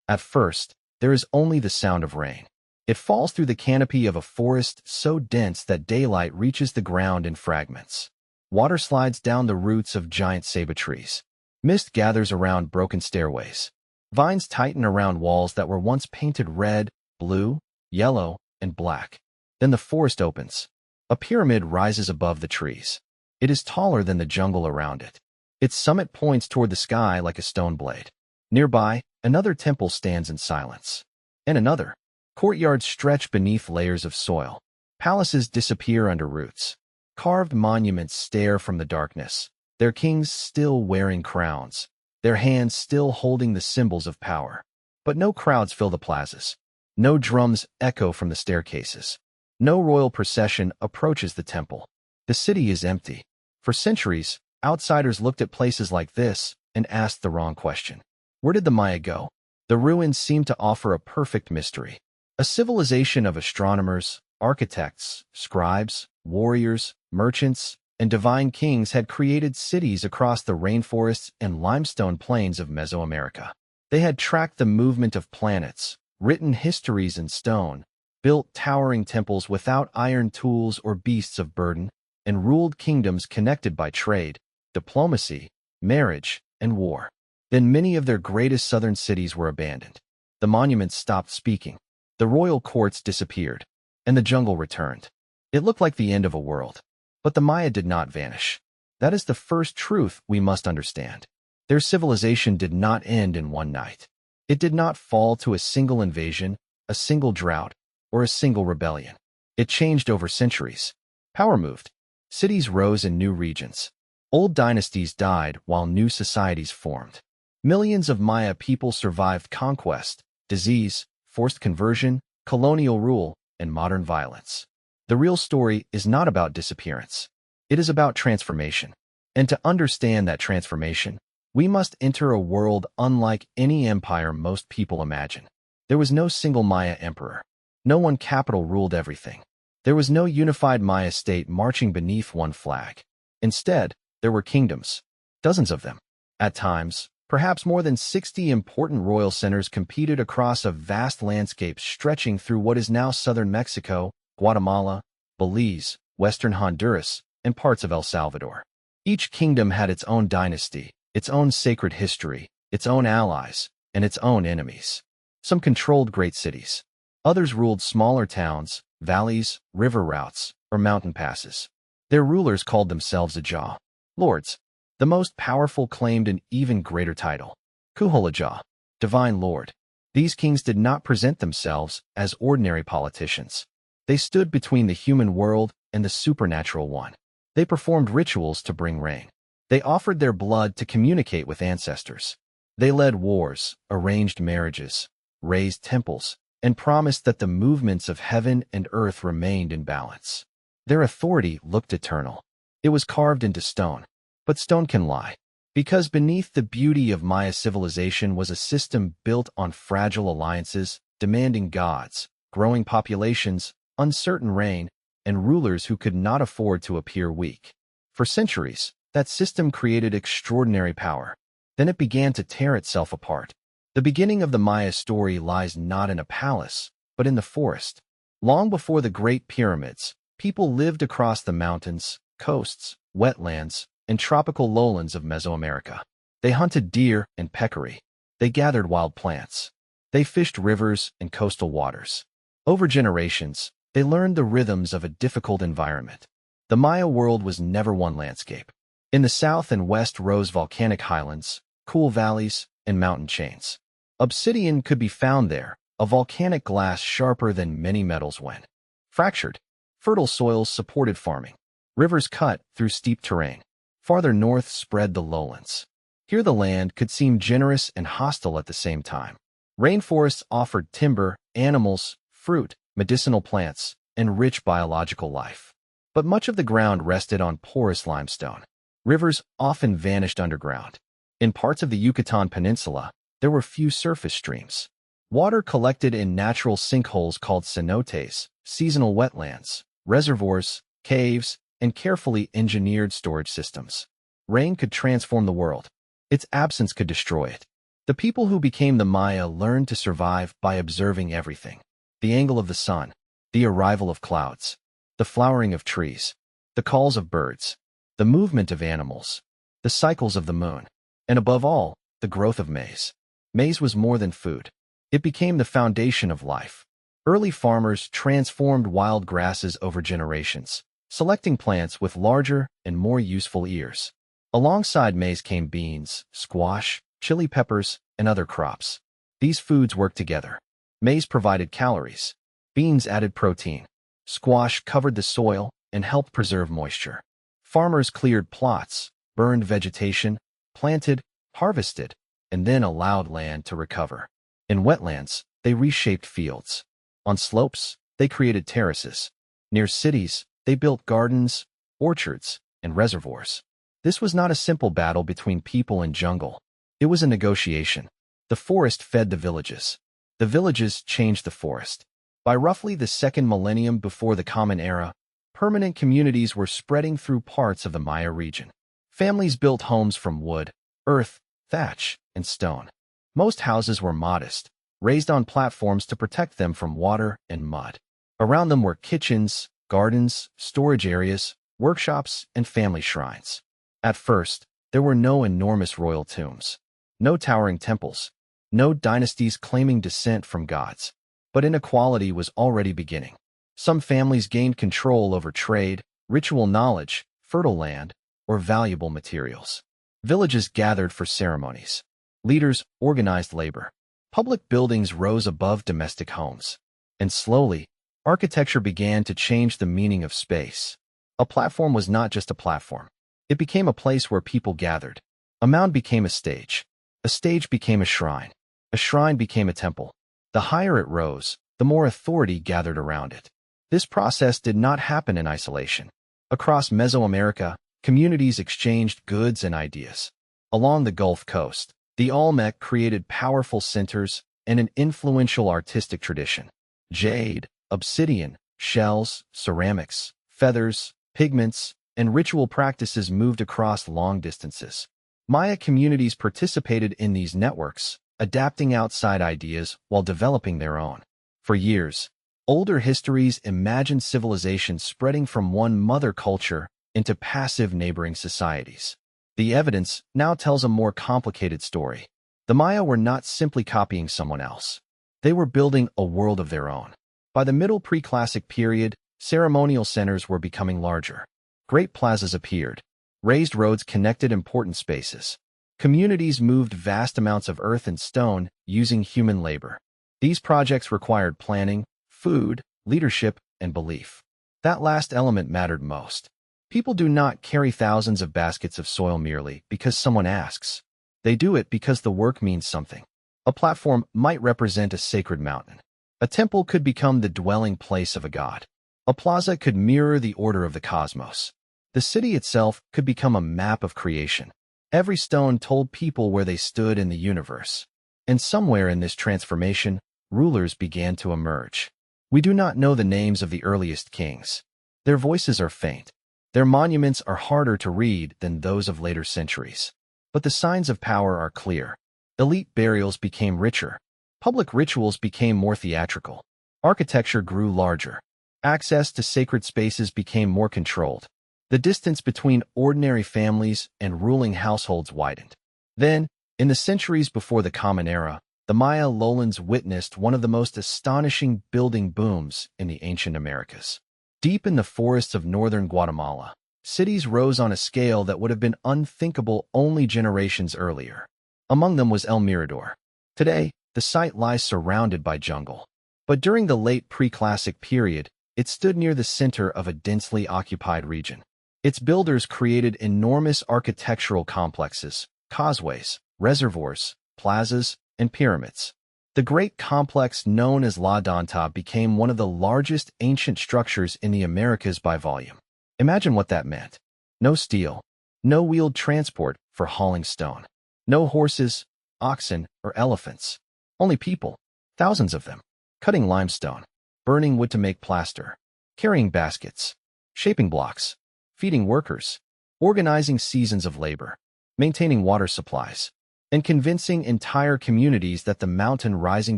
At first, there is only the sound of rain. It falls through the canopy of a forest so dense that daylight reaches the ground in fragments. Water slides down the roots of giant ceiba trees. Mist gathers around broken stairways. Vines tighten around walls that were once painted red, blue, yellow, and black. Then the forest opens. A pyramid rises above the trees. It is taller than the jungle around it. Its summit points toward the sky like a stone blade. Nearby, another temple stands in silence. And another. Courtyards stretch beneath layers of soil. Palaces disappear under roots. Carved monuments stare from the darkness, their kings still wearing crowns, their hands still holding the symbols of power. But no crowds fill the plazas. No drums echo from the staircases. No royal procession approaches the temple. The city is empty. For centuries, outsiders looked at places like this and asked the wrong question. Where did the Maya go? The ruins seem to offer a perfect mystery. A civilization of astronomers, architects, scribes, warriors, merchants, and divine kings had created cities across the rainforests and limestone plains of Mesoamerica. They had tracked the movement of planets, written histories in stone, built towering temples without iron tools or beasts of burden, and ruled kingdoms connected by trade, diplomacy, marriage, and war. Then many of their greatest southern cities were abandoned. The monuments stopped speaking. The royal courts disappeared, and the jungle returned. It looked like the end of a world. But the Maya did not vanish. That is the first truth we must understand. Their civilization did not end in one night. It did not fall to a single invasion, a single drought, or a single rebellion. It changed over centuries. Power moved. Cities rose in new regions. Old dynasties died while new societies formed. Millions of Maya people survived conquest, disease, forced conversion, colonial rule, and modern violence. The real story is not about disappearance. It is about transformation. And to understand that transformation, we must enter a world unlike any empire most people imagine. There was no single Maya emperor. No one capital ruled everything. There was no unified Maya state marching beneath one flag. Instead, there were kingdoms, dozens of them. At times, perhaps more than 60 important royal centers competed across a vast landscape stretching through what is now southern Mexico, Guatemala, Belize, western Honduras, and parts of El Salvador. Each kingdom had its own dynasty, its own sacred history, its own allies, and its own enemies. Some controlled great cities. Others ruled smaller towns, valleys, river routes, or mountain passes. Their rulers called themselves Ajah, lords. The most powerful claimed an even greater title, Kuholajah, divine lord. These kings did not present themselves as ordinary politicians. They stood between the human world and the supernatural one. They performed rituals to bring rain. They offered their blood to communicate with ancestors. They led wars, arranged marriages, raised temples, and promised that the movements of heaven and earth remained in balance. Their authority looked eternal. It was carved into stone. But stone can lie. Because beneath the beauty of Maya civilization was a system built on fragile alliances, demanding gods, growing populations, uncertain rain, and rulers who could not afford to appear weak. For centuries, that system created extraordinary power. Then it began to tear itself apart. The beginning of the Maya story lies not in a palace, but in the forest. Long before the Great Pyramids, people lived across the mountains, coasts, wetlands, and tropical lowlands of Mesoamerica. They hunted deer and peccary. They gathered wild plants. They fished rivers and coastal waters. Over generations, they learned the rhythms of a difficult environment. The Maya world was never one landscape. In the south and west rose volcanic highlands, cool valleys, and mountain chains. Obsidian could be found there, a volcanic glass sharper than many metals when fractured. Fertile soils supported farming. Rivers cut through steep terrain. Farther north spread the lowlands. Here the land could seem generous and hostile at the same time. Rainforests offered timber, animals, fruit, medicinal plants, and rich biological life. But much of the ground rested on porous limestone. Rivers often vanished underground. In parts of the Yucatan Peninsula, there were few surface streams. Water collected in natural sinkholes called cenotes, seasonal wetlands, reservoirs, caves, and carefully engineered storage systems. Rain could transform the world. Its absence could destroy it. The people who became the Maya learned to survive by observing everything: the angle of the sun, the arrival of clouds, the flowering of trees, the calls of birds, the movement of animals, the cycles of the moon, and above all, the growth of maize. Maize was more than food. It became the foundation of life. Early farmers transformed wild grasses over generations, selecting plants with larger and more useful ears. Alongside maize came beans, squash, chili peppers, and other crops. These foods worked together. Maize provided calories. Beans added protein. Squash covered the soil and helped preserve moisture. Farmers cleared plots, burned vegetation, planted, harvested, and then allowed land to recover. In wetlands, they reshaped fields. On slopes, they created terraces. Near cities, they built gardens, orchards, and reservoirs. This was not a simple battle between people and jungle. It was a negotiation. The forest fed the villages. The villages changed the forest. By roughly the second millennium before the Common Era, permanent communities were spreading through parts of the Maya region. Families built homes from wood, earth, thatch, and stone. Most houses were modest, raised on platforms to protect them from water and mud. Around them were kitchens, gardens, storage areas, workshops, and family shrines. At first, there were no enormous royal tombs, no towering temples, no dynasties claiming descent from gods. But inequality was already beginning. Some families gained control over trade, ritual knowledge, fertile land, or valuable materials. Villages gathered for ceremonies. Leaders organized labor. Public buildings rose above domestic homes. And slowly, architecture began to change the meaning of space. A platform was not just a platform. It became a place where people gathered. A mound became a stage. A stage became a shrine. A shrine became a temple. The higher it rose, the more authority gathered around it. This process did not happen in isolation. Across Mesoamerica, communities exchanged goods and ideas. Along the Gulf Coast, the Olmec created powerful centers and an influential artistic tradition. Jade, obsidian, shells, ceramics, feathers, pigments, and ritual practices moved across long distances. Maya communities participated in these networks, adapting outside ideas while developing their own. For years, older histories imagined civilization spreading from one mother culture into passive neighboring societies. The evidence now tells a more complicated story. The Maya were not simply copying someone else. They were building a world of their own. By the Middle Pre-Classic period, ceremonial centers were becoming larger. Great plazas appeared. Raised roads connected important spaces. Communities moved vast amounts of earth and stone using human labor. These projects required planning, food, leadership, and belief. That last element mattered most. People do not carry thousands of baskets of soil merely because someone asks. They do it because the work means something. A platform might represent a sacred mountain. A temple could become the dwelling place of a god. A plaza could mirror the order of the cosmos. The city itself could become a map of creation. Every stone told people where they stood in the universe. And somewhere in this transformation, rulers began to emerge. We do not know the names of the earliest kings. Their voices are faint. Their monuments are harder to read than those of later centuries. But the signs of power are clear. Elite burials became richer. Public rituals became more theatrical. Architecture grew larger. Access to sacred spaces became more controlled. The distance between ordinary families and ruling households widened. Then, in the centuries before the Common Era, the Maya lowlands witnessed one of the most astonishing building booms in the ancient Americas. Deep in the forests of northern Guatemala, cities rose on a scale that would have been unthinkable only generations earlier. Among them was El Mirador. Today, the site lies surrounded by jungle. But during the late pre-classic period, it stood near the center of a densely occupied region. Its builders created enormous architectural complexes, causeways, reservoirs, plazas, and pyramids. The great complex known as La Danta became one of the largest ancient structures in the Americas by volume. Imagine what that meant. No steel, no wheeled transport for hauling stone, no horses, oxen, or elephants. Only people, thousands of them, cutting limestone, burning wood to make plaster, carrying baskets, shaping blocks, feeding workers, organizing seasons of labor, maintaining water supplies. and convincing entire communities that the mountain rising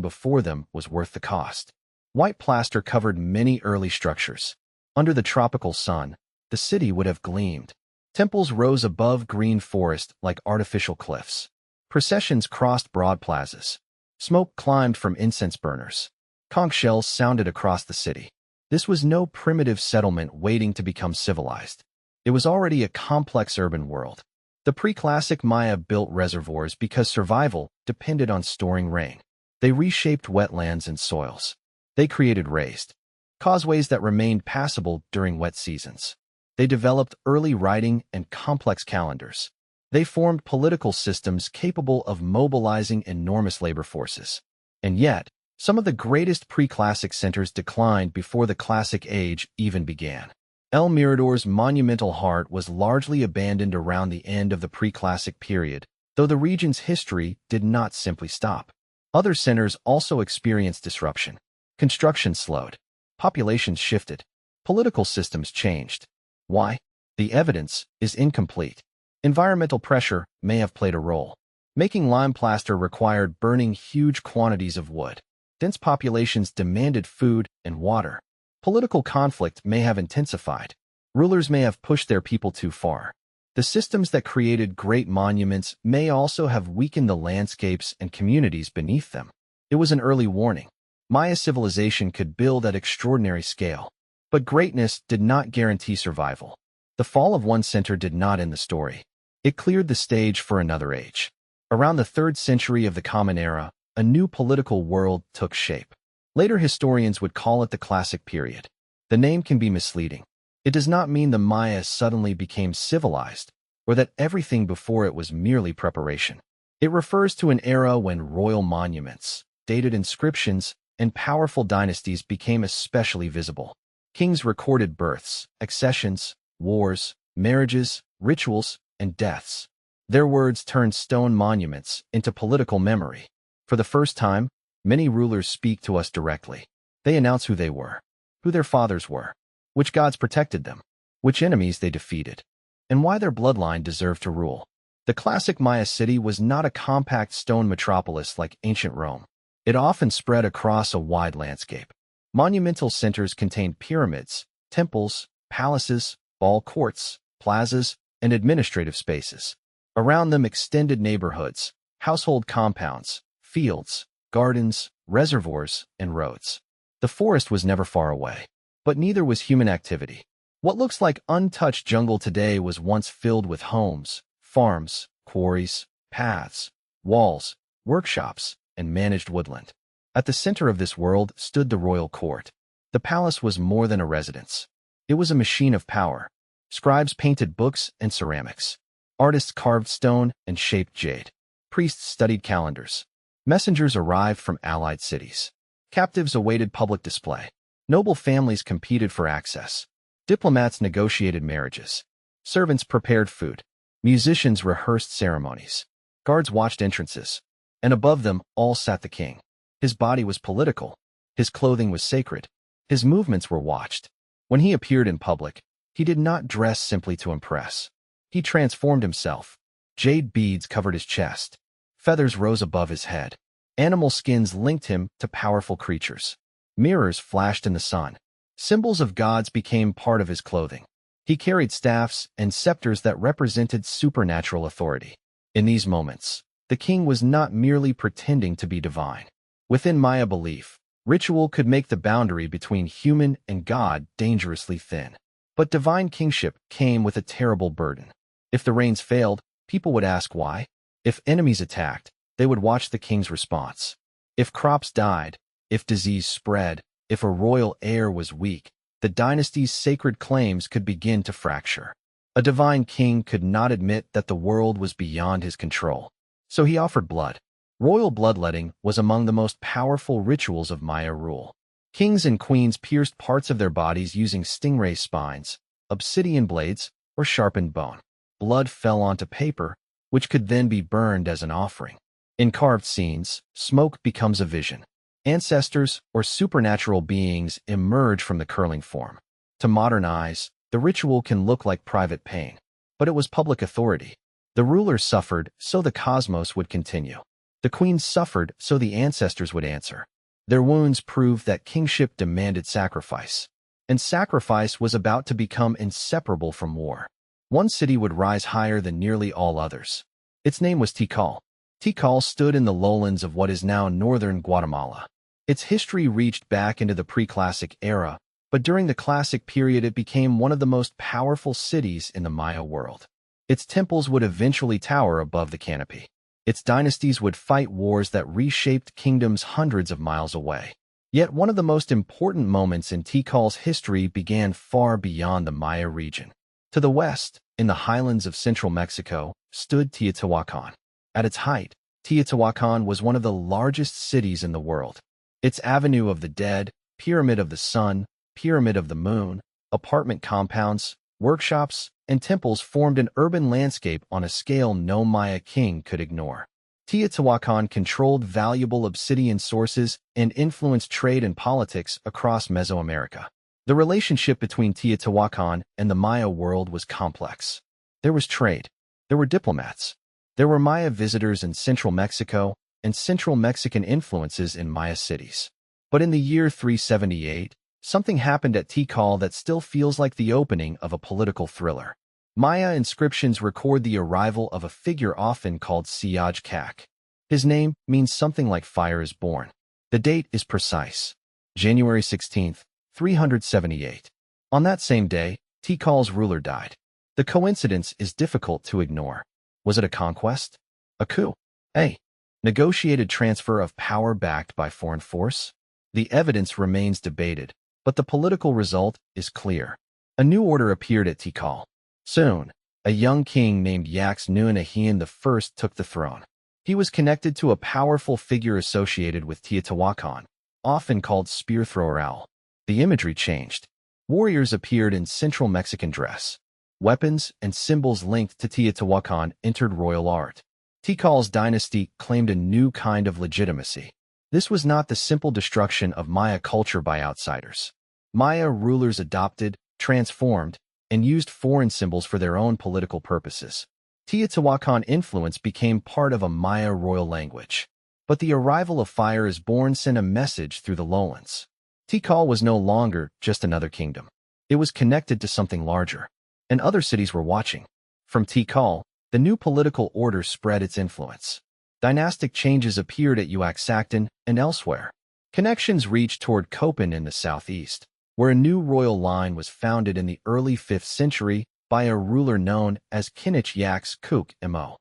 before them was worth the cost. White plaster covered many early structures. Under the tropical sun, the city would have gleamed. Temples rose above green forest like artificial cliffs. Processions crossed broad plazas. Smoke climbed from incense burners. Conch shells sounded across the city. This was no primitive settlement waiting to become civilized. It was already a complex urban world. The pre-classic Maya built reservoirs because survival depended on storing rain. They reshaped wetlands and soils. They created raised causeways that remained passable during wet seasons. They developed early writing and complex calendars. They formed political systems capable of mobilizing enormous labor forces. And yet, some of the greatest pre-classic centers declined before the Classic Age even began. El Mirador's monumental heart was largely abandoned around the end of the pre-classic period, though the region's history did not simply stop. Other centers also experienced disruption. Construction slowed. Populations shifted. Political systems changed. Why? The evidence is incomplete. Environmental pressure may have played a role. Making lime plaster required burning huge quantities of wood. Dense populations demanded food and water. Political conflict may have intensified. Rulers may have pushed their people too far. The systems that created great monuments may also have weakened the landscapes and communities beneath them. It was an early warning. Maya civilization could build at extraordinary scale. But greatness did not guarantee survival. The fall of one center did not end the story. It cleared the stage for another age. Around the 3rd century of the Common Era, a new political world took shape. Later historians would call it the Classic Period. The name can be misleading. It does not mean the Maya suddenly became civilized, or that everything before it was merely preparation. It refers to an era when royal monuments, dated inscriptions, and powerful dynasties became especially visible. Kings recorded births, accessions, wars, marriages, rituals, and deaths. Their words turned stone monuments into political memory. For the first time, many rulers speak to us directly. They announce who they were, who their fathers were, which gods protected them, which enemies they defeated, and why their bloodline deserved to rule. The classic Maya city was not a compact stone metropolis like ancient Rome. It often spread across a wide landscape. Monumental centers contained pyramids, temples, palaces, ball courts, plazas, and administrative spaces. Around them extended neighborhoods, household compounds, fields, gardens, reservoirs, and roads. The forest was never far away, but neither was human activity. What looks like untouched jungle today was once filled with homes, farms, quarries, paths, walls, workshops, and managed woodland. At the center of this world stood the royal court. The palace was more than a residence. It was a machine of power. Scribes painted books and ceramics. Artists carved stone and shaped jade. Priests studied calendars. Messengers arrived from allied cities. Captives awaited public display. Noble families competed for access. Diplomats negotiated marriages. Servants prepared food. Musicians rehearsed ceremonies. Guards watched entrances. And above them all sat the king. His body was political. His clothing was sacred. His movements were watched. When he appeared in public, he did not dress simply to impress. He transformed himself. Jade beads covered his chest. Feathers rose above his head. Animal skins linked him to powerful creatures. Mirrors flashed in the sun. Symbols of gods became part of his clothing. He carried staffs and scepters that represented supernatural authority. In these moments, the king was not merely pretending to be divine. Within Maya belief, ritual could make the boundary between human and God dangerously thin. But divine kingship came with a terrible burden. If the rains failed, people would ask why. If enemies attacked, they would watch the king's response. If crops died, if disease spread, if a royal heir was weak, the dynasty's sacred claims could begin to fracture. A divine king could not admit that the world was beyond his control. So he offered blood. Royal bloodletting was among the most powerful rituals of Maya rule. Kings and queens pierced parts of their bodies using stingray spines, obsidian blades, or sharpened bone. Blood fell onto paper, which could then be burned as an offering. In carved scenes, smoke becomes a vision. Ancestors or supernatural beings emerge from the curling form. To modern eyes, the ritual can look like private pain, but it was public authority. The rulers suffered, so the cosmos would continue. The queens suffered, so the ancestors would answer. Their wounds proved that kingship demanded sacrifice. And sacrifice was about to become inseparable from war. One city would rise higher than nearly all others. Its name was Tikal. Tikal stood in the lowlands of what is now northern Guatemala. Its history reached back into the pre-classic era, but during the classic period it became one of the most powerful cities in the Maya world. Its temples would eventually tower above the canopy. Its dynasties would fight wars that reshaped kingdoms hundreds of miles away. Yet one of the most important moments in Tikal's history began far beyond the Maya region. To the west, in the highlands of central Mexico, stood Teotihuacan. At its height, Teotihuacan was one of the largest cities in the world. Its Avenue of the Dead, Pyramid of the Sun, Pyramid of the Moon, apartment compounds, workshops, and temples formed an urban landscape on a scale no Maya king could ignore. Teotihuacan controlled valuable obsidian sources and influenced trade and politics across Mesoamerica. The relationship between Teotihuacan and the Maya world was complex. There was trade. There were diplomats. There were Maya visitors in central Mexico and central Mexican influences in Maya cities. But in the year 378, something happened at Tikal that still feels like the opening of a political thriller. Maya inscriptions record the arrival of a figure often called Siaj Kak. His name means something like fire is born. The date is precise. January 16, 378. On that same day, Tikal's ruler died. The coincidence is difficult to ignore. Was it a conquest? A coup? A negotiated transfer of power backed by foreign force? The evidence remains debated, but the political result is clear. A new order appeared at Tikal. Soon, a young king named Yax Nuanahian I took the throne. He was connected to a powerful figure associated with Teotihuacan, often called spear thrower owl. The imagery changed. Warriors appeared in central Mexican dress. Weapons and symbols linked to Teotihuacan entered royal art. Tikal's dynasty claimed a new kind of legitimacy. This was not the simple destruction of Maya culture by outsiders. Maya rulers adopted, transformed, and used foreign symbols for their own political purposes. Teotihuacan influence became part of a Maya royal language. But the arrival of fire is born sent a message through the lowlands. Tikal was no longer just another kingdom. It was connected to something larger. And other cities were watching. From Tikal, the new political order spread its influence. Dynastic changes appeared at Uaxactan and elsewhere. Connections reached toward Copan in the southeast, where a new royal line was founded in the early 5th century by a ruler known as Kinich Yax Kuk Mo.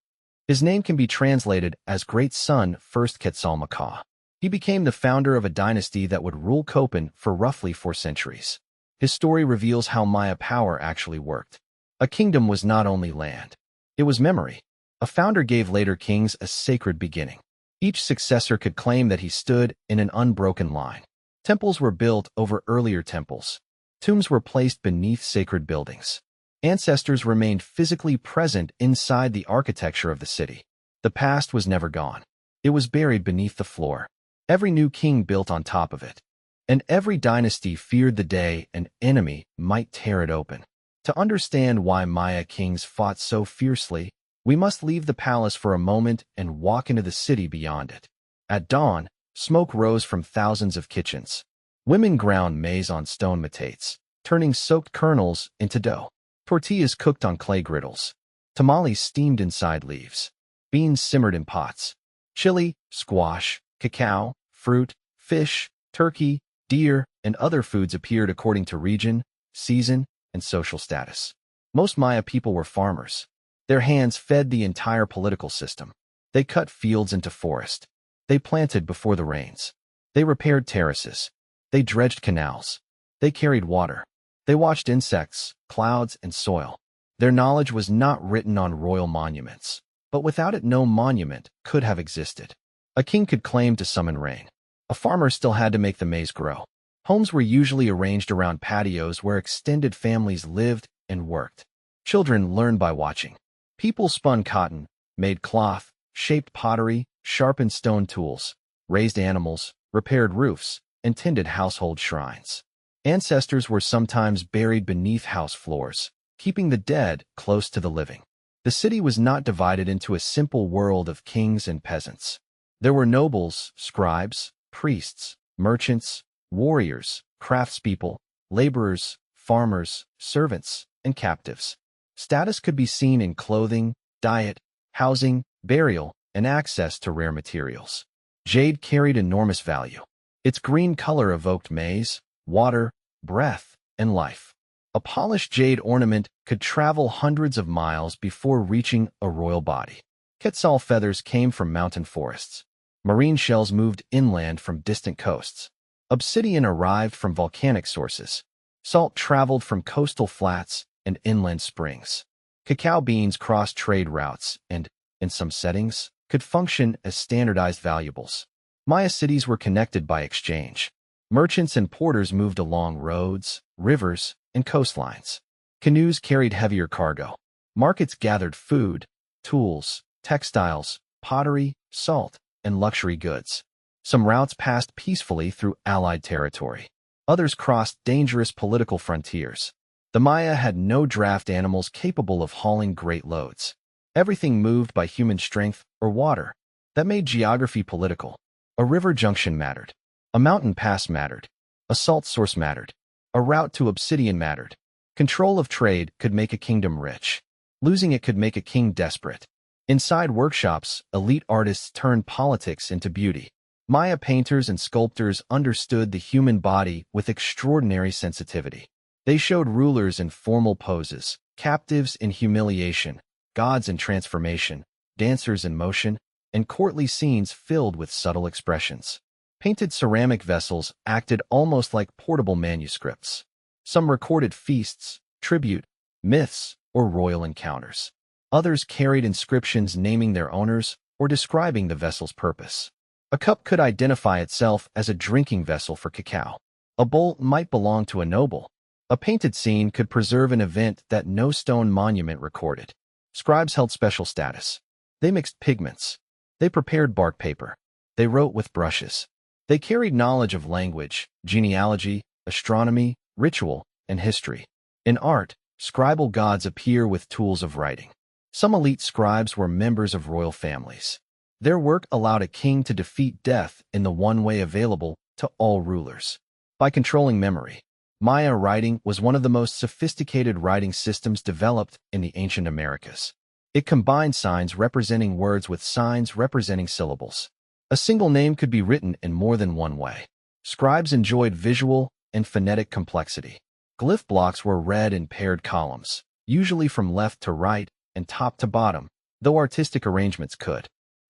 His name can be translated as Great Son First Quetzalmacá. He became the founder of a dynasty that would rule Copan for roughly 4 centuries. His story reveals how Maya power actually worked. A kingdom was not only land. It was memory. A founder gave later kings a sacred beginning. Each successor could claim that he stood in an unbroken line. Temples were built over earlier temples. Tombs were placed beneath sacred buildings. Ancestors remained physically present inside the architecture of the city. The past was never gone. It was buried beneath the floor. Every new king built on top of it. And every dynasty feared the day an enemy might tear it open. To understand why Maya kings fought so fiercely, we must leave the palace for a moment and walk into the city beyond it. At dawn, smoke rose from thousands of kitchens. Women ground maize on stone metates, turning soaked kernels into dough. Tortillas cooked on clay griddles. Tamales steamed inside leaves. Beans simmered in pots. Chili, squash, cacao, fruit, fish, turkey, deer, and other foods appeared according to region, season, and social status. Most Maya people were farmers. Their hands fed the entire political system. They cut fields into forest. They planted before the rains. They repaired terraces. They dredged canals. They carried water. They watched insects, clouds, and soil. Their knowledge was not written on royal monuments, but without it no monument could have existed. A king could claim to summon rain. A farmer still had to make the maize grow. Homes were usually arranged around patios where extended families lived and worked. Children learned by watching. People spun cotton, made cloth, shaped pottery, sharpened stone tools, raised animals, repaired roofs, and tended household shrines. Ancestors were sometimes buried beneath house floors, keeping the dead close to the living. The city was not divided into a simple world of kings and peasants. There were nobles, scribes, priests, merchants, warriors, craftspeople, laborers, farmers, servants, and captives. Status could be seen in clothing, diet, housing, burial, and access to rare materials. Jade carried enormous value. Its green color evoked maize, water, breath, and life. A polished jade ornament could travel hundreds of miles before reaching a royal body. Quetzal feathers came from mountain forests. Marine shells moved inland from distant coasts. Obsidian arrived from volcanic sources. Salt traveled from coastal flats and inland springs. Cacao beans crossed trade routes and, in some settings, could function as standardized valuables. Maya cities were connected by exchange. Merchants and porters moved along roads, rivers, and coastlines. Canoes carried heavier cargo. Markets gathered food, tools, textiles, pottery, salt, and luxury goods. Some routes passed peacefully through Allied territory. Others crossed dangerous political frontiers. The Maya had no draft animals capable of hauling great loads. Everything moved by human strength or water. That made geography political. A river junction mattered. A mountain pass mattered. A salt source mattered. A route to obsidian mattered. Control of trade could make a kingdom rich. Losing it could make a king desperate. Inside workshops, elite artists turned politics into beauty. Maya painters and sculptors understood the human body with extraordinary sensitivity. They showed rulers in formal poses, captives in humiliation, gods in transformation, dancers in motion, and courtly scenes filled with subtle expressions. Painted ceramic vessels acted almost like portable manuscripts. Some recorded feasts, tribute, myths, or royal encounters. Others carried inscriptions naming their owners or describing the vessel's purpose. A cup could identify itself as a drinking vessel for cacao. A bowl might belong to a noble. A painted scene could preserve an event that no stone monument recorded. Scribes held special status. They mixed pigments. They prepared bark paper. They wrote with brushes. They carried knowledge of language, genealogy, astronomy, ritual, and history. In art, scribal gods appear with tools of writing. Some elite scribes were members of royal families. Their work allowed a king to defeat death in the one way available to all rulers. By controlling memory, Maya writing was one of the most sophisticated writing systems developed in the ancient Americas. It combined signs representing words with signs representing syllables. A single name could be written in more than one way. Scribes enjoyed visual and phonetic complexity. Glyph blocks were read in paired columns, usually from left to right and top to bottom, though artistic arrangements could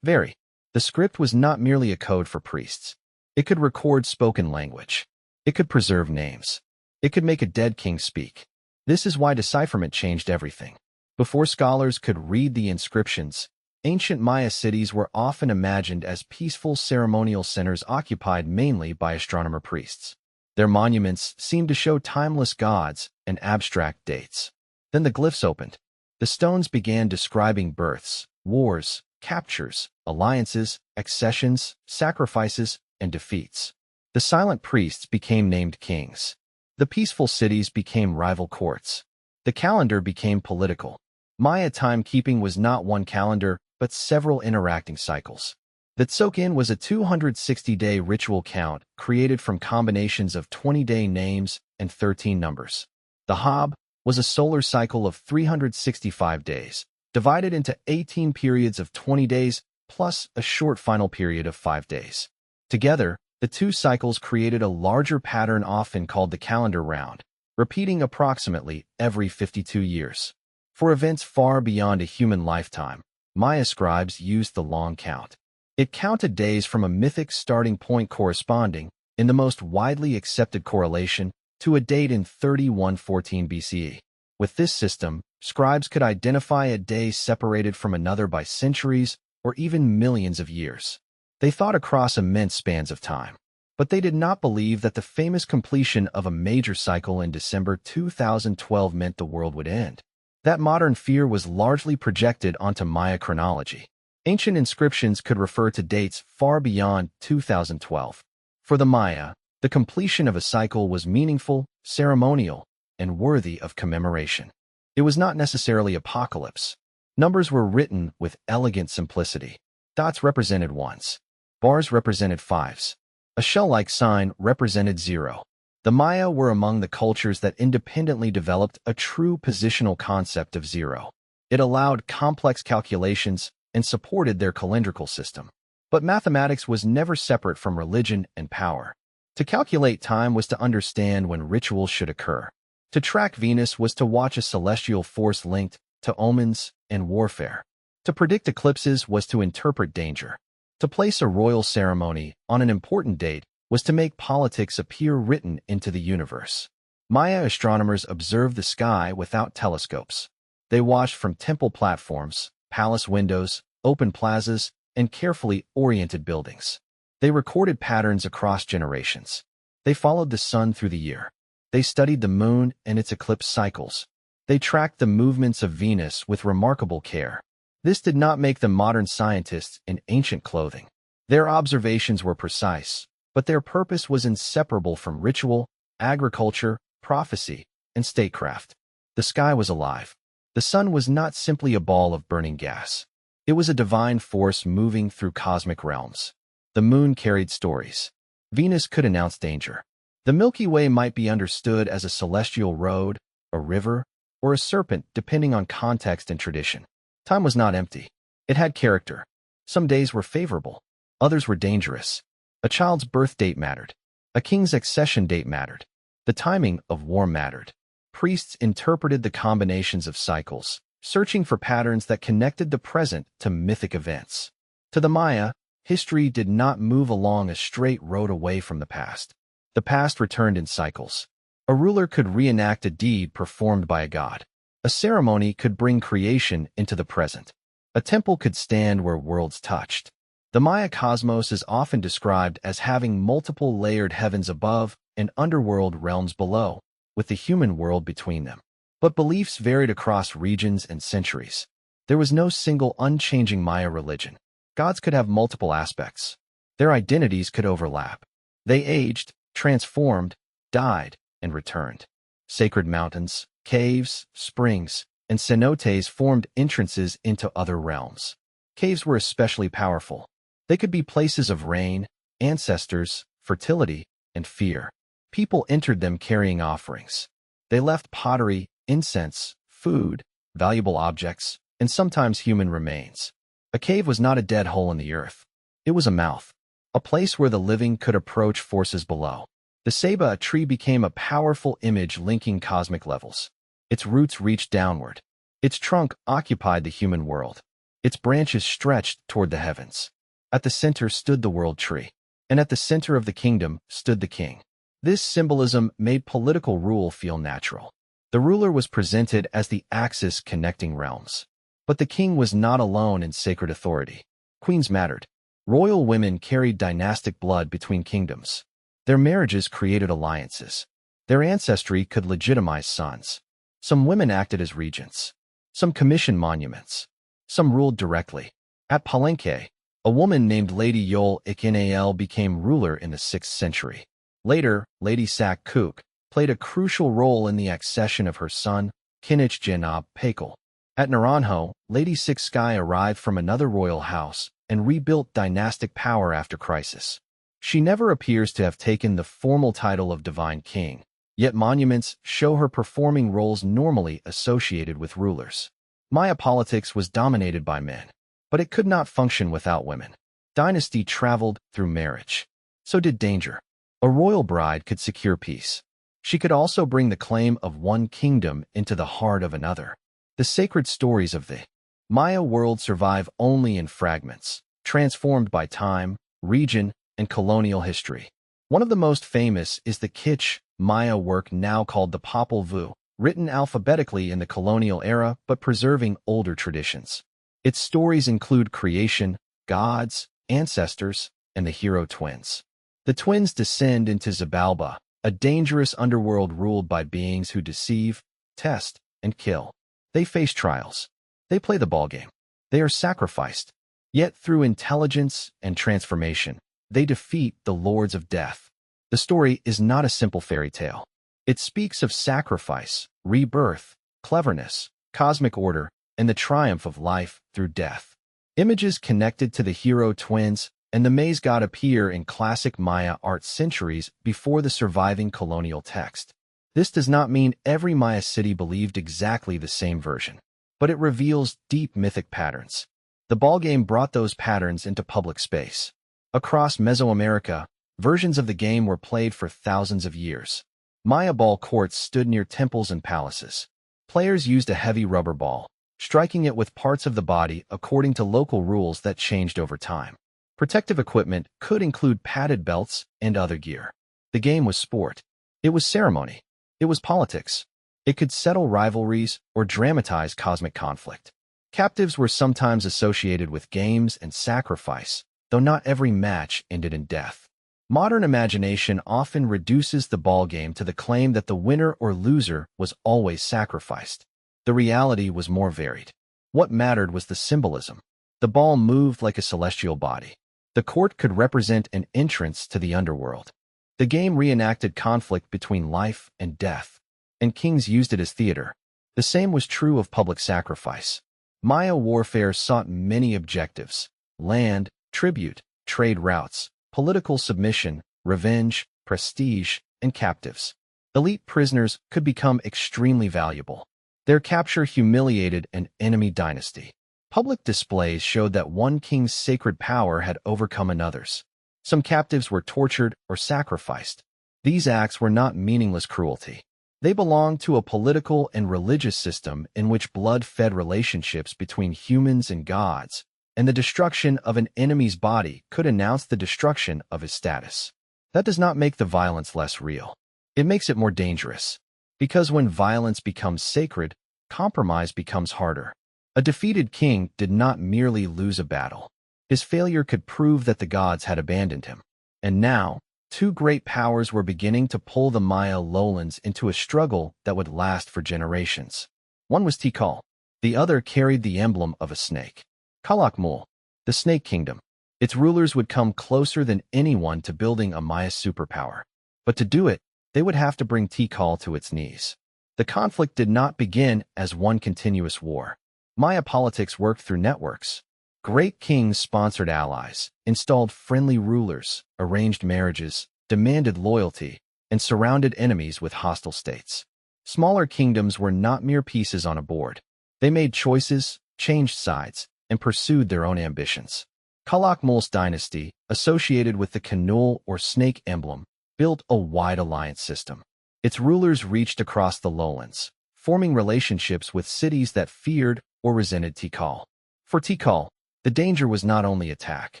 vary. The script was not merely a code for priests. It could record spoken language. It could preserve names. It could make a dead king speak. This is why decipherment changed everything. Before scholars could read the inscriptions, ancient Maya cities were often imagined as peaceful ceremonial centers occupied mainly by astronomer priests. Their monuments seemed to show timeless gods and abstract dates. Then the glyphs opened. The stones began describing births, wars, captures, alliances, accessions, sacrifices, and defeats. The silent priests became named kings. The peaceful cities became rival courts. The calendar became political. Maya timekeeping was not one calendar, but several interacting cycles. The Tzolk'in was a 260-day ritual count created from combinations of 20-day names and 13 numbers. The Hab was a solar cycle of 365 days, divided into 18 periods of 20 days plus a short final period of 5 days. Together, the two cycles created a larger pattern often called the calendar round, repeating approximately every 52 years. For events far beyond a human lifetime, Maya scribes used the long count. It counted days from a mythic starting point corresponding, in the most widely accepted correlation, to a date in 3114 BCE. With this system, scribes could identify a day separated from another by centuries or even millions of years. They thought across immense spans of time. But they did not believe that the famous completion of a major cycle in December 2012 meant the world would end. That modern fear was largely projected onto Maya chronology. Ancient inscriptions could refer to dates far beyond 2012. For the Maya, the completion of a cycle was meaningful, ceremonial, and worthy of commemoration. It was not necessarily apocalypse. Numbers were written with elegant simplicity. Dots represented ones. Bars represented fives. A shell-like sign represented 0. The Maya were among the cultures that independently developed a true positional concept of 0. It allowed complex calculations and supported their calendrical system. But mathematics was never separate from religion and power. To calculate time was to understand when rituals should occur. To track Venus was to watch a celestial force linked to omens and warfare. To predict eclipses was to interpret danger. To place a royal ceremony on an important date was to make politics appear written into the universe. Maya astronomers observed the sky without telescopes. They watched from temple platforms, palace windows, open plazas, and carefully oriented buildings. They recorded patterns across generations. They followed the sun through the year. They studied the moon and its eclipse cycles. They tracked the movements of Venus with remarkable care. This did not make them modern scientists in ancient clothing. Their observations were precise, but their purpose was inseparable from ritual, agriculture, prophecy, and statecraft. The sky was alive. The sun was not simply a ball of burning gas. It was a divine force moving through cosmic realms. The moon carried stories. Venus could announce danger. The Milky Way might be understood as a celestial road, a river, or a serpent depending on context and tradition. Time was not empty. It had character. Some days were favorable. Others were dangerous. A child's birth date mattered. A king's accession date mattered. The timing of war mattered. Priests interpreted the combinations of cycles, searching for patterns that connected the present to mythic events. To the Maya, history did not move along a straight road away from the past. The past returned in cycles. A ruler could reenact a deed performed by a god. A ceremony could bring creation into the present. A temple could stand where worlds touched. The Maya cosmos is often described as having multiple layered heavens above and underworld realms below, with the human world between them. But beliefs varied across regions and centuries. There was no single unchanging Maya religion. Gods could have multiple aspects. Their identities could overlap. They aged, transformed, died, and returned. Sacred mountains, caves, springs, and cenotes formed entrances into other realms. Caves were especially powerful. They could be places of rain, ancestors, fertility, and fear. People entered them carrying offerings. They left pottery, incense, food, valuable objects, and sometimes human remains. A cave was not a dead hole in the earth. It was a mouth, a place where the living could approach forces below. The ceiba, a tree, became a powerful image linking cosmic levels. Its roots reached downward. Its trunk occupied the human world. Its branches stretched toward the heavens. At the center stood the world tree, and at the center of the kingdom stood the king. This symbolism made political rule feel natural. The ruler was presented as the axis connecting realms. But the king was not alone in sacred authority. Queens mattered. Royal women carried dynastic blood between kingdoms. Their marriages created alliances. Their ancestry could legitimize sons. Some women acted as regents. Some commissioned monuments. Some ruled directly. At Palenque, a woman named Lady Yol Ikinal became ruler in the 6th century. Later, Lady Sak Kuk played a crucial role in the accession of her son, Kinich Jenab Pakal. At Naranjo, Lady Six Sky arrived from another royal house and rebuilt dynastic power after crisis. She never appears to have taken the formal title of Divine King, yet monuments show her performing roles normally associated with rulers. Maya politics was dominated by men, but it could not function without women. Dynasty traveled through marriage. So did danger. A royal bride could secure peace. She could also bring the claim of one kingdom into the heart of another. The sacred stories of the Maya world survive only in fragments, transformed by time, region, and colonial history. One of the most famous is the Kitsch Maya work, now called the Popol Vuh, written alphabetically in the colonial era but preserving older traditions. Its stories include creation, gods, ancestors, and the hero twins. The twins descend into Xibalba, a dangerous underworld ruled by beings who deceive, test, and kill. They face trials. They play the ballgame. They are sacrificed. Yet through intelligence and transformation, they defeat the lords of death. The story is not a simple fairy tale. It speaks of sacrifice, rebirth, cleverness, cosmic order, and the triumph of life through death. Images connected to the hero twins and the maize god appear in classic Maya art centuries before the surviving colonial text. This does not mean every Maya city believed exactly the same version, but it reveals deep mythic patterns. The ballgame brought those patterns into public space. Across Mesoamerica, versions of the game were played for thousands of years. Maya ball courts stood near temples and palaces. Players used a heavy rubber ball, striking it with parts of the body according to local rules that changed over time. Protective equipment could include padded belts and other gear. The game was sport. It was ceremony. It was politics. It could settle rivalries or dramatize cosmic conflict. Captives were sometimes associated with games and sacrifice, though not every match ended in death. Modern imagination often reduces the ballgame to the claim that the winner or loser was always sacrificed. The reality was more varied. What mattered was the symbolism. The ball moved like a celestial body. The court could represent an entrance to the underworld. The game reenacted conflict between life and death, and kings used it as theater. The same was true of public sacrifice. Maya warfare sought many objectives: land, tribute, trade routes, political submission, revenge, prestige, and captives. Elite prisoners could become extremely valuable. Their capture humiliated an enemy dynasty. Public displays showed that one king's sacred power had overcome another's. Some captives were tortured or sacrificed. These acts were not meaningless cruelty. They belonged to a political and religious system in which blood fed relationships between humans and gods, and the destruction of an enemy's body could announce the destruction of his status. That does not make the violence less real. It makes it more dangerous. Because when violence becomes sacred, compromise becomes harder. A defeated king did not merely lose a battle. His failure could prove that the gods had abandoned him. And now, two great powers were beginning to pull the Maya lowlands into a struggle that would last for generations. One was Tikal. The other carried the emblem of a snake. Calakmul, the Snake Kingdom. Its rulers would come closer than anyone to building a Maya superpower. But to do it, they would have to bring Tikal to its knees. The conflict did not begin as one continuous war. Maya politics worked through networks. Great kings sponsored allies, installed friendly rulers, arranged marriages, demanded loyalty, and surrounded enemies with hostile states. Smaller kingdoms were not mere pieces on a board. They made choices, changed sides, and pursued their own ambitions. Calakmul's dynasty, associated with the Canul or snake emblem, built a wide alliance system. Its rulers reached across the lowlands, forming relationships with cities that feared or resented Tikal. For Tikal, the danger was not only attack.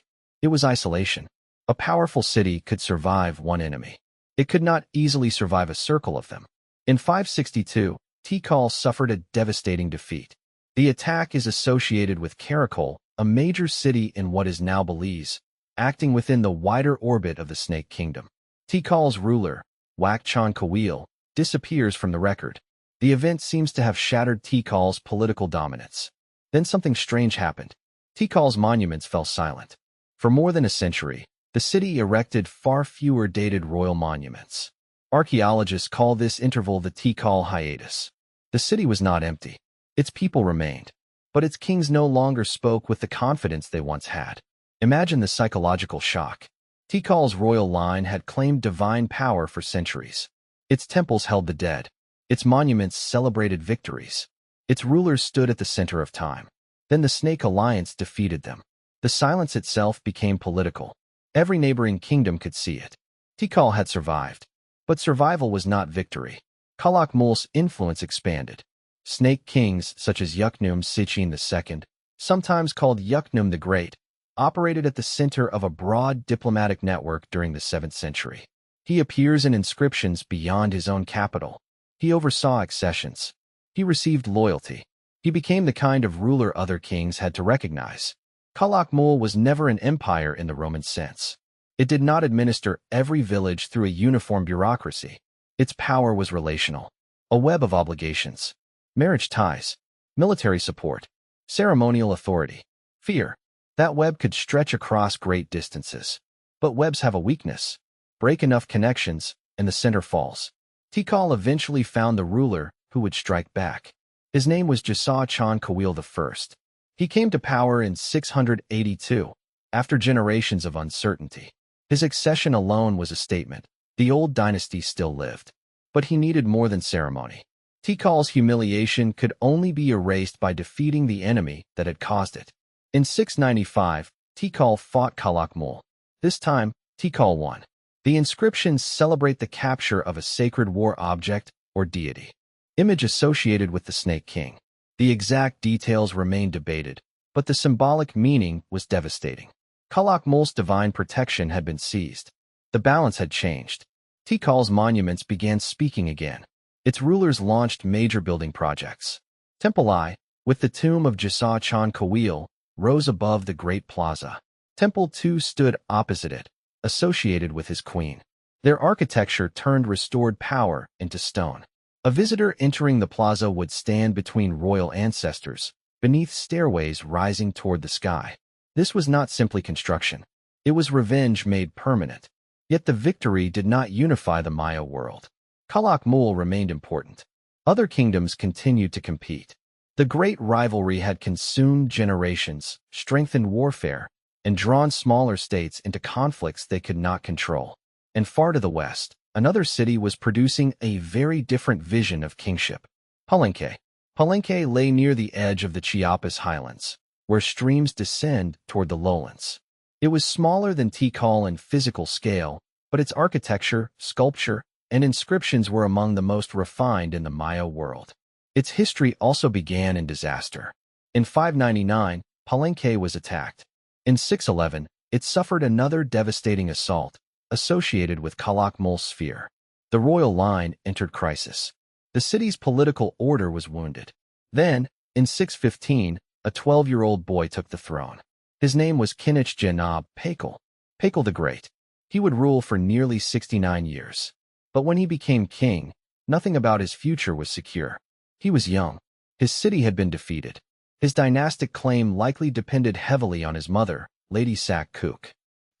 It was isolation. A powerful city could survive one enemy. It could not easily survive a circle of them. In 562, Tikal suffered a devastating defeat. The attack is associated with Calakmul, a major city in what is now Belize, acting within the wider orbit of the Snake Kingdom. Tikal's ruler, Wakchan Kawil, disappears from the record. The event seems to have shattered Tikal's political dominance. Then something strange happened. Tikal's monuments fell silent. For more than a century, the city erected far fewer dated royal monuments. Archaeologists call this interval the Tikal hiatus. The city was not empty. Its people remained, but its kings no longer spoke with the confidence they once had. Imagine the psychological shock. Tikal's royal line had claimed divine power for centuries. Its temples held the dead. Its monuments celebrated victories. Its rulers stood at the center of time. Then the Snake Alliance defeated them. The silence itself became political. Every neighboring kingdom could see it. Tikal had survived. But survival was not victory. Calakmul's influence expanded. Snake kings such as Yucnum Chichén II, sometimes called Yucnum the Great, operated at the center of a broad diplomatic network during the 7th century. He appears in inscriptions beyond his own capital. He oversaw accessions. He received loyalty. He became the kind of ruler other kings had to recognize. Calakmul was never an empire in the Roman sense. It did not administer every village through a uniform bureaucracy. Its power was relational. A web of obligations. Marriage ties. Military support. Ceremonial authority. Fear. That web could stretch across great distances. But webs have a weakness. Break enough connections, and the center falls. Tikal eventually found the ruler who would strike back. His name was Chichén Itzá I. He came to power in 682, after generations of uncertainty. His accession alone was a statement. The old dynasty still lived. But he needed more than ceremony. Tikal's humiliation could only be erased by defeating the enemy that had caused it. In 695, Tikal fought Calakmul. This time, Tikal won. The inscriptions celebrate the capture of a sacred war object or deity. Image associated with the Snake King. The exact details remain debated, but the symbolic meaning was devastating. Calakmul's divine protection had been seized. The balance had changed. Tikal's monuments began speaking again. Its rulers launched major building projects. Temple I, with the tomb of Chichén Itzá, rose above the Great Plaza. Temple II stood opposite it, associated with his queen. Their architecture turned restored power into stone. A visitor entering the plaza would stand between royal ancestors, beneath stairways rising toward the sky. This was not simply construction. It was revenge made permanent. Yet the victory did not unify the Maya world. Calakmul remained important. Other kingdoms continued to compete. The great rivalry had consumed generations, strengthened warfare, and drawn smaller states into conflicts they could not control. And far to the west, another city was producing a very different vision of kingship. Palenque. Palenque lay near the edge of the Chiapas highlands, where streams descend toward the lowlands. It was smaller than Tikal in physical scale, but its architecture, sculpture, and inscriptions were among the most refined in the Maya world. Its history also began in disaster. In 599, Palenque was attacked. In 611, it suffered another devastating assault, associated with Calakmul's sphere. The royal line entered crisis. The city's political order was wounded. Then, in 615, a 12-year-old boy took the throne. His name was Chichén Itzá, Tikal the Great. He would rule for nearly 69 years. But when he became king, nothing about his future was secure. He was young. His city had been defeated. His dynastic claim likely depended heavily on his mother, Lady Sak-Kuk.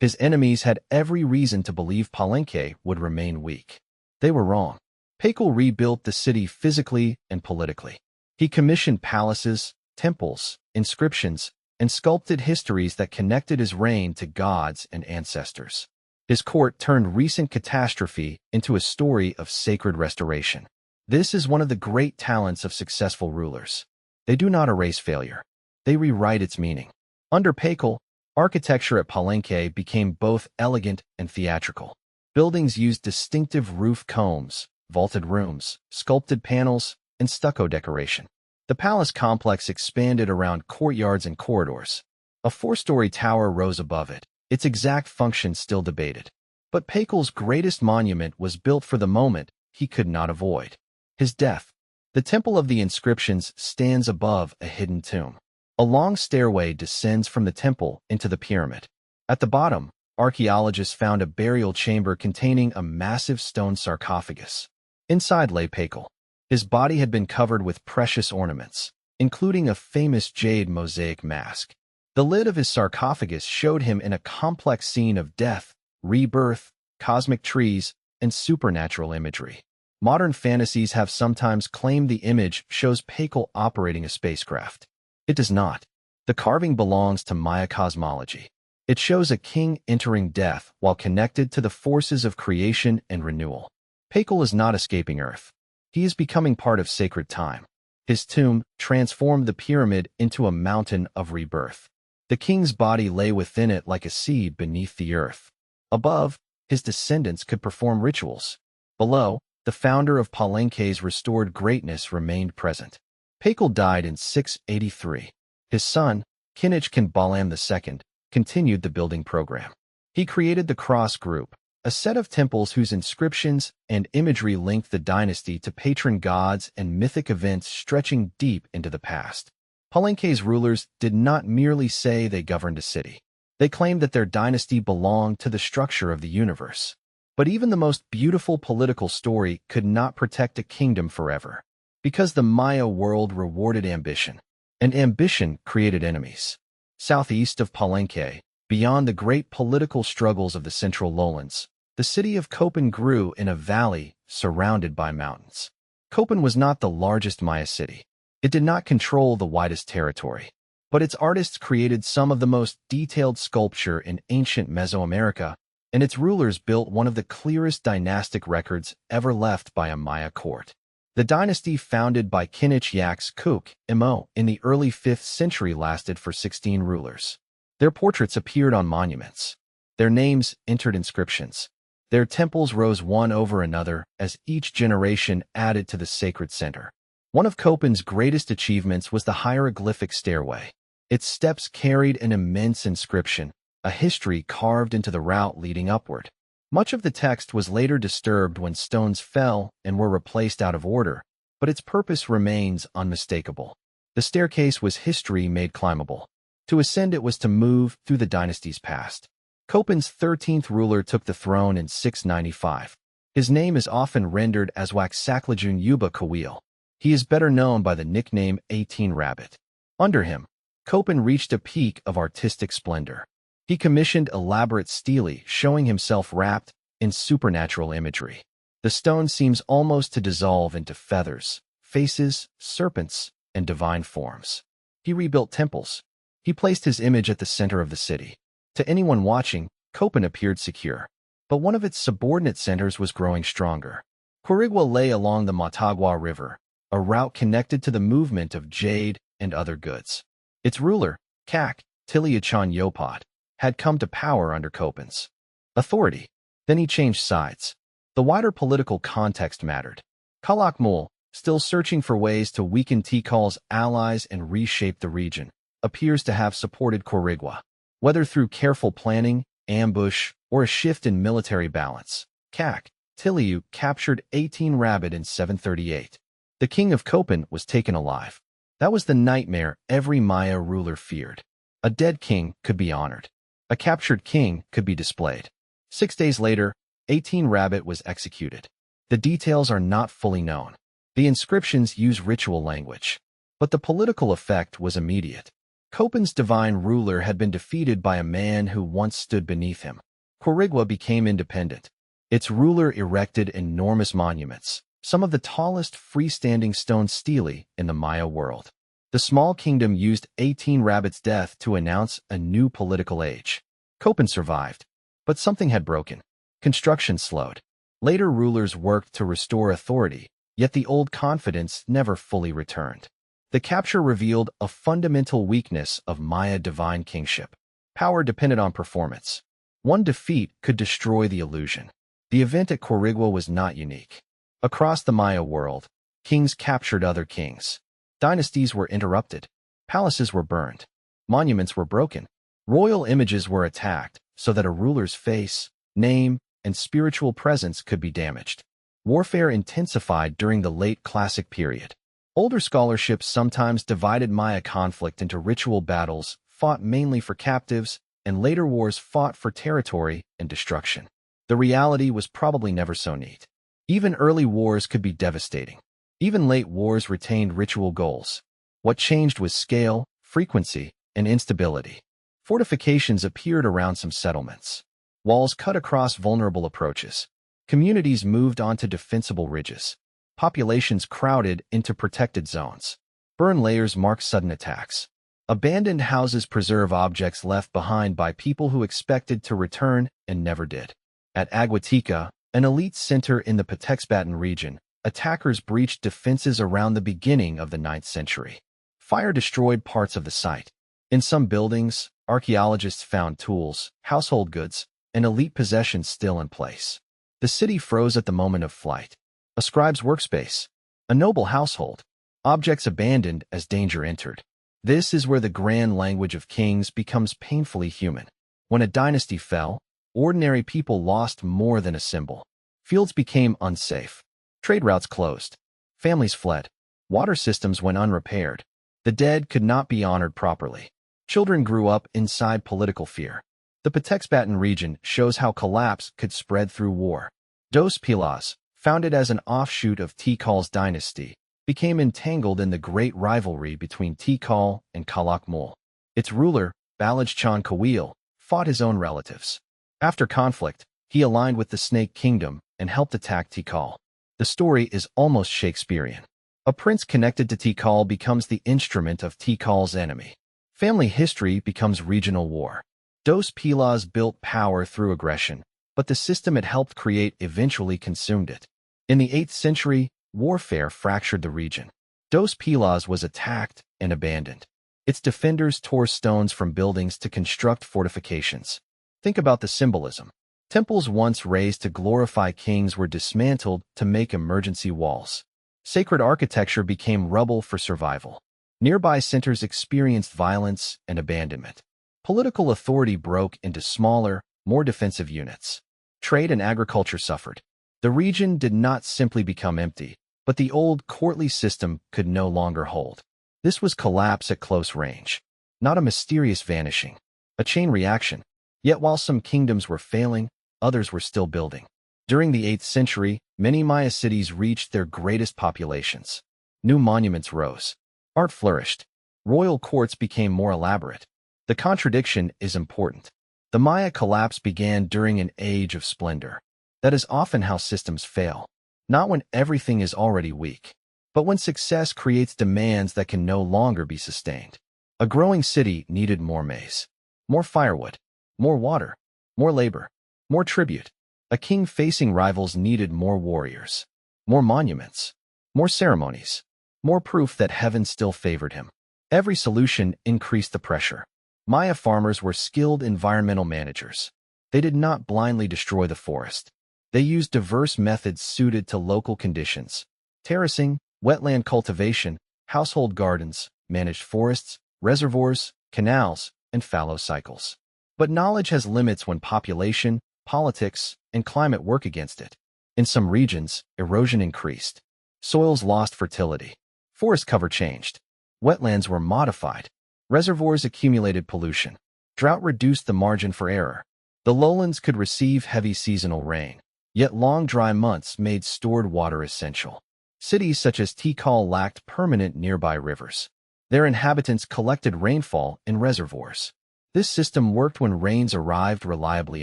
His enemies had every reason to believe Palenque would remain weak. They were wrong. Tikal rebuilt the city physically and politically. He commissioned palaces, temples, inscriptions, and sculpted histories that connected his reign to gods and ancestors. His court turned recent catastrophe into a story of sacred restoration. This is one of the great talents of successful rulers. They do not erase failure. They rewrite its meaning. Under Tikal, architecture at Palenque became both elegant and theatrical. Buildings used distinctive roof combs, vaulted rooms, sculpted panels, and stucco decoration. The palace complex expanded around courtyards and corridors. A four-story tower rose above it, its exact function still debated. But Tikal's greatest monument was built for the moment he could not avoid: his death. The Temple of the Inscriptions stands above a hidden tomb. A long stairway descends from the temple into the pyramid. At the bottom, archaeologists found a burial chamber containing a massive stone sarcophagus. Inside lay Tikal. His body had been covered with precious ornaments, including a famous jade mosaic mask. The lid of his sarcophagus showed him in a complex scene of death, rebirth, cosmic trees, and supernatural imagery. Modern fantasies have sometimes claimed the image shows Tikal operating a spacecraft. It does not. The carving belongs to Maya cosmology. It shows a king entering death while connected to the forces of creation and renewal. Tikal is not escaping Earth. He is becoming part of sacred time. His tomb transformed the pyramid into a mountain of rebirth. The king's body lay within it like a seed beneath the earth. Above, his descendants could perform rituals. Below, the founder of Palenque's restored greatness remained present. Tikal died in 683. His son, Chichén Itzá II, continued the building program. He created the Cross Group, a set of temples whose inscriptions and imagery linked the dynasty to patron gods and mythic events stretching deep into the past. Palenque's rulers did not merely say they governed a city. They claimed that their dynasty belonged to the structure of the universe. But even the most beautiful political story could not protect a kingdom forever, because the Maya world rewarded ambition, and ambition created enemies. Southeast of Palenque, beyond the great political struggles of the central lowlands, the city of Copan grew in a valley surrounded by mountains. Copan was not the largest Maya city. It did not control the widest territory, but its artists created some of the most detailed sculpture in ancient Mesoamerica, and its rulers built one of the clearest dynastic records ever left by a Maya court. The dynasty founded by Chichén in the early 5th century lasted for 16 rulers. Their portraits appeared on monuments. Their names entered inscriptions. Their temples rose one over another as each generation added to the sacred center. One of Köpen's greatest achievements was the hieroglyphic stairway. Its steps carried an immense inscription, a history carved into the route leading upward. Much of the text was later disturbed when stones fell and were replaced out of order, but its purpose remains unmistakable. The staircase was history made climbable. To ascend it was to move through the dynasties past. Köpen's 13th ruler took the throne in 695. His name is often rendered as Waxaklajun Yuba Kawil. He is better known by the nickname 18 Rabbit. Under him, Köpen reached a peak of artistic splendor. He commissioned elaborate stelae showing himself wrapped in supernatural imagery. The stone seems almost to dissolve into feathers, faces, serpents, and divine forms. He rebuilt temples. He placed his image at the center of the city. To anyone watching, Köpen appeared secure. But one of its subordinate centers was growing stronger. Quirigua lay along the Motagua River, a route connected to the movement of jade and other goods. Its ruler, Kak Tiliachan Yopot, had come to power under Köpen's authority. Then he changed sides. The wider political context mattered. Calakmul, still searching for ways to weaken Tikal's allies and reshape the region, appears to have supported Quirigua. Whether through careful planning, ambush, or a shift in military balance, Kak Tiliu captured 18 Rabbit in 738. The king of Köpen was taken alive. That was the nightmare every Maya ruler feared. A dead king could be honored. A captured king could be displayed. 6 days later, 18 Rabbit was executed. The details are not fully known. The inscriptions use ritual language. But the political effect was immediate. Köpen's divine ruler had been defeated by a man who once stood beneath him. Quirigua became independent. Its ruler erected enormous monuments, some of the tallest freestanding stone stelae in the Maya world. The small kingdom used 18 Rabbit's death to announce a new political age. Köpen survived, but something had broken. Construction slowed. Later rulers worked to restore authority, yet the old confidence never fully returned. The capture revealed a fundamental weakness of Maya divine kingship. Power depended on performance. One defeat could destroy the illusion. The event at Quirigua was not unique. Across the Maya world, kings captured other kings. Dynasties were interrupted. Palaces were burned. Monuments were broken. Royal images were attacked so that a ruler's face, name, and spiritual presence could be damaged. Warfare intensified during the late Classic period. Older scholarship sometimes divided Maya conflict into ritual battles fought mainly for captives and later wars fought for territory and destruction. The reality was probably never so neat. Even early wars could be devastating. Even late wars retained ritual goals. What changed was scale, frequency, and instability. Fortifications appeared around some settlements. Walls cut across vulnerable approaches. Communities moved onto defensible ridges. Populations crowded into protected zones. Burn layers marked sudden attacks. Abandoned houses preserve objects left behind by people who expected to return and never did. At Aguatica, an elite center in the Patexbatan region, attackers breached defenses around the beginning of the 9th century. Fire destroyed parts of the site. In some buildings, archaeologists found tools, household goods, and elite possessions still in place. The city froze at the moment of flight. A scribe's workspace. A noble household. Objects abandoned as danger entered. This is where the grand language of kings becomes painfully human. When a dynasty fell, ordinary people lost more than a symbol. Fields became unsafe. Trade routes closed. Families fled. Water systems went unrepaired. The dead could not be honored properly. Children grew up inside political fear. The Patexbatan region shows how collapse could spread through war. Dos Pilas, founded as an offshoot of Tikal's dynasty, became entangled in the great rivalry between Tikal and Calakmul. Its ruler, Balajchan Kawil, fought his own relatives. After conflict, he aligned with the Snake Kingdom and helped attack Tikal. The story is almost Shakespearean. A prince connected to Tikal becomes the instrument of Tikal's enemy. Family history becomes regional war. Dos Pilas built power through aggression, but the system it helped create eventually consumed it. In the 8th century, warfare fractured the region. Dos Pilas was attacked and abandoned. Its defenders tore stones from buildings to construct fortifications. Think about the symbolism. Temples once raised to glorify kings were dismantled to make emergency walls. Sacred architecture became rubble for survival. Nearby centers experienced violence and abandonment. Political authority broke into smaller, more defensive units. Trade and agriculture suffered. The region did not simply become empty, but the old courtly system could no longer hold. This was collapse at close range, not a mysterious vanishing, a chain reaction. Yet while some kingdoms were failing, others were still building. During the 8th century, many Maya cities reached their greatest populations. New monuments rose. Art flourished. Royal courts became more elaborate. The contradiction is important. The Maya collapse began during an age of splendor. That is often how systems fail. Not when everything is already weak, but when success creates demands that can no longer be sustained. A growing city needed more maize, more firewood, more water, more labor, more tribute. A king facing rivals needed more warriors, more monuments, more ceremonies, more proof that heaven still favored him. Every solution increased the pressure. Maya farmers were skilled environmental managers. They did not blindly destroy the forest. They used diverse methods suited to local conditions: terracing, wetland cultivation, household gardens, managed forests, reservoirs, canals, and fallow cycles. But knowledge has limits when population, politics, and climate work against it. In some regions, erosion increased. Soils lost fertility. Forest cover changed. Wetlands were modified. Reservoirs accumulated pollution. Drought reduced the margin for error. The lowlands could receive heavy seasonal rain, yet long dry months made stored water essential. Cities such as Tikal lacked permanent nearby rivers. Their inhabitants collected rainfall in reservoirs. This system worked when rains arrived reliably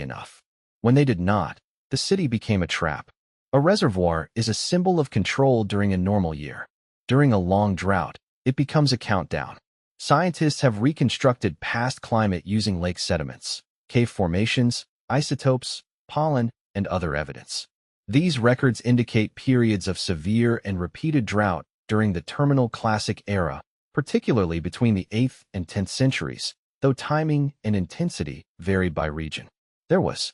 enough. When they did not, the city became a trap. A reservoir is a symbol of control during a normal year. During a long drought, it becomes a countdown. Scientists have reconstructed past climate using lake sediments, cave formations, isotopes, pollen, and other evidence. These records indicate periods of severe and repeated drought during the terminal Classic era, particularly between the 8th and 10th centuries, though timing and intensity varied by region. There was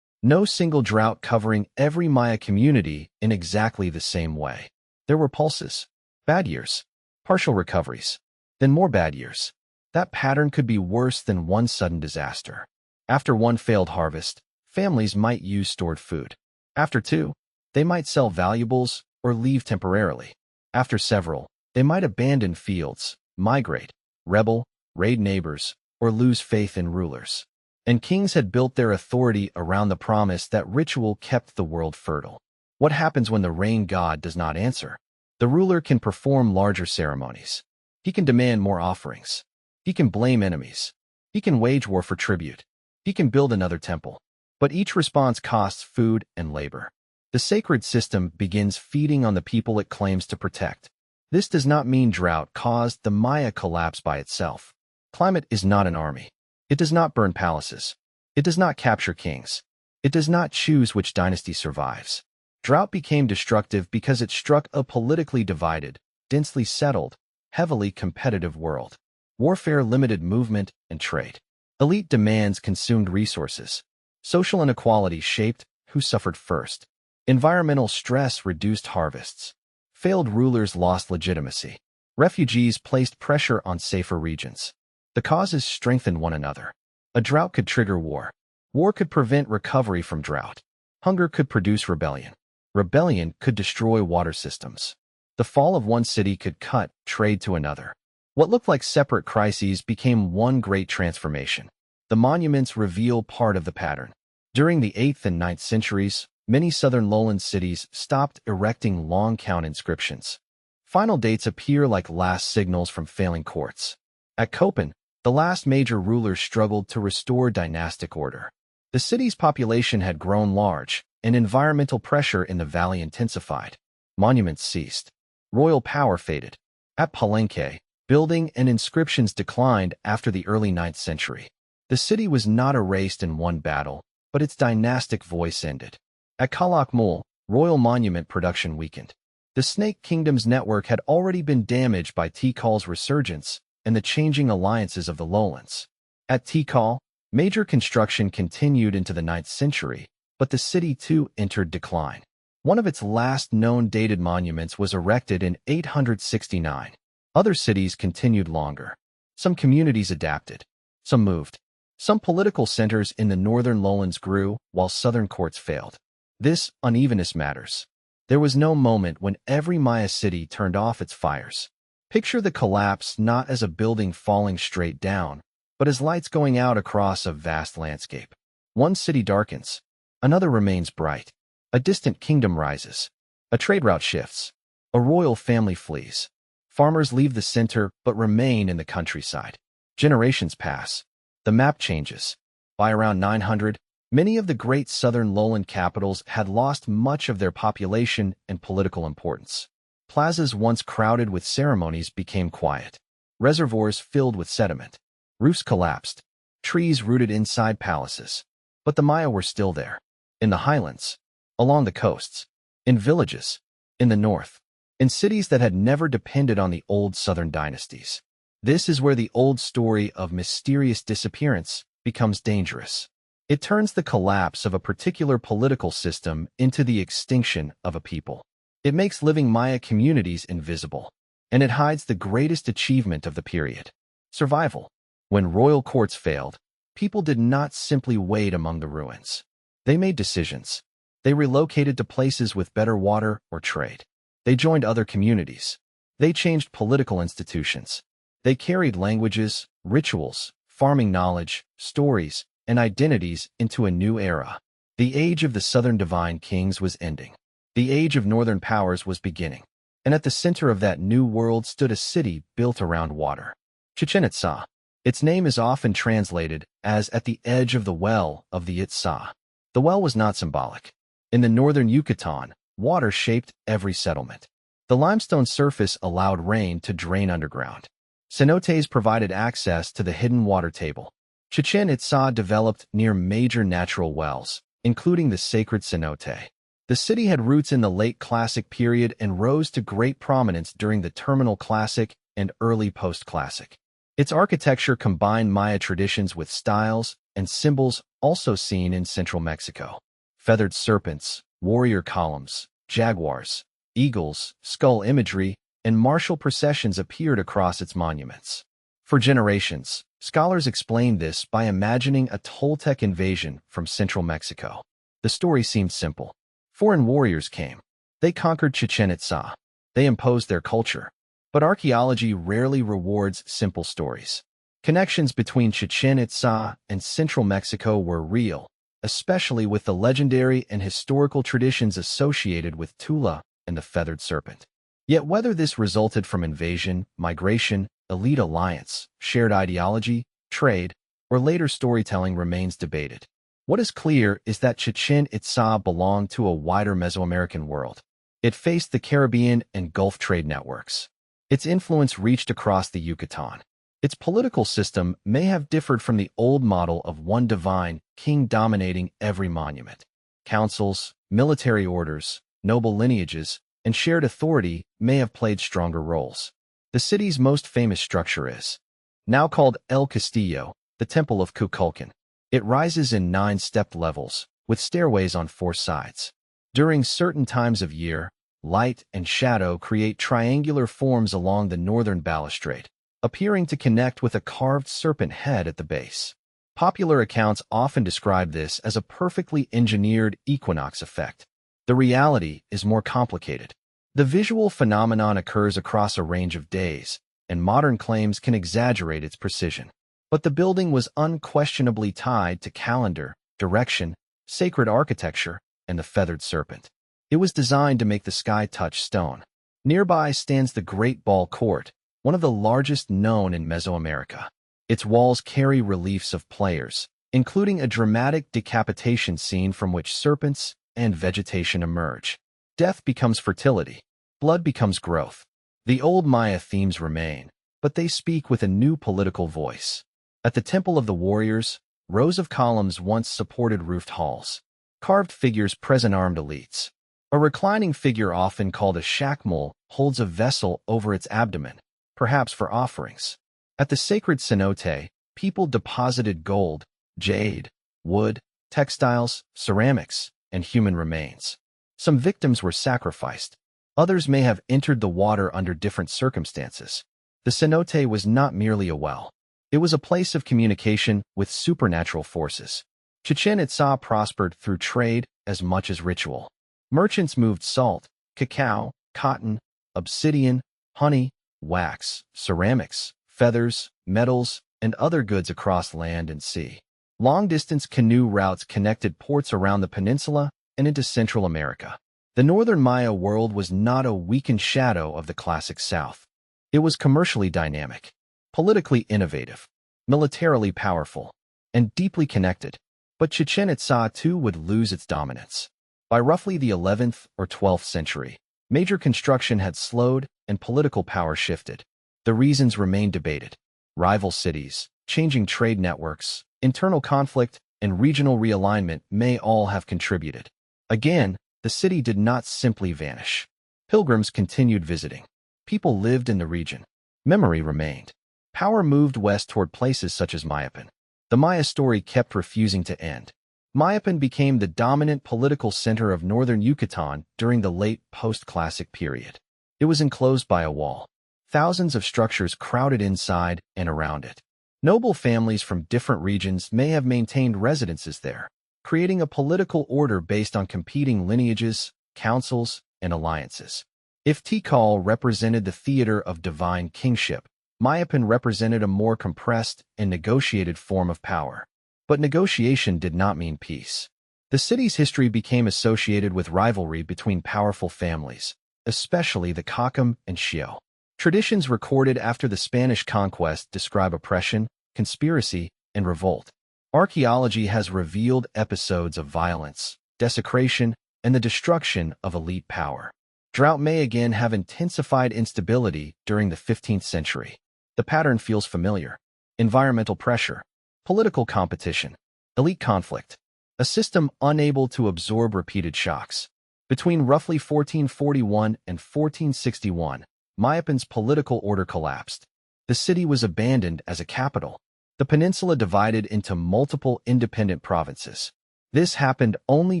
no single drought covering every Maya community in exactly the same way. There were pulses, bad years, partial recoveries, then more bad years. That pattern could be worse than one sudden disaster. After one failed harvest, families might use stored food. After two, they might sell valuables or leave temporarily. After several, they might abandon fields, migrate, rebel, raid neighbors, or lose faith in rulers. And kings had built their authority around the promise that ritual kept the world fertile. What happens when the rain god does not answer? The ruler can perform larger ceremonies. He can demand more offerings. He can blame enemies. He can wage war for tribute. He can build another temple. But each response costs food and labor. The sacred system begins feeding on the people it claims to protect. This does not mean drought caused the Maya collapse by itself. Climate is not an army. It does not burn palaces. It does not capture kings. It does not choose which dynasty survives. Drought became destructive because it struck a politically divided, densely settled, heavily competitive world. Warfare limited movement and trade. Elite demands consumed resources. Social inequality shaped who suffered first. Environmental stress reduced harvests. Failed rulers lost legitimacy. Refugees placed pressure on safer regions. The causes strengthened one another. A drought could trigger war. War could prevent recovery from drought. Hunger could produce rebellion. Rebellion could destroy water systems. The fall of one city could cut trade to another. What looked like separate crises became one great transformation. The monuments reveal part of the pattern. During the 8th and 9th centuries, many southern lowland cities stopped erecting long count inscriptions. Final dates appear like last signals from failing courts. At Köpen, the last major rulers struggled to restore dynastic order. The city's population had grown large, and environmental pressure in the valley intensified. Monuments ceased. royal power faded. At Palenque, building and inscriptions declined after the early 9th century. The city was not erased in one battle, but its dynastic voice ended. At Calakmul, royal monument production weakened. The Snake Kingdom's network had already been damaged by Tikal's resurgence and the changing alliances of the lowlands. At Tikal, major construction continued into the 9th century, but the city too entered decline. One of its last known dated monuments was erected in 869. Other cities continued longer. Some communities adapted. Some moved. Some political centers in the northern lowlands grew, while southern courts failed. This unevenness matters. There was no moment when every Maya city turned off its fires. Picture the collapse not as a building falling straight down, but as lights going out across a vast landscape. One city darkens. Another remains bright. A distant kingdom rises. A trade route shifts. A royal family flees. Farmers leave the center but remain in the countryside. Generations pass. The map changes. By around 900, many of the great southern lowland capitals had lost much of their population and political importance. Plazas once crowded with ceremonies became quiet. Reservoirs filled with sediment. Roofs collapsed. Trees rooted inside palaces. But the Maya were still there. In the highlands. Along the coasts. In villages. In the north. In cities that had never depended on the old southern dynasties. This is where the old story of mysterious disappearance becomes dangerous. It turns the collapse of a particular political system into the extinction of a people. It makes living Maya communities invisible, and it hides the greatest achievement of the period: survival. When royal courts failed, people did not simply wait among the ruins. They made decisions. They relocated to places with better water or trade. They joined other communities. They changed political institutions. They carried languages, rituals, farming knowledge, stories, and identities into a new era. The age of the southern divine kings was ending. The age of northern powers was beginning. And at the center of that new world stood a city built around water. Chichén Itzá. Its name is often translated as at the edge of the well of the Itzá. The well was not symbolic. In the northern Yucatan, water shaped every settlement. The limestone surface allowed rain to drain underground. Cenotes provided access to the hidden water table. Chichén Itzá developed near major natural wells, including the sacred cenote. The city had roots in the late Classic period and rose to great prominence during the Terminal Classic and early Post-Classic. Its architecture combined Maya traditions with styles and symbols also seen in central Mexico. Feathered serpents, warrior columns, jaguars, eagles, skull imagery, and martial processions appeared across its monuments. For generations, scholars explained this by imagining a Toltec invasion from central Mexico. The story seemed simple. Foreign warriors came. They conquered Chichén Itzá. They imposed their culture. But archaeology rarely rewards simple stories. Connections between Chichén Itzá and central Mexico were real, especially with the legendary and historical traditions associated with Tula and the feathered serpent. Yet whether this resulted from invasion, migration, elite alliance, shared ideology, trade, or later storytelling remains debated. What is clear is that Chichén Itzá belonged to a wider Mesoamerican world. It faced the Caribbean and Gulf trade networks. Its influence reached across the Yucatan. Its political system may have differed from the old model of one divine king dominating every monument. Councils, military orders, noble lineages, and shared authority may have played stronger roles. The city's most famous structure is, now called El Castillo, the Temple of Kukulkan. It rises in 9 stepped levels, with stairways on 4 sides. During certain times of year, light and shadow create triangular forms along the northern balustrade, appearing to connect with a carved serpent head at the base. Popular accounts often describe this as a perfectly engineered equinox effect. The reality is more complicated. The visual phenomenon occurs across a range of days, and modern claims can exaggerate its precision. But the building was unquestionably tied to calendar, direction, sacred architecture, and the feathered serpent. It was designed to make the sky touch stone. Nearby stands the Great Ball Court, one of the largest known in Mesoamerica. Its walls carry reliefs of players, including a dramatic decapitation scene from which serpents and vegetation emerge. Death becomes fertility. blood becomes growth. The old Maya themes remain, but they speak with a new political voice. At the Temple of the Warriors, rows of columns once supported roofed halls. Carved figures present armed elites. A reclining figure, often called a Calakmul, holds a vessel over its abdomen, perhaps for offerings. At the sacred cenote, people deposited gold, jade, wood, textiles, ceramics, and human remains. Some victims were sacrificed. Others may have entered the water under different circumstances. The cenote was not merely a well. It was a place of communication with supernatural forces. Chichén Itzá prospered through trade as much as ritual. Merchants moved salt, cacao, cotton, obsidian, honey, wax, ceramics, feathers, metals, and other goods across land and sea. Long-distance canoe routes connected ports around the peninsula and into Central America. The northern Maya world was not a weakened shadow of the classic South. It was commercially dynamic, politically innovative, militarily powerful, and deeply connected. But Chichén Itzá too would lose its dominance. By roughly the 11th or 12th century, major construction had slowed and political power shifted. The reasons remain debated. Rival cities, changing trade networks, internal conflict, and regional realignment may all have contributed. Again, the city did not simply vanish. Pilgrims continued visiting. People lived in the region. Memory remained. Power moved west toward places such as Mayapan. The Maya story kept refusing to end. Mayapan became the dominant political center of northern Yucatan during the late post-classic period. It was enclosed by a wall. Thousands of structures crowded inside and around it. Noble families from different regions may have maintained residences there, creating a political order based on competing lineages, councils, and alliances. If Tikal represented the theater of divine kingship, Mayapan represented a more compressed and negotiated form of power. But negotiation did not mean peace. The city's history became associated with rivalry between powerful families, especially the Calakmul and Xio. Traditions recorded after the Spanish conquest describe oppression, conspiracy, and revolt. Archaeology has revealed episodes of violence, desecration, and the destruction of elite power. Drought may again have intensified instability during the 15th century. The pattern feels familiar. Environmental pressure, political competition, elite conflict, a system unable to absorb repeated shocks. Between roughly 1441 and 1461, Mayapan's political order collapsed. The city was abandoned as a capital. The peninsula divided into multiple independent provinces. This happened only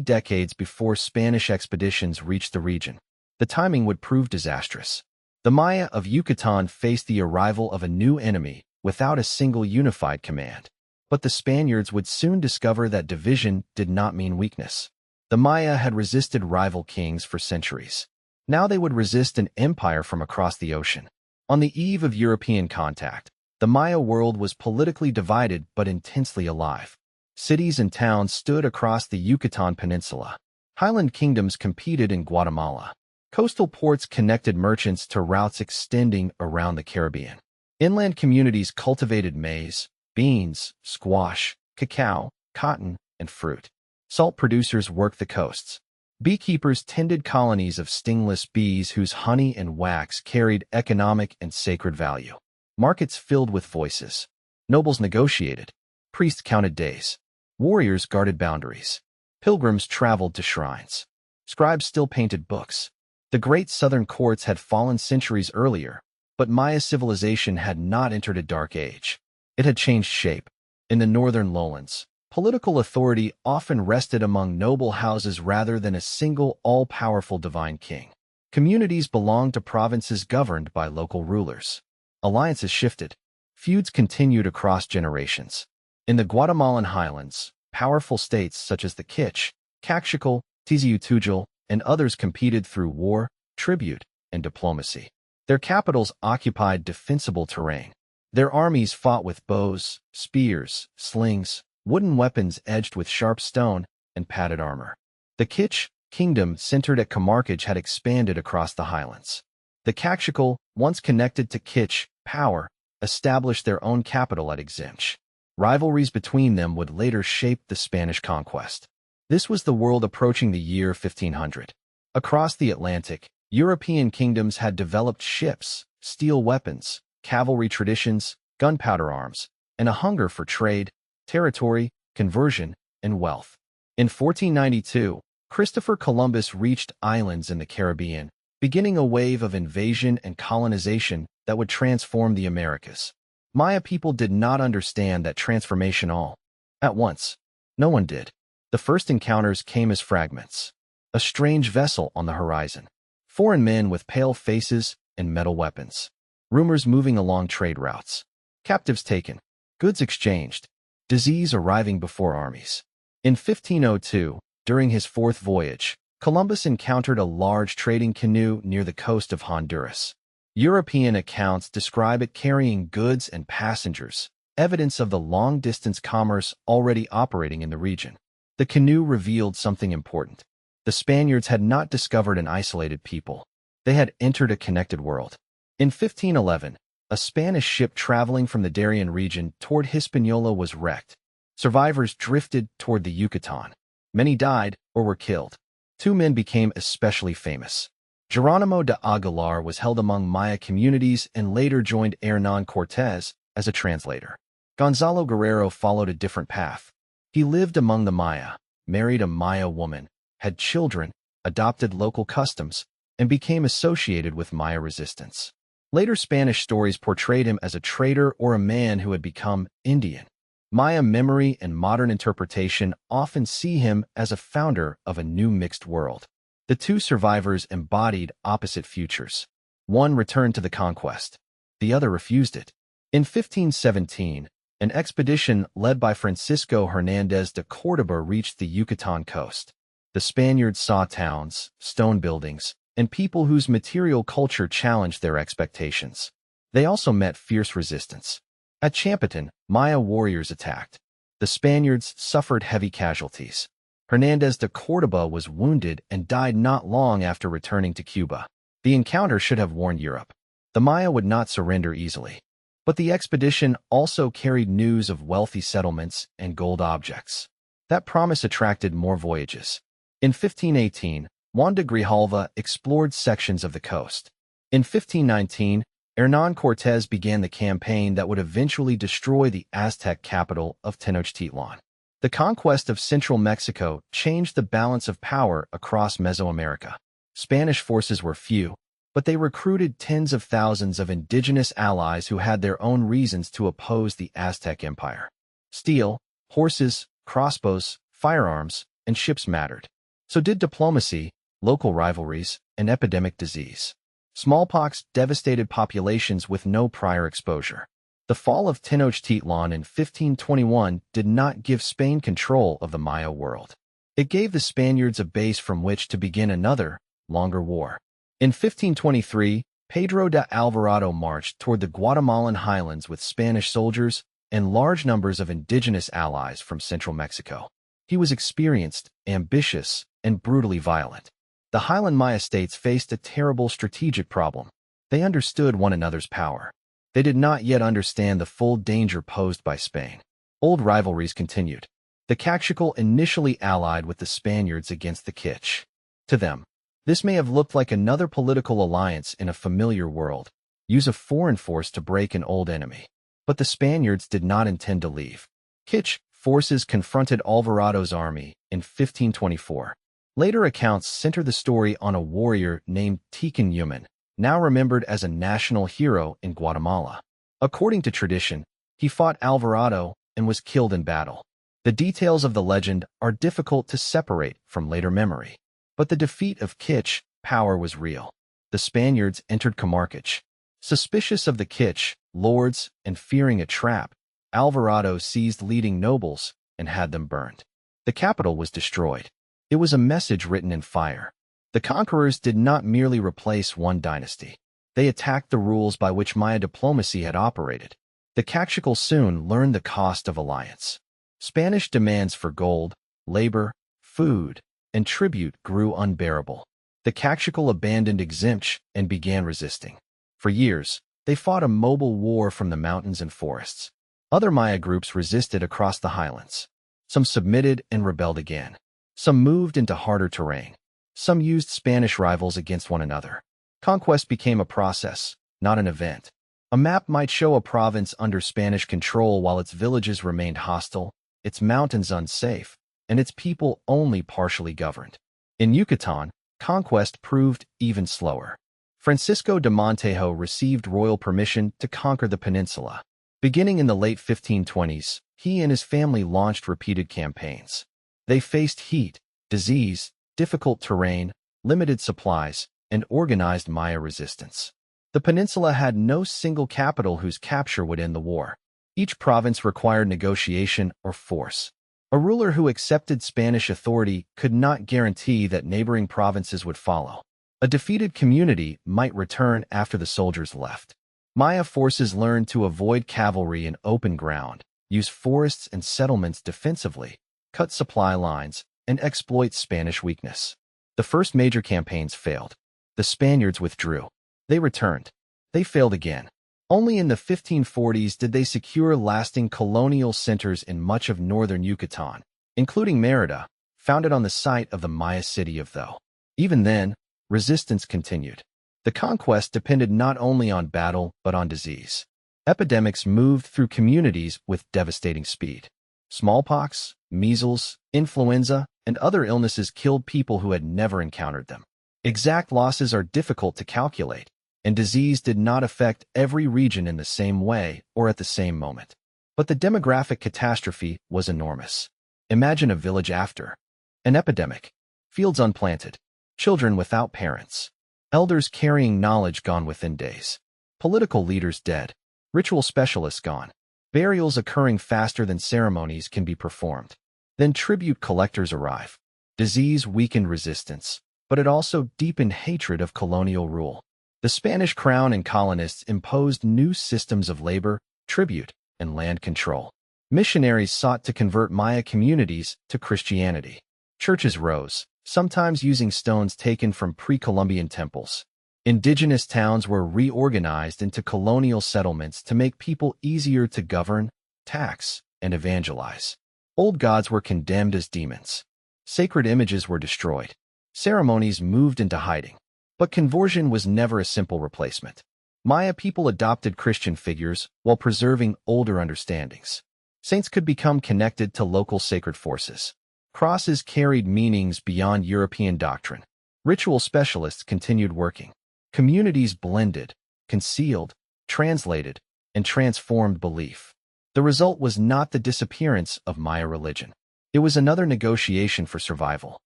decades before Spanish expeditions reached the region. The timing would prove disastrous. The Maya of Yucatan faced the arrival of a new enemy without a single unified command. But the Spaniards would soon discover that division did not mean weakness. The Maya had resisted rival kings for centuries. Now they would resist an empire from across the ocean. On the eve of European contact, the Maya world was politically divided but intensely alive. Cities and towns stood across the Yucatan Peninsula. Highland kingdoms competed in Guatemala. Coastal ports connected merchants to routes extending around the Caribbean. Inland communities cultivated maize, beans, squash, cacao, cotton, and fruit. Salt producers worked the coasts. Beekeepers tended colonies of stingless bees whose honey and wax carried economic and sacred value. Markets filled with voices. Nobles negotiated. Priests counted days. Warriors guarded boundaries. Pilgrims traveled to shrines. Scribes still painted books. The great southern courts had fallen centuries earlier, but Maya civilization had not entered a dark age. It had changed shape. In the northern lowlands, political authority often rested among noble houses rather than a single all-powerful divine king. Communities belonged to provinces governed by local rulers. Alliances shifted. Feuds continued across generations. In the Guatemalan highlands, powerful states such as the Kich, Caxical, Tiziutujal, and others competed through war, tribute, and diplomacy. Their capitals occupied defensible terrain. Their armies fought with bows, spears, slings, wooden weapons edged with sharp stone, and padded armor. The Kich kingdom centered at Camarcage had expanded across the highlands. The Caxical, once connected to Kich power, established their own capital at Ixinch. Rivalries between them would later shape the Spanish conquest. This was the world approaching the year 1500. Across the Atlantic, European kingdoms had developed ships, steel weapons, cavalry traditions, gunpowder arms, and a hunger for trade, territory, conversion, and wealth. In 1492, Christopher Columbus reached islands in the Caribbean, beginning a wave of invasion and colonization that would transform the Americas. Maya people did not understand that transformation all at once. No one did. The first encounters came as fragments. A strange vessel on the horizon. Foreign men with pale faces and metal weapons. Rumors moving along trade routes. Captives taken. Goods exchanged. Disease arriving before armies. In 1502, during his fourth voyage, Columbus encountered a large trading canoe near the coast of Honduras. European accounts describe it carrying goods and passengers, evidence of the long-distance commerce already operating in the region. The canoe revealed something important. The Spaniards had not discovered an isolated people. They had entered a connected world. In 1511, a Spanish ship traveling from the Darien region toward Hispaniola was wrecked. Survivors drifted toward the Yucatan. Many died or were killed. Two men became especially famous. Geronimo de Aguilar was held among Maya communities and later joined Hernán Cortés as a translator. Gonzalo Guerrero followed a different path. He lived among the Maya, married a Maya woman, had children, adopted local customs, and became associated with Maya resistance. Later Spanish stories portrayed him as a trader or a man who had become Indian. Maya memory and modern interpretation often see him as a founder of a new mixed world. The two survivors embodied opposite futures. One returned to the conquest. The other refused it. In 1517, an expedition led by Francisco Hernández de Córdoba reached the Yucatan coast. The Spaniards saw towns, stone buildings, and people whose material culture challenged their expectations. They also met fierce resistance. At Champiton, Maya warriors attacked. The Spaniards suffered heavy casualties. Hernández de Córdoba was wounded and died not long after returning to Cuba. The encounter should have warned Europe. The Maya would not surrender easily. But the expedition also carried news of wealthy settlements and gold objects. That promise attracted more voyages. In 1518, Juan de Grijalva explored sections of the coast. In 1519, Hernán Cortés began the campaign that would eventually destroy the Aztec capital of Tenochtitlan. The conquest of central Mexico changed the balance of power across Mesoamerica. Spanish forces were few, but they recruited tens of thousands of indigenous allies who had their own reasons to oppose the Aztec Empire. Steel, horses, crossbows, firearms, and ships mattered. So did diplomacy, local rivalries, and epidemic disease. Smallpox devastated populations with no prior exposure. The fall of Tenochtitlan in 1521 did not give Spain control of the Maya world. It gave the Spaniards a base from which to begin another, longer war. In 1523, Pedro de Alvarado marched toward the Guatemalan highlands with Spanish soldiers and large numbers of indigenous allies from central Mexico. He was experienced, ambitious, and brutally violent. The highland Maya states faced a terrible strategic problem. They understood one another's power. They did not yet understand the full danger posed by Spain. Old rivalries continued. The Calakmul initially allied with the Spaniards against the Kich. To them, this may have looked like another political alliance in a familiar world. Use a foreign force to break an old enemy. But the Spaniards did not intend to leave. Kich forces confronted Alvarado's army in 1524. Later accounts center the story on a warrior named Tikal, now remembered as a national hero in Guatemala. According to tradition, he fought Alvarado and was killed in battle. The details of the legend are difficult to separate from later memory. But the defeat of Kich power was real. The Spaniards entered Camarquich. Suspicious of the Kich lords and fearing a trap, Alvarado seized leading nobles and had them burned. The capital was destroyed. It was a message written in fire. The conquerors did not merely replace one dynasty. They attacked the rules by which Maya diplomacy had operated. The Calakmul soon learned the cost of alliance. Spanish demands for gold, labor, food, and tribute grew unbearable. The Calakmul abandoned exemption and began resisting. For years, they fought a mobile war from the mountains and forests. Other Maya groups resisted across the highlands. Some submitted and rebelled again. Some moved into harder terrain. Some used Spanish rivals against one another. Conquest became a process, not an event. A map might show a province under Spanish control while its villages remained hostile, its mountains unsafe, and its people only partially governed. In Yucatan, conquest proved even slower. Francisco de Montejo received royal permission to conquer the peninsula. Beginning in the late 1520s, he and his family launched repeated campaigns. They faced heat, disease, difficult terrain, limited supplies, and organized Maya resistance. The peninsula had no single capital whose capture would end the war. Each province required negotiation or force. A ruler who accepted Spanish authority could not guarantee that neighboring provinces would follow. A defeated community might return after the soldiers left. Maya forces learned to avoid cavalry in open ground, use forests and settlements defensively, cut supply lines, and exploit Spanish weakness. The first major campaigns failed. The Spaniards withdrew. They returned. They failed again. Only in the 1540s did they secure lasting colonial centers in much of northern Yucatan, including Mérida, founded on the site of the Maya city of Tho. Even then, resistance continued. The conquest depended not only on battle but on disease. Epidemics moved through communities with devastating speed. Smallpox, measles, influenza, and other illnesses killed people who had never encountered them. Exact losses are difficult to calculate, and disease did not affect every region in the same way or at the same moment. But the demographic catastrophe was enormous. Imagine a village after an epidemic, fields unplanted, children without parents, elders carrying knowledge gone within days, political leaders dead, ritual specialists gone, burials occurring faster than ceremonies can be performed. Then tribute collectors arrive. Disease weakened resistance, but it also deepened hatred of colonial rule. The Spanish crown and colonists imposed new systems of labor, tribute, and land control. Missionaries sought to convert Maya communities to Christianity. Churches rose, sometimes using stones taken from pre-Columbian temples. Indigenous towns were reorganized into colonial settlements to make people easier to govern, tax, and evangelize. Old gods were condemned as demons. Sacred images were destroyed. Ceremonies moved into hiding. But conversion was never a simple replacement. Maya people adopted Christian figures while preserving older understandings. Saints could become connected to local sacred forces. Crosses carried meanings beyond European doctrine. Ritual specialists continued working. Communities blended, concealed, translated, and transformed belief. The result was not the disappearance of Maya religion. It was another negotiation for survival.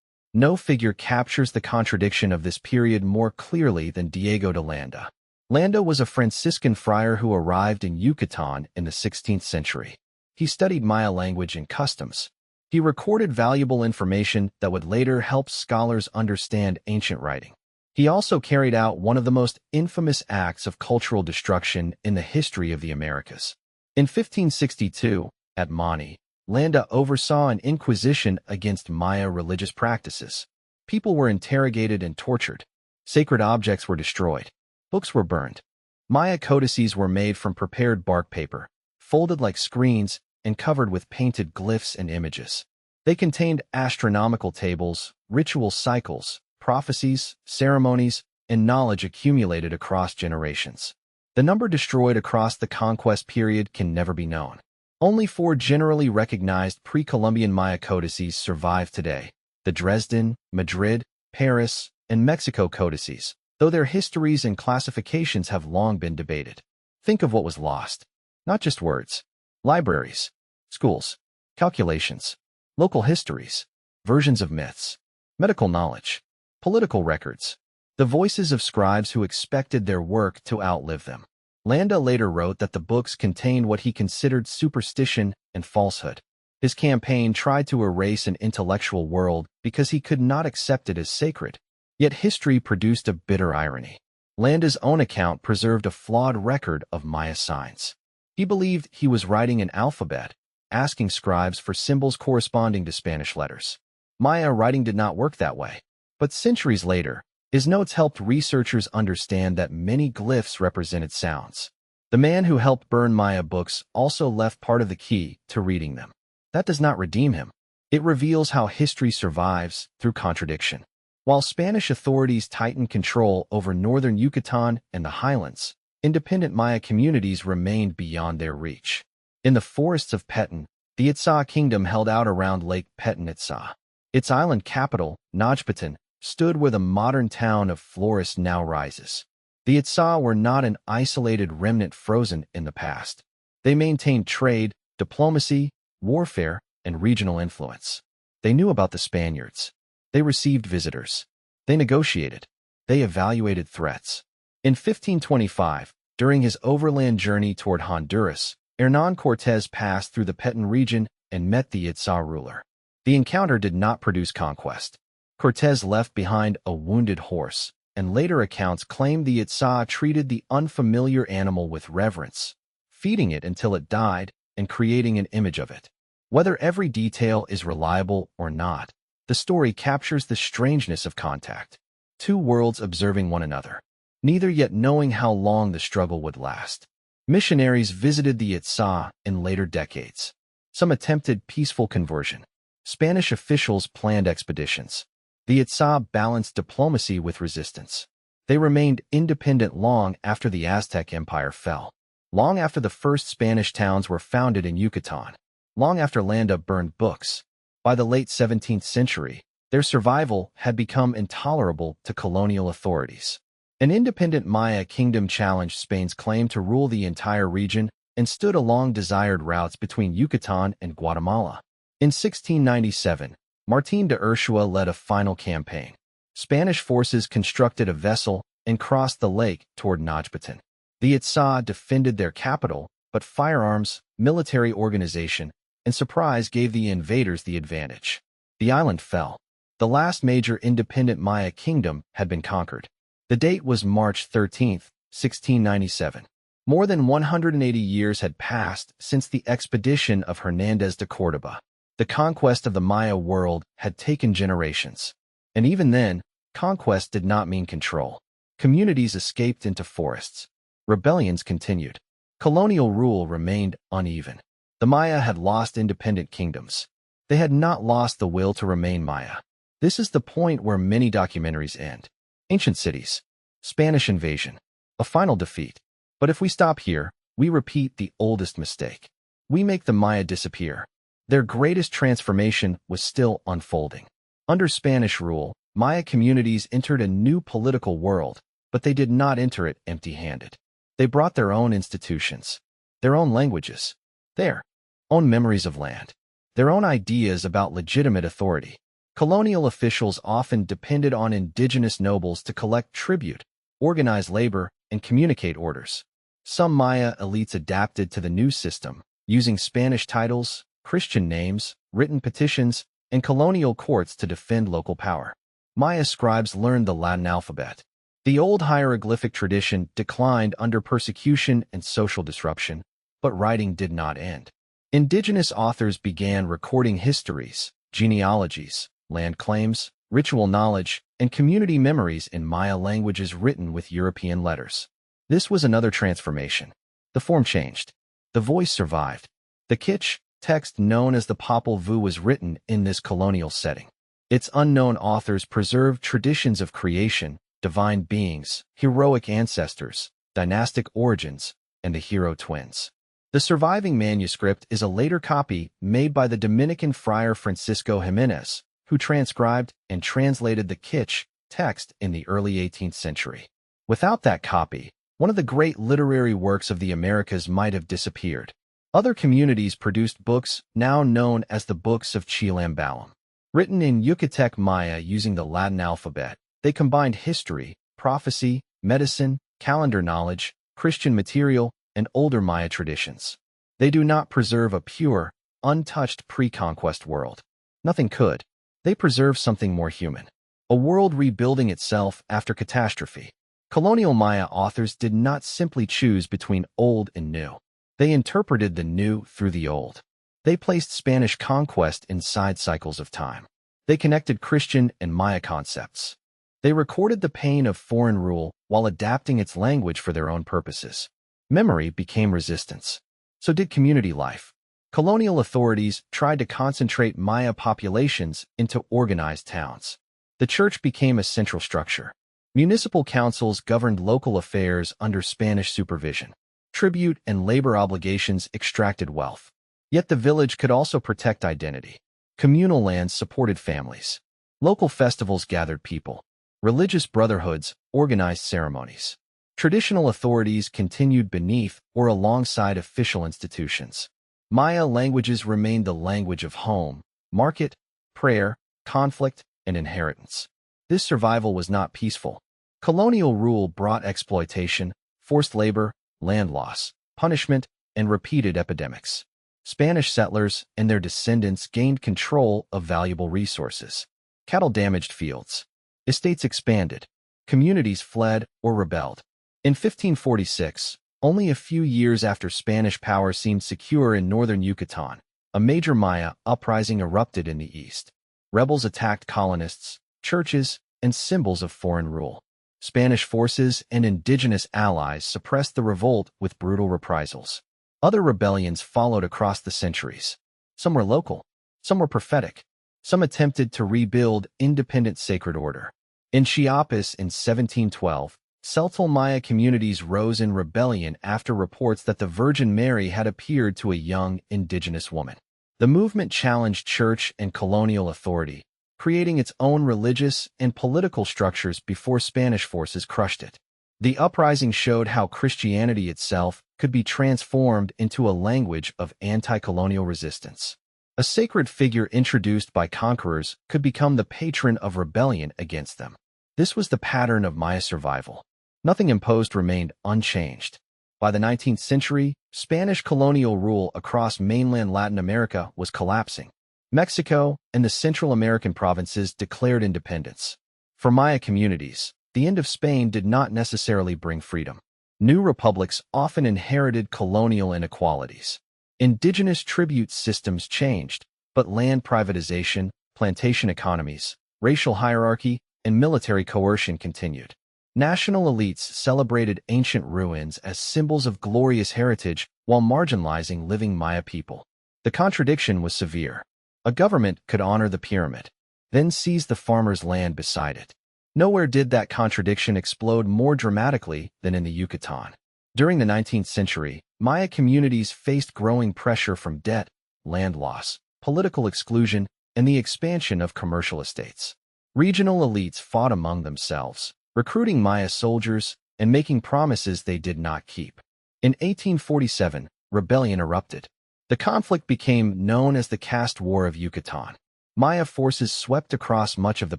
No figure captures the contradiction of this period more clearly than Diego de Landa. Landa was a Franciscan friar who arrived in Yucatan in the 16th century. He studied Maya language and customs. He recorded valuable information that would later help scholars understand ancient writing. He also carried out one of the most infamous acts of cultural destruction in the history of the Americas. In 1562, at Mani, Landa oversaw an inquisition against Maya religious practices. People were interrogated and tortured. Sacred objects were destroyed. Books were burned. Maya codices were made from prepared bark paper, folded like screens, and covered with painted glyphs and images. They contained astronomical tables, ritual cycles, prophecies, ceremonies, and knowledge accumulated across generations. The number destroyed across the conquest period can never be known. Only 4 generally recognized pre-Columbian Maya codices survive today: the Dresden, Madrid, Paris, and Mexico codices, though their histories and classifications have long been debated. Think of what was lost. Not just words. Libraries, schools, calculations, local histories, versions of myths, medical knowledge, political records, the voices of scribes who expected their work to outlive them. Landa later wrote that the books contained what he considered superstition and falsehood. His campaign tried to erase an intellectual world because he could not accept it as sacred. Yet history produced a bitter irony. Landa's own account preserved a flawed record of Maya signs. He believed he was writing an alphabet, asking scribes for symbols corresponding to Spanish letters. Maya writing did not work that way. But centuries later, his notes helped researchers understand that many glyphs represented sounds. The man who helped burn Maya books also left part of the key to reading them. That does not redeem him. It reveals how history survives through contradiction. While Spanish authorities tightened control over northern Yucatan and the highlands, independent Maya communities remained beyond their reach. In the forests of Petén, the Itzá kingdom held out around Lake Petén Itzá. Its island capital, Najpatán, stood where the modern town of Flores now rises. The Itzá were not an isolated remnant frozen in the past. They maintained trade, diplomacy, warfare, and regional influence. They knew about the Spaniards. They received visitors. They negotiated. They evaluated threats. In 1525, during his overland journey toward Honduras, Hernán Cortés passed through the Petén region and met the Itzá ruler. The encounter did not produce conquest. Cortés left behind a wounded horse, and later accounts claim the Itzá treated the unfamiliar animal with reverence, feeding it until it died and creating an image of it. Whether every detail is reliable or not, the story captures the strangeness of contact. Two worlds observing one another, neither yet knowing how long the struggle would last. Missionaries visited the Itzá in later decades. Some attempted peaceful conversion. Spanish officials planned expeditions. The Itzá balanced diplomacy with resistance. They remained independent long after the Aztec Empire fell, long after the first Spanish towns were founded in Yucatan, long after Landa burned books. By the late 17th century, their survival had become intolerable to colonial authorities. An independent Maya kingdom challenged Spain's claim to rule the entire region and stood along desired routes between Yucatan and Guatemala. In 1697, Martín de Ursúa led a final campaign. Spanish forces constructed a vessel and crossed the lake toward Najpatán. The Itzá defended their capital, but firearms, military organization, and surprise gave the invaders the advantage. The island fell. The last major independent Maya kingdom had been conquered. The date was March 13, 1697. More than 180 years had passed since the expedition of Hernández de Córdoba. The conquest of the Maya world had taken generations. And even then, conquest did not mean control. Communities escaped into forests. Rebellions continued. Colonial rule remained uneven. The Maya had lost independent kingdoms. They had not lost the will to remain Maya. This is the point where many documentaries end. Ancient cities. Spanish invasion. A final defeat. But if we stop here, we repeat the oldest mistake. We make the Maya disappear. Their greatest transformation was still unfolding. Under Spanish rule, Maya communities entered a new political world, but they did not enter it empty-handed. They brought their own institutions, their own languages, their own memories of land, their own ideas about legitimate authority. Colonial officials often depended on indigenous nobles to collect tribute, organize labor, and communicate orders. Some Maya elites adapted to the new system, using Spanish titles, Christian names, written petitions, and colonial courts to defend local power. Maya scribes learned the Latin alphabet. The old hieroglyphic tradition declined under persecution and social disruption, but writing did not end. Indigenous authors began recording histories, genealogies, land claims, ritual knowledge, and community memories in Maya languages written with European letters. This was another transformation. The form changed. The voice survived. The Kitsch text known as the Popol Vuh was written in this colonial setting. Its unknown authors preserved traditions of creation, divine beings, heroic ancestors, dynastic origins, and the hero twins. The surviving manuscript is a later copy made by the Dominican friar Francisco Jiménez, who transcribed and translated the Kitsch text in the early 18th century. Without that copy, one of the great literary works of the Americas might have disappeared. Other communities produced books now known as the Books of Chilambalam. Written in Yucatec Maya using the Latin alphabet, they combined history, prophecy, medicine, calendar knowledge, Christian material, and older Maya traditions. They do not preserve a pure, untouched pre-conquest world. Nothing could. They preserve something more human. A world rebuilding itself after catastrophe. Colonial Maya authors did not simply choose between old and new. They interpreted the new through the old. They placed Spanish conquest inside cycles of time. They connected Christian and Maya concepts. They recorded the pain of foreign rule while adapting its language for their own purposes. Memory became resistance. So did community life. Colonial authorities tried to concentrate Maya populations into organized towns. The church became a central structure. Municipal councils governed local affairs under Spanish supervision. Tribute and labor obligations extracted wealth. Yet the village could also protect identity. Communal lands supported families. Local festivals gathered people. Religious brotherhoods organized ceremonies. Traditional authorities continued beneath or alongside official institutions. Maya languages remained the language of home, market, prayer, conflict, and inheritance. This survival was not peaceful. Colonial rule brought exploitation, forced labor, land loss, punishment, and repeated epidemics. Spanish settlers and their descendants gained control of valuable resources. Cattle damaged fields. Estates expanded. Communities fled or rebelled. In 1546, only a few years after Spanish power seemed secure in northern Yucatan, a major Maya uprising erupted in the east. Rebels attacked colonists, churches, and symbols of foreign rule. Spanish forces and indigenous allies suppressed the revolt with brutal reprisals. Other rebellions followed across the centuries. Some were local, some were prophetic, some attempted to rebuild independent sacred order. In Chiapas in 1712, Celtal Maya communities rose in rebellion after reports that the Virgin Mary had appeared to a young indigenous woman. The movement challenged church and colonial authority, creating its own religious and political structures before Spanish forces crushed it. The uprising showed how Christianity itself could be transformed into a language of anti-colonial resistance. A sacred figure introduced by conquerors could become the patron of rebellion against them. This was the pattern of Maya survival. Nothing imposed remained unchanged. By the 19th century, Spanish colonial rule across mainland Latin America was collapsing. Mexico and the Central American provinces declared independence. For Maya communities, the end of Spain did not necessarily bring freedom. New republics often inherited colonial inequalities. Indigenous tribute systems changed, but land privatization, plantation economies, racial hierarchy, and military coercion continued. National elites celebrated ancient ruins as symbols of glorious heritage while marginalizing living Maya people. The contradiction was severe. A government could honor the pyramid, then seize the farmer's land beside it. Nowhere did that contradiction explode more dramatically than in the Yucatan. During the 19th century, Maya communities faced growing pressure from debt, land loss, political exclusion, and the expansion of commercial estates. Regional elites fought among themselves, recruiting Maya soldiers and making promises they did not keep. In 1847, rebellion erupted. The conflict became known as the Caste War of Yucatan. Maya forces swept across much of the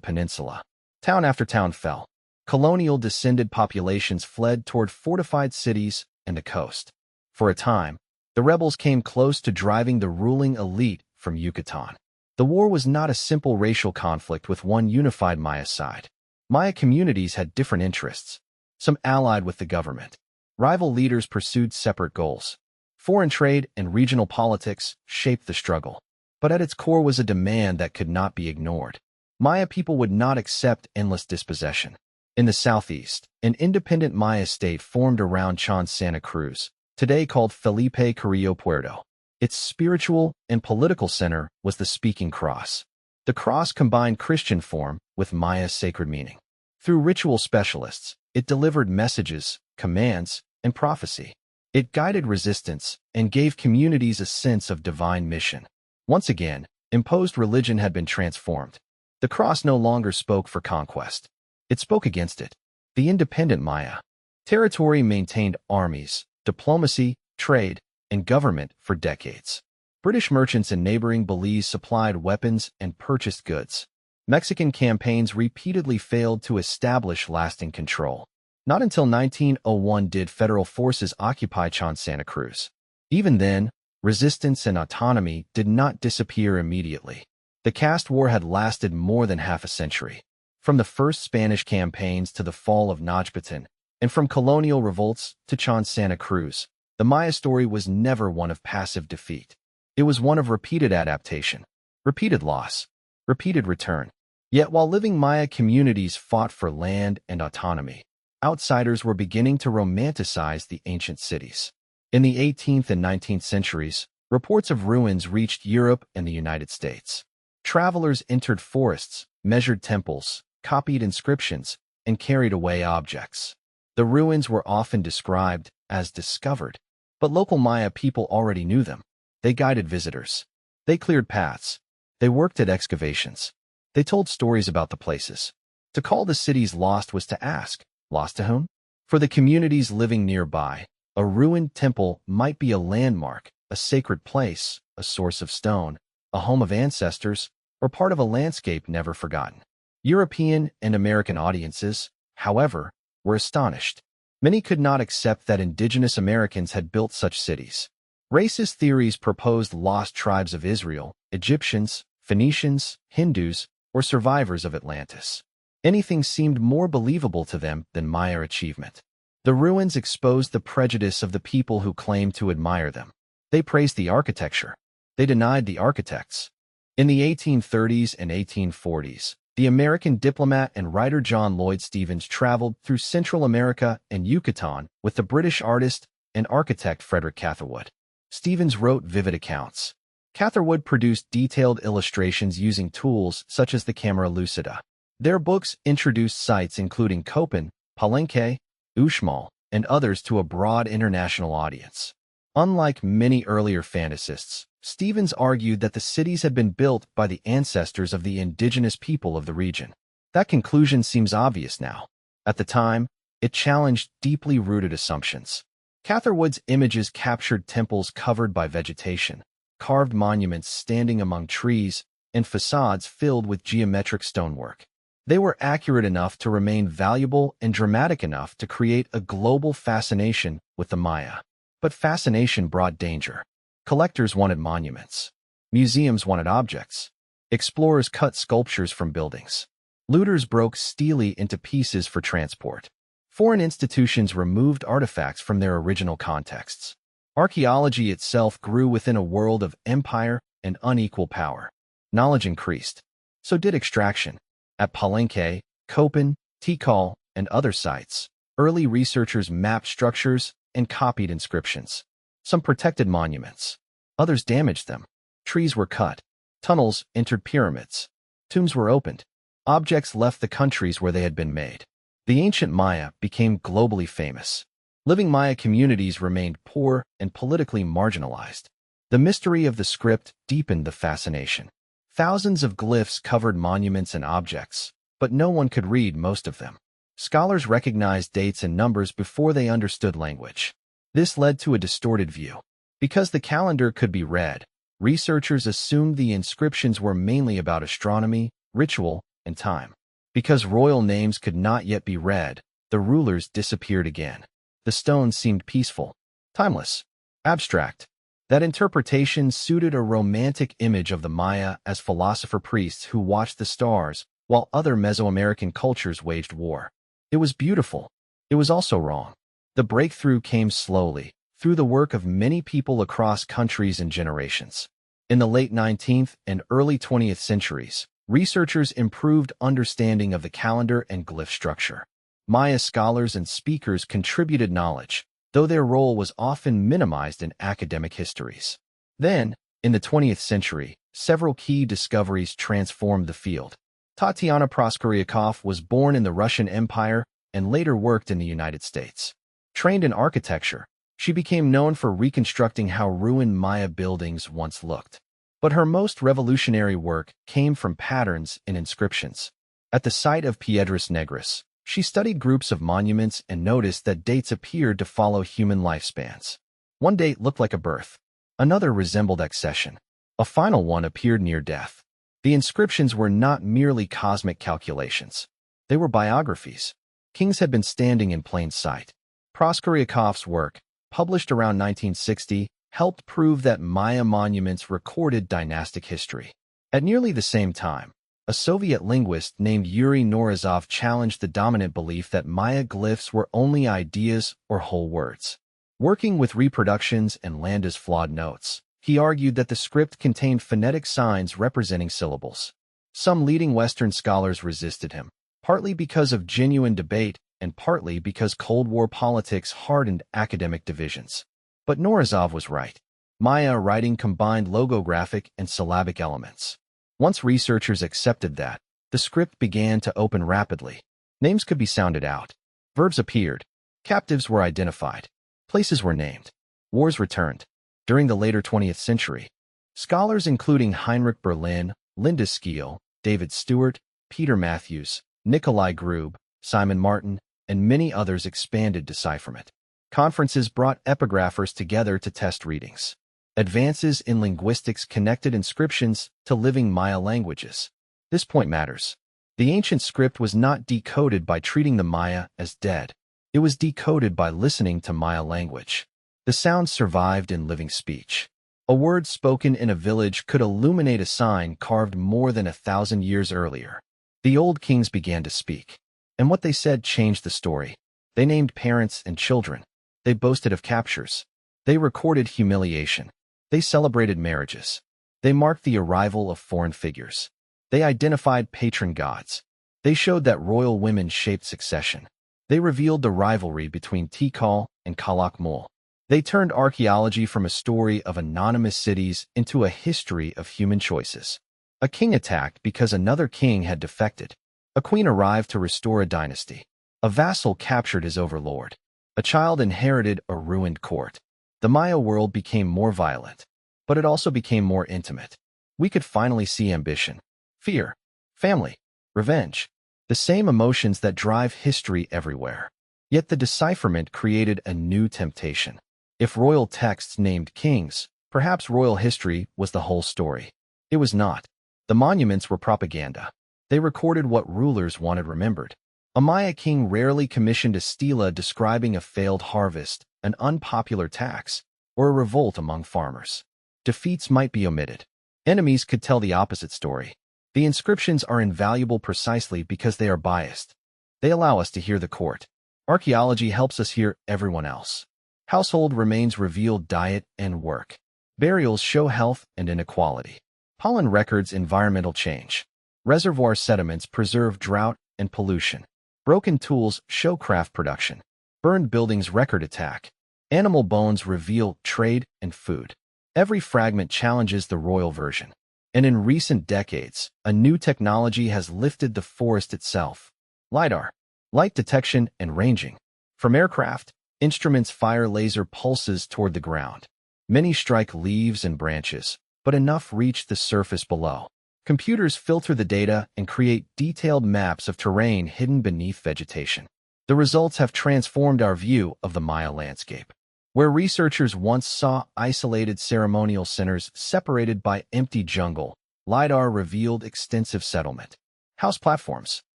peninsula. Town after town fell. Colonial descended populations fled toward fortified cities and the coast. For a time, the rebels came close to driving the ruling elite from Yucatan. The war was not a simple racial conflict with one unified Maya side. Maya communities had different interests. Some allied with the government. Rival leaders pursued separate goals. Foreign trade and regional politics shaped the struggle. But at its core was a demand that could not be ignored. Maya people would not accept endless dispossession. In the southeast, an independent Maya state formed around Chichén Santa Cruz, today called Felipe Carrillo Puerto. Its spiritual and political center was the Speaking Cross. The cross combined Christian form with Maya's sacred meaning. Through ritual specialists, it delivered messages, commands, and prophecy. It guided resistance and gave communities a sense of divine mission. Once again, imposed religion had been transformed. The cross no longer spoke for conquest. It spoke against it. The independent Maya territory maintained armies, diplomacy, trade, and government for decades. British merchants in neighboring Belize supplied weapons and purchased goods. Mexican campaigns repeatedly failed to establish lasting control. Not until 1901 did federal forces occupy Chichén Santa Cruz. Even then, resistance and autonomy did not disappear immediately. The caste war had lasted more than half a century. From the first Spanish campaigns to the fall of Nochpoten, and from colonial revolts to Chichén Santa Cruz, the Maya story was never one of passive defeat. It was one of repeated adaptation, repeated loss, repeated return. Yet while living Maya communities fought for land and autonomy, outsiders were beginning to romanticize the ancient cities. In the 18th and 19th centuries, reports of ruins reached Europe and the United States. Travelers entered forests, measured temples, copied inscriptions, and carried away objects. The ruins were often described as discovered, but local Maya people already knew them. They guided visitors. They cleared paths. They worked at excavations. They told stories about the places. To call the cities lost was to ask, lost to whom? For the communities living nearby, a ruined temple might be a landmark, a sacred place, a source of stone, a home of ancestors, or part of a landscape never forgotten. European and American audiences, however, were astonished. Many could not accept that indigenous Americans had built such cities. Racist theories proposed lost tribes of Israel, Egyptians, Phoenicians, Hindus, or survivors of Atlantis. Anything seemed more believable to them than Maya achievement. The ruins exposed the prejudice of the people who claimed to admire them. They praised the architecture. They denied the architects. In the 1830s and 1840s, the American diplomat and writer John Lloyd Stevens traveled through Central America and Yucatan with the British artist and architect Frederick Catherwood. Stevens wrote vivid accounts. Catherwood produced detailed illustrations using tools such as the camera lucida. Their books introduced sites including Copan, Palenque, Uxmal, and others to a broad international audience. Unlike many earlier fantasists, Stevens argued that the cities had been built by the ancestors of the indigenous people of the region. That conclusion seems obvious now. At the time, it challenged deeply rooted assumptions. Catherwood's images captured temples covered by vegetation, carved monuments standing among trees, and facades filled with geometric stonework. They were accurate enough to remain valuable and dramatic enough to create a global fascination with the Maya. But fascination brought danger. Collectors wanted monuments. Museums wanted objects. Explorers cut sculptures from buildings. Looters broke stele into pieces for transport. Foreign institutions removed artifacts from their original contexts. Archaeology itself grew within a world of empire and unequal power. Knowledge increased. So did extraction. At Palenque, Copan, Tikal, and other sites, early researchers mapped structures and copied inscriptions. Some protected monuments. Others damaged them. Trees were cut. Tunnels entered pyramids. Tombs were opened. Objects left the countries where they had been made. The ancient Maya became globally famous. Living Maya communities remained poor and politically marginalized. The mystery of the script deepened the fascination. Thousands of glyphs covered monuments and objects, but no one could read most of them. Scholars recognized dates and numbers before they understood language. This led to a distorted view. Because the calendar could be read, researchers assumed the inscriptions were mainly about astronomy, ritual, and time. Because royal names could not yet be read, the rulers disappeared again. The stones seemed peaceful, timeless, abstract. That interpretation suited a romantic image of the Maya as philosopher priests who watched the stars, while other Mesoamerican cultures waged war. It was beautiful. It was also wrong. The breakthrough came slowly, through the work of many people across countries and generations. In the late 19th and early 20th centuries, researchers improved understanding of the calendar and glyph structure. Maya scholars and speakers contributed knowledge, though their role was often minimized in academic histories. Then, in the 20th century, several key discoveries transformed the field. Tatiana Proskouriakov was born in the Russian Empire and later worked in the United States. Trained in architecture, she became known for reconstructing how ruined Maya buildings once looked. But her most revolutionary work came from patterns in inscriptions. At the site of Piedras Negras, she studied groups of monuments and noticed that dates appeared to follow human lifespans. One date looked like a birth. Another resembled accession. A final one appeared near death. The inscriptions were not merely cosmic calculations. They were biographies. Kings had been standing in plain sight. Proskouriakov's work, published around 1960, helped prove that Maya monuments recorded dynastic history. At nearly the same time, a Soviet linguist named Yuri Norizov challenged the dominant belief that Maya glyphs were only ideas or whole words. Working with reproductions and Landa's flawed notes, he argued that the script contained phonetic signs representing syllables. Some leading Western scholars resisted him, partly because of genuine debate and partly because Cold War politics hardened academic divisions. But Norizov was right. Maya writing combined logographic and syllabic elements. Once researchers accepted that, The script began to open rapidly. Names could be sounded out. Verbs appeared. Captives were identified. Places were named. Wars returned. During the later 20th century, scholars including Heinrich Berlin, Linda Skeel, David Stewart, Peter Matthews, Nikolai Grube, Simon Martin, and many others expanded decipherment. Conferences brought epigraphers together to test readings. Advances in linguistics connected inscriptions to living Maya languages. This point matters. The ancient script was not decoded by treating the Maya as dead. It was decoded by listening to Maya language. The sounds survived in living speech. A word spoken in a village could illuminate a sign carved more than 1,000 years earlier. The old kings began to speak, and what they said changed the story. They named parents and children. They boasted of captures. They recorded humiliation. They celebrated marriages. They marked the arrival of foreign figures. They identified patron gods. They showed that royal women shaped succession. They revealed the rivalry between Tikal and Calakmul. They turned archaeology from a story of anonymous cities into a history of human choices. A king attacked because another king had defected. A queen arrived to restore a dynasty. A vassal captured his overlord. A child inherited a ruined court. The Maya world became more violent, but it also became more intimate. We could finally see ambition, fear, family, revenge, the same emotions that drive history everywhere. Yet the decipherment created a new temptation. If royal texts named kings, perhaps royal history was the whole story. It was not. The monuments were propaganda. They recorded what rulers wanted remembered. A Maya king rarely commissioned a stela describing a failed harvest, an unpopular tax, or a revolt among farmers. Defeats might be omitted. Enemies could tell the opposite story. The inscriptions are invaluable precisely because they are biased. They allow us to hear the court. Archaeology helps us hear everyone else. Household remains reveal diet and work. Burials show health and inequality. Pollen records environmental change. Reservoir sediments preserve drought and pollution. Broken tools show craft production. Burned buildings record attack. Animal bones reveal trade and food. Every fragment challenges the royal version. And in recent decades, a new technology has lifted the forest itself. LiDAR, light detection and ranging. From aircraft, instruments fire laser pulses toward the ground. Many strike leaves and branches, but enough reach the surface below. Computers filter the data and create detailed maps of terrain hidden beneath vegetation. The results have transformed our view of the Maya landscape. Where researchers once saw isolated ceremonial centers separated by empty jungle, LiDAR revealed extensive settlement. House platforms,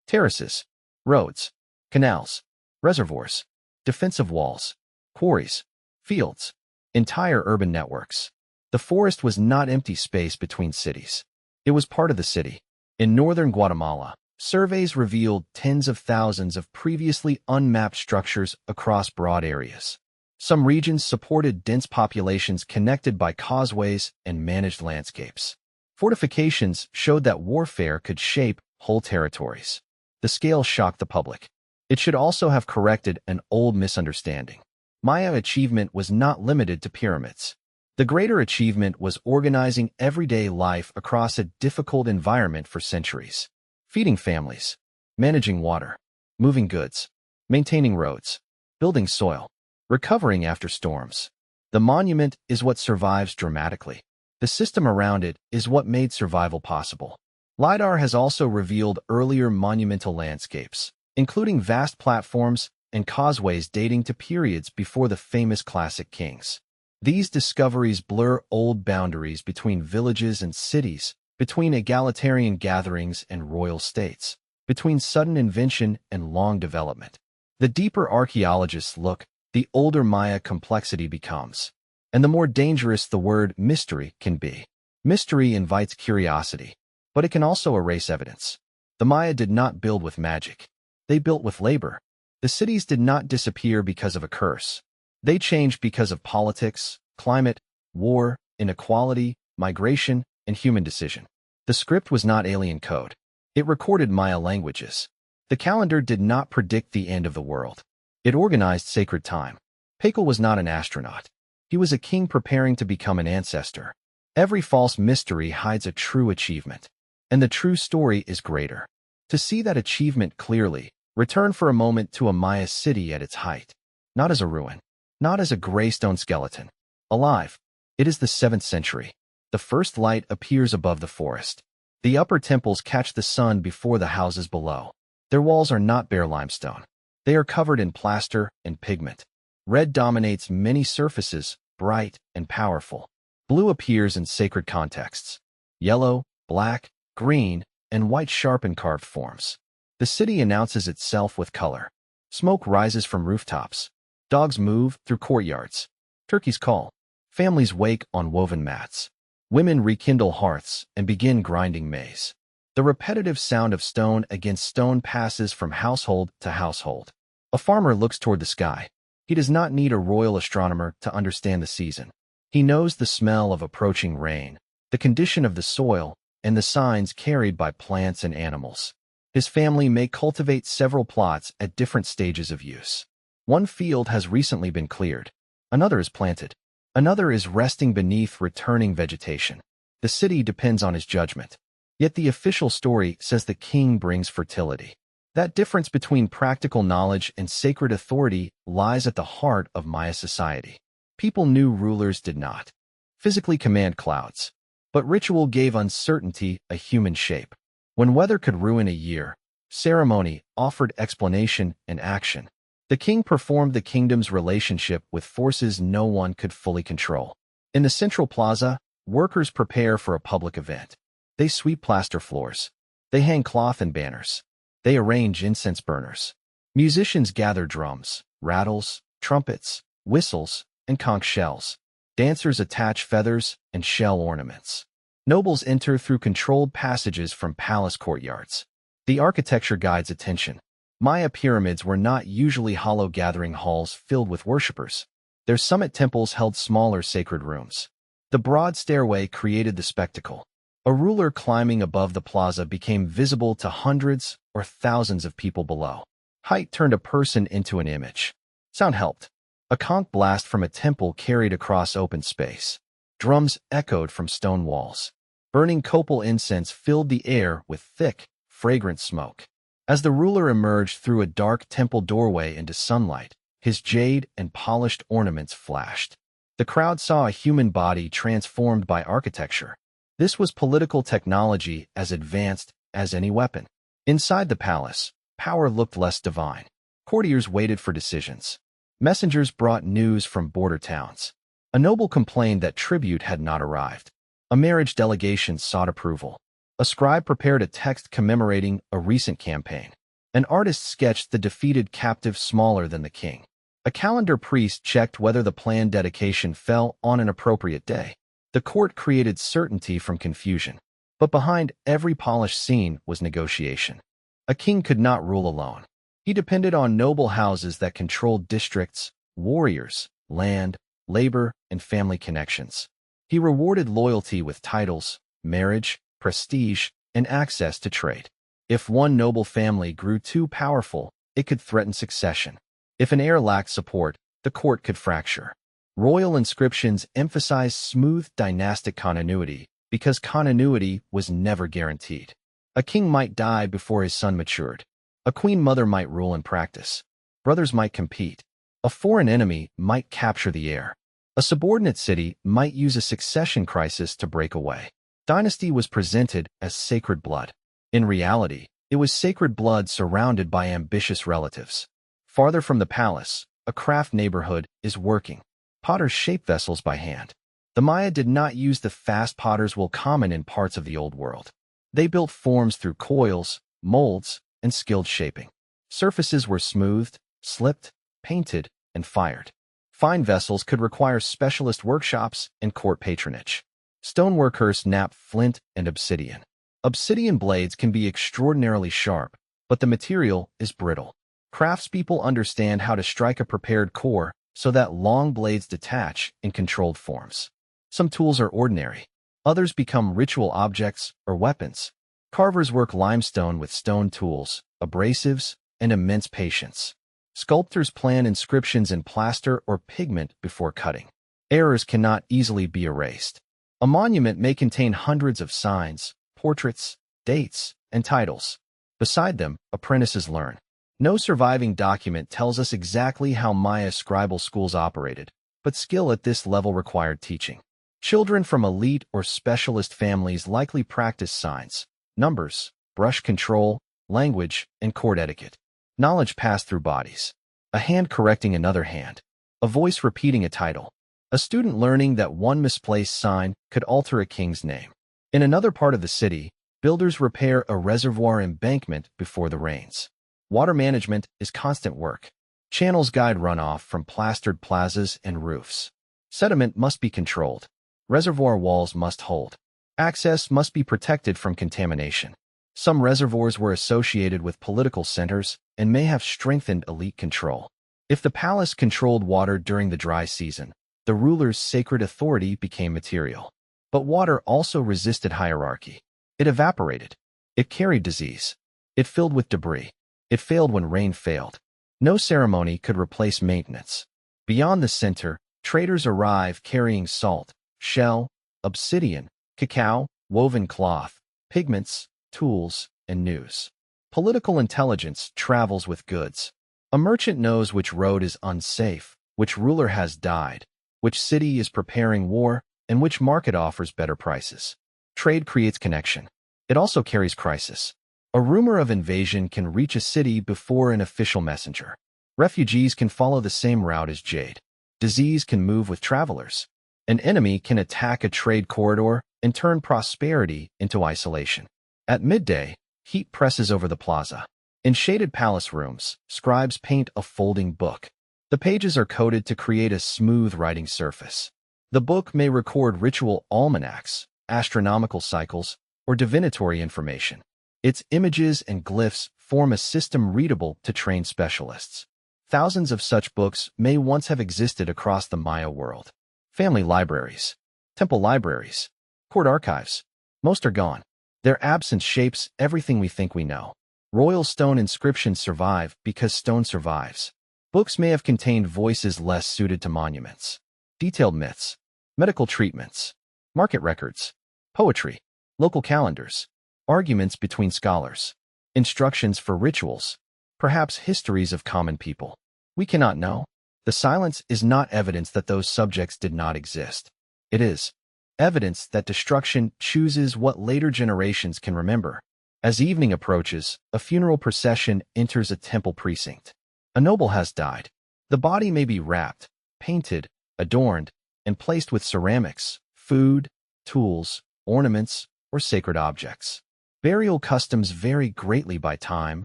terraces, roads, canals, reservoirs, defensive walls, quarries, fields, entire urban networks. The forest was not empty space between cities. It was part of the city. In northern Guatemala, surveys revealed tens of thousands of previously unmapped structures across broad areas. Some regions supported dense populations connected by causeways and managed landscapes. Fortifications showed that warfare could shape whole territories. The scale shocked the public. It should also have corrected an old misunderstanding. Maya achievement was not limited to pyramids. The greater achievement was organizing everyday life across a difficult environment for centuries. Feeding families, managing water, moving goods, maintaining roads, building soil, recovering after storms. The monument is what survives dramatically. The system around it is what made survival possible. LiDAR has also revealed earlier monumental landscapes, including vast platforms and causeways dating to periods before the famous classic kings. These discoveries blur old boundaries between villages and cities, between egalitarian gatherings and royal states, between sudden invention and long development. The deeper archaeologists look, the older Maya complexity becomes, and the more dangerous the word mystery can be. Mystery invites curiosity, but it can also erase evidence. The Maya did not build with magic. They built with labor. The cities did not disappear because of a curse. They changed because of politics, climate, war, inequality, migration, and human decision. The script was not alien code. It recorded Maya languages. The calendar did not predict the end of the world. It organized sacred time. Tikal was not an astronaut. He was a king preparing to become an ancestor. Every false mystery hides a true achievement. and the true story is greater. To see that achievement clearly, return for a moment to a Maya city at its height. Not as a ruin, not as a gray stone skeleton. Alive. It is the 7th century. The first light appears above the forest. The upper temples catch the sun before the houses below. Their walls are not bare limestone. They are covered in plaster and pigment. Red dominates many surfaces, bright and powerful. Blue appears in sacred contexts. Yellow, black, green, and white sharpen carved forms. The city announces itself with color. Smoke rises from rooftops. Dogs move through courtyards. Turkeys call. Families wake on woven mats. Women rekindle hearths and begin grinding maize. The repetitive sound of stone against stone passes from household to household. A farmer looks toward the sky. He does not need a royal astronomer to understand the season. He knows the smell of approaching rain, the condition of the soil, and the signs carried by plants and animals. His family may cultivate several plots at different stages of use. One field has recently been cleared. Another is planted. Another is resting beneath returning vegetation. The city depends on his judgment. Yet the official story says the king brings fertility. That difference between practical knowledge and sacred authority lies at the heart of Maya society. People knew rulers did not physically command clouds, but ritual gave uncertainty a human shape. When weather could ruin a year, ceremony offered explanation and action. The king performed the kingdom's relationship with forces no one could fully control. In the central plaza, workers prepare for a public event. They sweep plaster floors. They hang cloth and banners. They arrange incense burners. Musicians gather drums, rattles, trumpets, whistles, and conch shells. Dancers attach feathers and shell ornaments. Nobles enter through controlled passages from palace courtyards. The architecture guides attention. Maya pyramids were not usually hollow gathering halls filled with worshippers. Their summit temples held smaller sacred rooms. The broad stairway created the spectacle. A ruler climbing above the plaza became visible to hundreds or thousands of people below. Height turned a person into an image. Sound helped. A conch blast from a temple carried across open space. Drums echoed from stone walls. Burning copal incense filled the air with thick, fragrant smoke. As the ruler emerged through a dark temple doorway into sunlight, his jade and polished ornaments flashed. The crowd saw a human body transformed by architecture. This was political technology as advanced as any weapon. Inside the palace, power looked less divine. Courtiers waited for decisions. Messengers brought news from border towns. A noble complained that tribute had not arrived. A marriage delegation sought approval. A scribe prepared a text commemorating a recent campaign. An artist sketched the defeated captive smaller than the king. A calendar priest checked whether the planned dedication fell on an appropriate day. The court created certainty from confusion. But behind every polished scene was negotiation. A king could not rule alone. He depended on noble houses that controlled districts, warriors, land, labor, and family connections. He rewarded loyalty with titles, marriage, prestige, and access to trade. If one noble family grew too powerful, it could threaten succession. If an heir lacked support, the court could fracture. Royal inscriptions emphasized smooth dynastic continuity because continuity was never guaranteed. A king might die before his son matured. A queen mother might rule in practice. Brothers might compete. A foreign enemy might capture the heir. A subordinate city might use a succession crisis to break away. Dynasty was presented as sacred blood. In reality, it was sacred blood surrounded by ambitious relatives. Farther from the palace, a craft neighborhood is working. Potters shape vessels by hand. The Maya did not use the fast potter's wheel common in parts of the Old World. They built forms through coils, molds, and skilled shaping. Surfaces were smoothed, slipped, painted, and fired. Fine vessels could require specialist workshops and court patronage. Stoneworkers knapped flint and obsidian. Obsidian blades can be extraordinarily sharp, but the material is brittle. Craftspeople understand how to strike a prepared core so that long blades detach in controlled forms. Some tools are ordinary. Others become ritual objects or weapons. Carvers work limestone with stone tools, abrasives, and immense patience. Sculptors plan inscriptions in plaster or pigment before cutting. Errors cannot easily be erased. A monument may contain hundreds of signs, portraits, dates, and titles. Beside them, apprentices learn. No surviving document tells us exactly how Maya scribal schools operated, but skill at this level required teaching. Children from elite or specialist families likely practice signs, numbers, brush control, language, and court etiquette. Knowledge passed through bodies. A hand correcting another hand. A voice repeating a title. A student learning that one misplaced sign could alter a king's name. In another part of the city, builders repair a reservoir embankment before the rains. Water management is constant work. Channels guide runoff from plastered plazas and roofs. Sediment must be controlled. Reservoir walls must hold. Access must be protected from contamination. Some reservoirs were associated with political centers and may have strengthened elite control. If the palace controlled water during the dry season, the ruler's sacred authority became material. But water also resisted hierarchy. It evaporated. It carried disease. It filled with debris. It failed when rain failed. No ceremony could replace maintenance. Beyond the center, traders arrive carrying salt, shell, obsidian, cacao, woven cloth, pigments, tools, and news. Political intelligence travels with goods. A merchant knows which road is unsafe, which ruler has died, which city is preparing war, and which market offers better prices. Trade creates connection. It also carries crisis. A rumor of invasion can reach a city before an official messenger. Refugees can follow the same route as jade. Disease can move with travelers. An enemy can attack a trade corridor and turn prosperity into isolation. At midday, heat presses over the plaza. In shaded palace rooms, scribes paint a folding book. The pages are coated to create a smooth writing surface. The book may record ritual almanacs, astronomical cycles, or divinatory information. Its images and glyphs form a system readable to trained specialists. Thousands of such books may once have existed across the Maya world. Family libraries, temple libraries, court archives. Most are gone. Their absence shapes everything we think we know. Royal stone inscriptions survive because stone survives. Books may have contained voices less suited to monuments. Detailed myths, medical treatments, market records, poetry, local calendars, arguments between scholars, instructions for rituals, perhaps histories of common people. We cannot know. The silence is not evidence that those subjects did not exist. It is evidence that destruction chooses what later generations can remember. As evening approaches, a funeral procession enters a temple precinct. A noble has died. The body may be wrapped, painted, adorned, and placed with ceramics, food, tools, ornaments, or sacred objects. Burial customs vary greatly by time,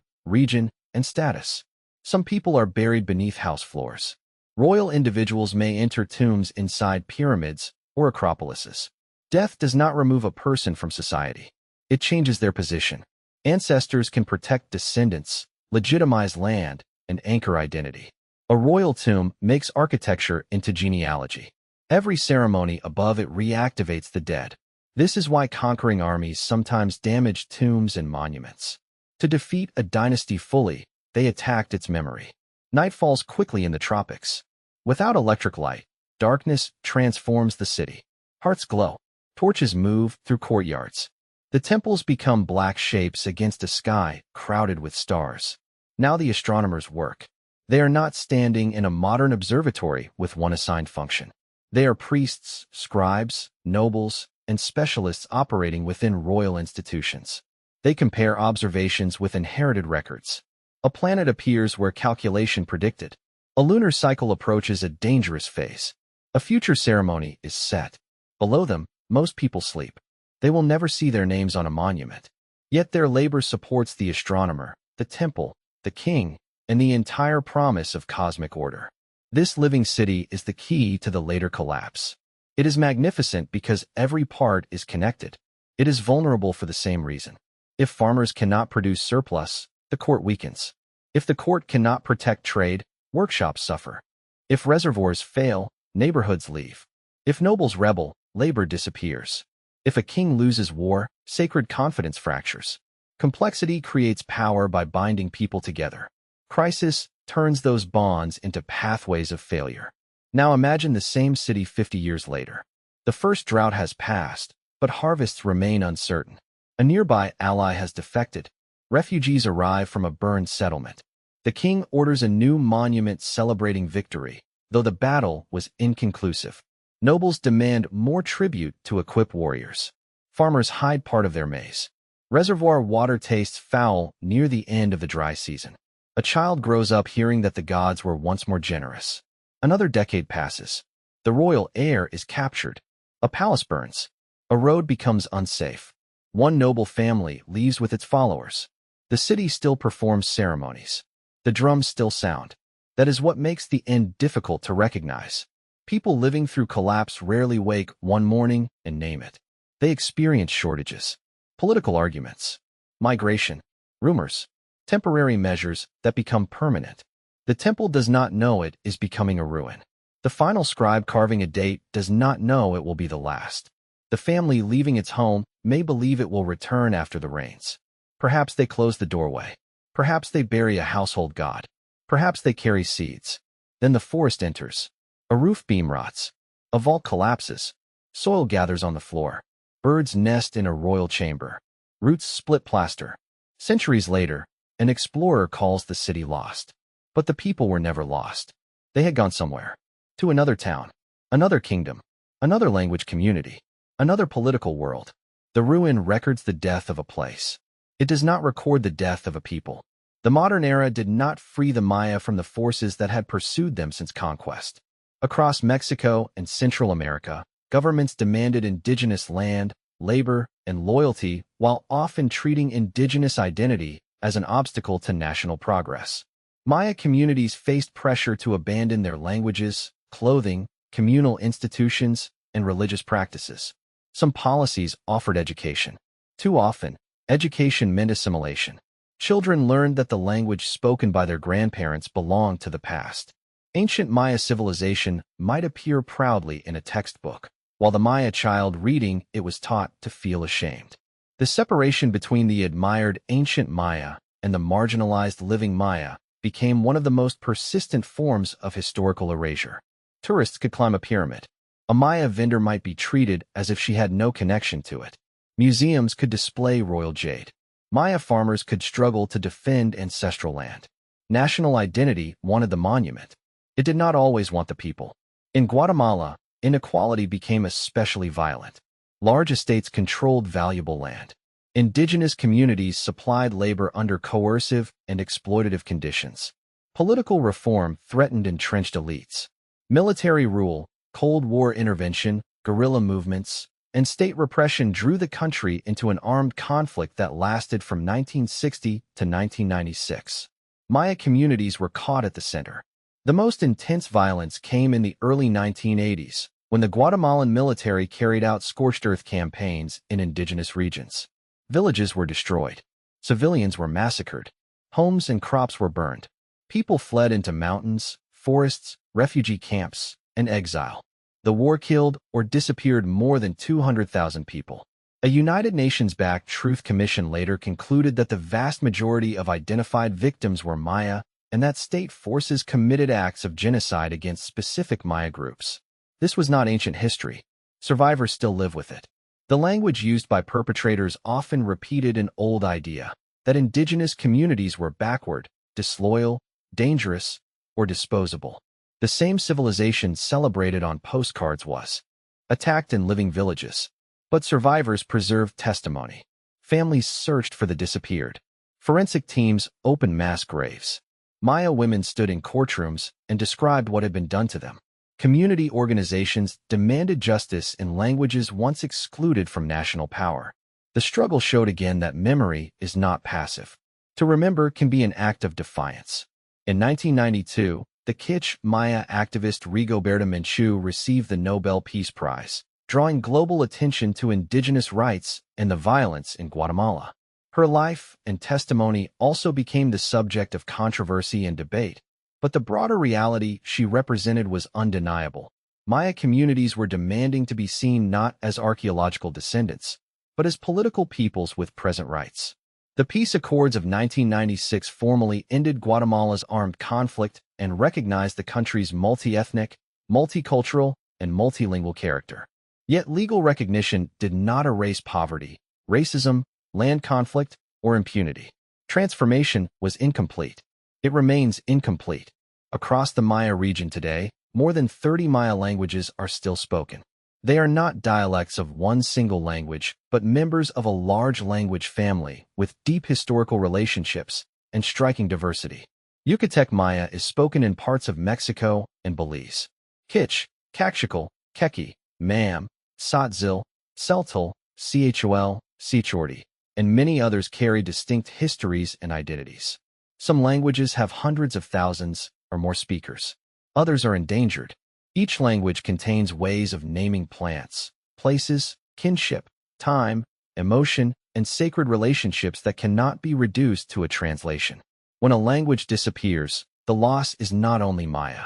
region, and status. Some people are buried beneath house floors. Royal individuals may enter tombs inside pyramids or acropolises. Death does not remove a person from society. It changes their position. Ancestors can protect descendants, legitimize land, and anchor identity. A royal tomb makes architecture into genealogy. Every ceremony above it reactivates the dead. This is why conquering armies sometimes damage tombs and monuments. To defeat a dynasty fully, they attacked its memory. Night falls quickly in the tropics. Without electric light, darkness transforms the city. Hearts glow. Torches move through courtyards. The temples become black shapes against a sky crowded with stars. Now the astronomers work. They are not standing in a modern observatory with one assigned function. They are priests, scribes, nobles, and specialists operating within royal institutions. They compare observations with inherited records. A planet appears where calculation predicted. A lunar cycle approaches a dangerous phase. A future ceremony is set. Below them, most people sleep. They will never see their names on a monument. Yet their labor supports the astronomer, the temple, the king, and the entire promise of cosmic order. This living city is the key to the later collapse. It is magnificent because every part is connected. It is vulnerable for the same reason. If farmers cannot produce surplus, the court weakens. If the court cannot protect trade, workshops suffer. If reservoirs fail, neighborhoods leave. If nobles rebel, labor disappears. If a king loses war, sacred confidence fractures. Complexity creates power by binding people together. Crisis turns those bonds into pathways of failure. Now imagine the same city 50 years later. The first drought has passed, but harvests remain uncertain. A nearby ally has defected. Refugees arrive from a burned settlement. The king orders a new monument celebrating victory, though the battle was inconclusive. Nobles demand more tribute to equip warriors. Farmers hide part of their maize. Reservoir water tastes foul near the end of the dry season. A child grows up hearing that the gods were once more generous. Another decade passes. The royal heir is captured. A palace burns. A road becomes unsafe. One noble family leaves with its followers. The city still performs ceremonies. The drums still sound. That is what makes the end difficult to recognize. People living through collapse rarely wake one morning and name it. They experience shortages, political arguments, migration, rumors, temporary measures that become permanent. The temple does not know it is becoming a ruin. The final scribe carving a date does not know it will be the last. The family leaving its home may believe it will return after the rains. Perhaps they close the doorway. Perhaps they bury a household god. Perhaps they carry seeds. Then the forest enters. A roof beam rots. A vault collapses. Soil gathers on the floor. Birds nest in a royal chamber. Roots split plaster. Centuries later, an explorer calls the city lost. But the people were never lost. They had gone somewhere. To another town. Another kingdom. Another language community. Another political world. The ruin records the death of a place. It does not record the death of a people. The modern era did not free the Maya from the forces that had pursued them since conquest. Across Mexico and Central America, governments demanded indigenous land, labor, and loyalty while often treating indigenous identity as an obstacle to national progress. Maya communities faced pressure to abandon their languages, clothing, communal institutions, and religious practices. Some policies offered education. Too often, education meant assimilation. Children learned that the language spoken by their grandparents belonged to the past. Ancient Maya civilization might appear proudly in a textbook, while the Maya child reading it was taught to feel ashamed. The separation between the admired ancient Maya and the marginalized living Maya became one of the most persistent forms of historical erasure. Tourists could climb a pyramid. A Maya vendor might be treated as if she had no connection to it. Museums could display royal jade. Maya farmers could struggle to defend ancestral land. National identity wanted the monument. It did not always want the people. In Guatemala, inequality became especially violent. Large estates controlled valuable land. Indigenous communities supplied labor under coercive and exploitative conditions. Political reform threatened entrenched elites. Military rule, Cold War intervention, guerrilla movements, and state repression drew the country into an armed conflict that lasted from 1960 to 1996. Maya communities were caught at the center. The most intense violence came in the early 1980s, when the Guatemalan military carried out scorched earth campaigns in indigenous regions. Villages were destroyed. Civilians were massacred. Homes and crops were burned. People fled into mountains, forests, refugee camps, and exile. The war killed or disappeared more than 200,000 people. A United Nations-backed Truth Commission later concluded that the vast majority of identified victims were Maya and that state forces committed acts of genocide against specific Maya groups. This was not ancient history. Survivors still live with it. The language used by perpetrators often repeated an old idea that indigenous communities were backward, disloyal, dangerous, or disposable. The same civilization celebrated on postcards was attacked in living villages. But survivors preserved testimony. Families searched for the disappeared. Forensic teams opened mass graves. Maya women stood in courtrooms and described what had been done to them. Community organizations demanded justice in languages once excluded from national power. The struggle showed again that memory is not passive. To remember can be an act of defiance. In 1992, the Kich Maya activist Rigoberta Menchú received the Nobel Peace Prize, drawing global attention to indigenous rights and the violence in Guatemala. Her life and testimony also became the subject of controversy and debate, but the broader reality she represented was undeniable. Maya communities were demanding to be seen not as archaeological descendants, but as political peoples with present rights. The peace accords of 1996 formally ended Guatemala's armed conflict and recognized the country's multi-ethnic, multicultural, and multilingual character. Yet legal recognition did not erase poverty, racism, land conflict, or impunity. Transformation was incomplete. It remains incomplete. Across the Maya region today, more than 30 Maya languages are still spoken. They are not dialects of one single language, but members of a large language family with deep historical relationships and striking diversity. Yucatec Maya is spoken in parts of Mexico and Belize. Kich, Kakshikal, Keki, Mam, Tzotzil, Tzeltal, Chol, Sichordi, and many others carry distinct histories and identities. Some languages have hundreds of thousands or more speakers. Others are endangered. Each language contains ways of naming plants, places, kinship, time, emotion, and sacred relationships that cannot be reduced to a translation. When a language disappears, the loss is not only Maya.